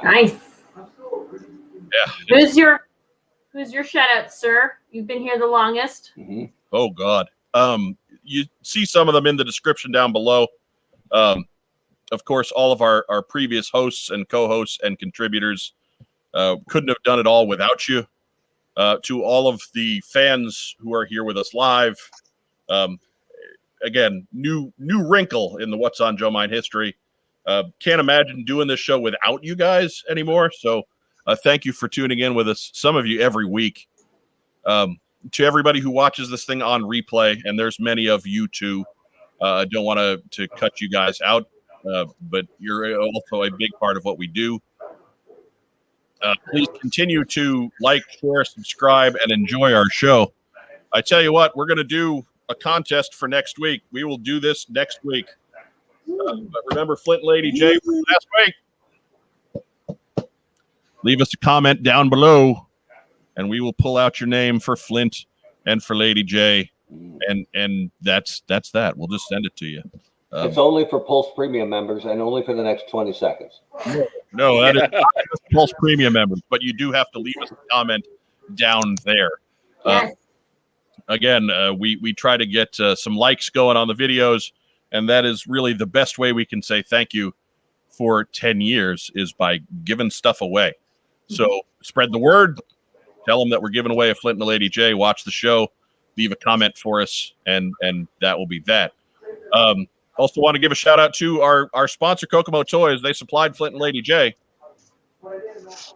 Nice. Yeah. Who's your shout out, sir? You've been here the longest. Mm-hmm. Oh God. You see some of them in the description down below. Of course, all of our previous hosts and co-hosts and contributors couldn't have done it all without you. To all of the fans who are here with us live, again, new wrinkle in the What's on Joe Mind history. Can't imagine doing this show without you guys anymore. So thank you for tuning in with us, some of you every week. To everybody who watches this thing on replay, and there's many of you too. I don't want to cut you guys out, but you're also a big part of what we do. Please continue to like, share, subscribe, and enjoy our show. I tell you what, we're going to do a contest for next week. We will do this next week. But remember Flint Lady J from last week? Leave us a comment down below, and we will pull out your name for Flint and for Lady J. And that's that. We'll just send it to you. It's only for Pulse Premium members and only for the next 20 seconds. No, that is not just Pulse Premium members, but you do have to leave us a comment down there. Yes. Again, we try to get some likes going on the videos, and that is really the best way we can say thank you for 10 years is by giving stuff away. So spread the word. Tell them that we're giving away a Flint and the Lady J. Watch the show. Leave a comment for us, and that will be that. Also want to give a shout out to our sponsor, Kokomo Toys. They supplied Flint and Lady J.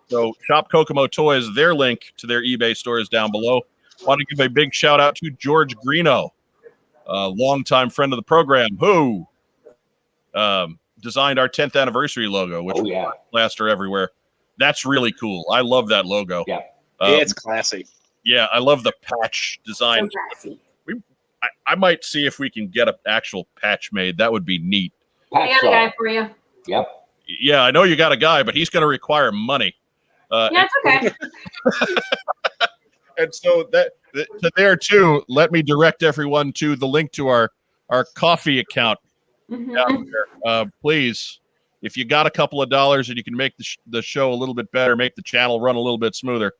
So shop Kokomo Toys. Their link to their eBay store is down below. Want to give a big shout out to George Greeno, a longtime friend of the program, who designed our 10th anniversary logo, which is plaster everywhere. That's really cool. I love that logo. Yeah, it's classy. Yeah, I love the patch design. So I might see if we can get an actual patch made. That would be neat. I got a guy for you. Yep. Yeah, I know you got a guy, but he's going to require money. Yeah, it's okay. And so that there too, let me direct everyone to the link to our coffee account down there. Please, if you got a couple of dollars and you can make the show a little bit better, make the channel run a little bit smoother,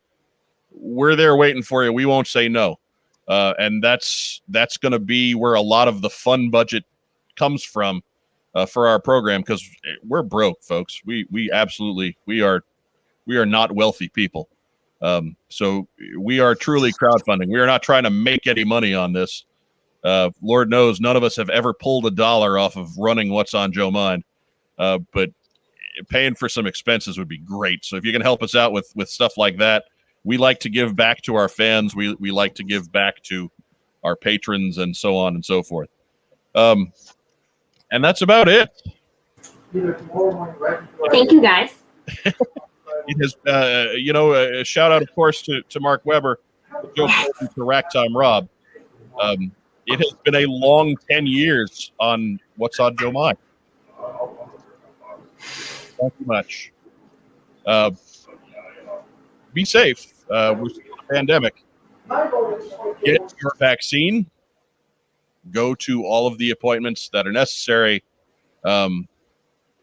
we're there waiting for you. We won't say no. And that's going to be where a lot of the fun budget comes from for our program, because we're broke, folks. We absolutely are not wealthy people. So we are truly crowdfunding. We are not trying to make any money on this. Lord knows none of us have ever pulled a dollar off of running What's on Joe Mind. But paying for some expenses would be great. So if you can help us out with stuff like that, we like to give back to our fans. We like to give back to our patrons and so on and so forth. And that's about it. Thank you, guys. It has, a shout out, of course, to Mark Weber, Joe Colton, to Racktime Rob. It has been a long 10 years on What's on Joe Mind. Thank you much. Be safe. We're still in a pandemic. Get your vaccine. Go to all of the appointments that are necessary.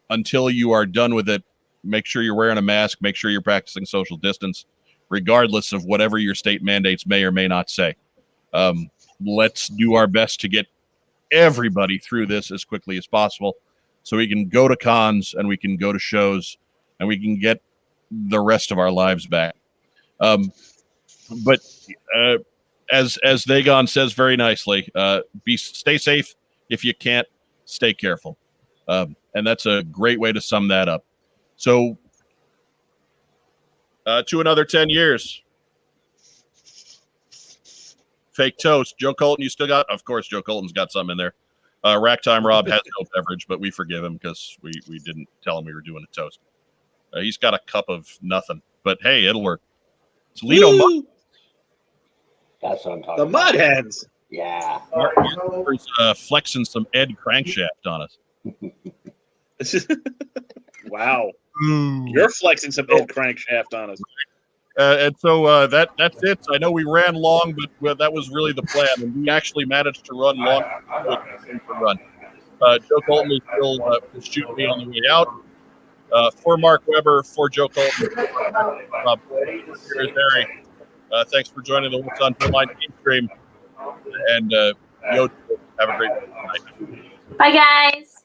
Until you are done with it, make sure you're wearing a mask. Make sure you're practicing social distance, regardless of whatever your state mandates may or may not say. Let's do our best to get everybody through this as quickly as possible, so we can go to cons and we can go to shows and we can get the rest of our lives back. But as Dagon says very nicely, stay safe. If you can't, stay careful. And that's a great way to sum that up. So to another 10 years. Fake toast. Joe Colton, you still got? Of course, Joe Colton's got some in there. Racktime Rob has no beverage, but we forgive him because we didn't tell him we were doing a toast. He's got a cup of nothing, but hey, it'll work. It's Lino Mud. That's what I'm talking The about. Mudheads. Yeah. Flexing some Ed crankshaft on us. Wow. Ooh. You're flexing some head crankshaft on us. And so that's it. I know we ran long, but that was really the plan, and we actually managed to run long. Run. Joe Colton is still shooting me on the way out. For Mark Weber, for Joe Colton, Irizarry. Thanks for joining the What's on My Team Stream, and have a great night. Bye, guys.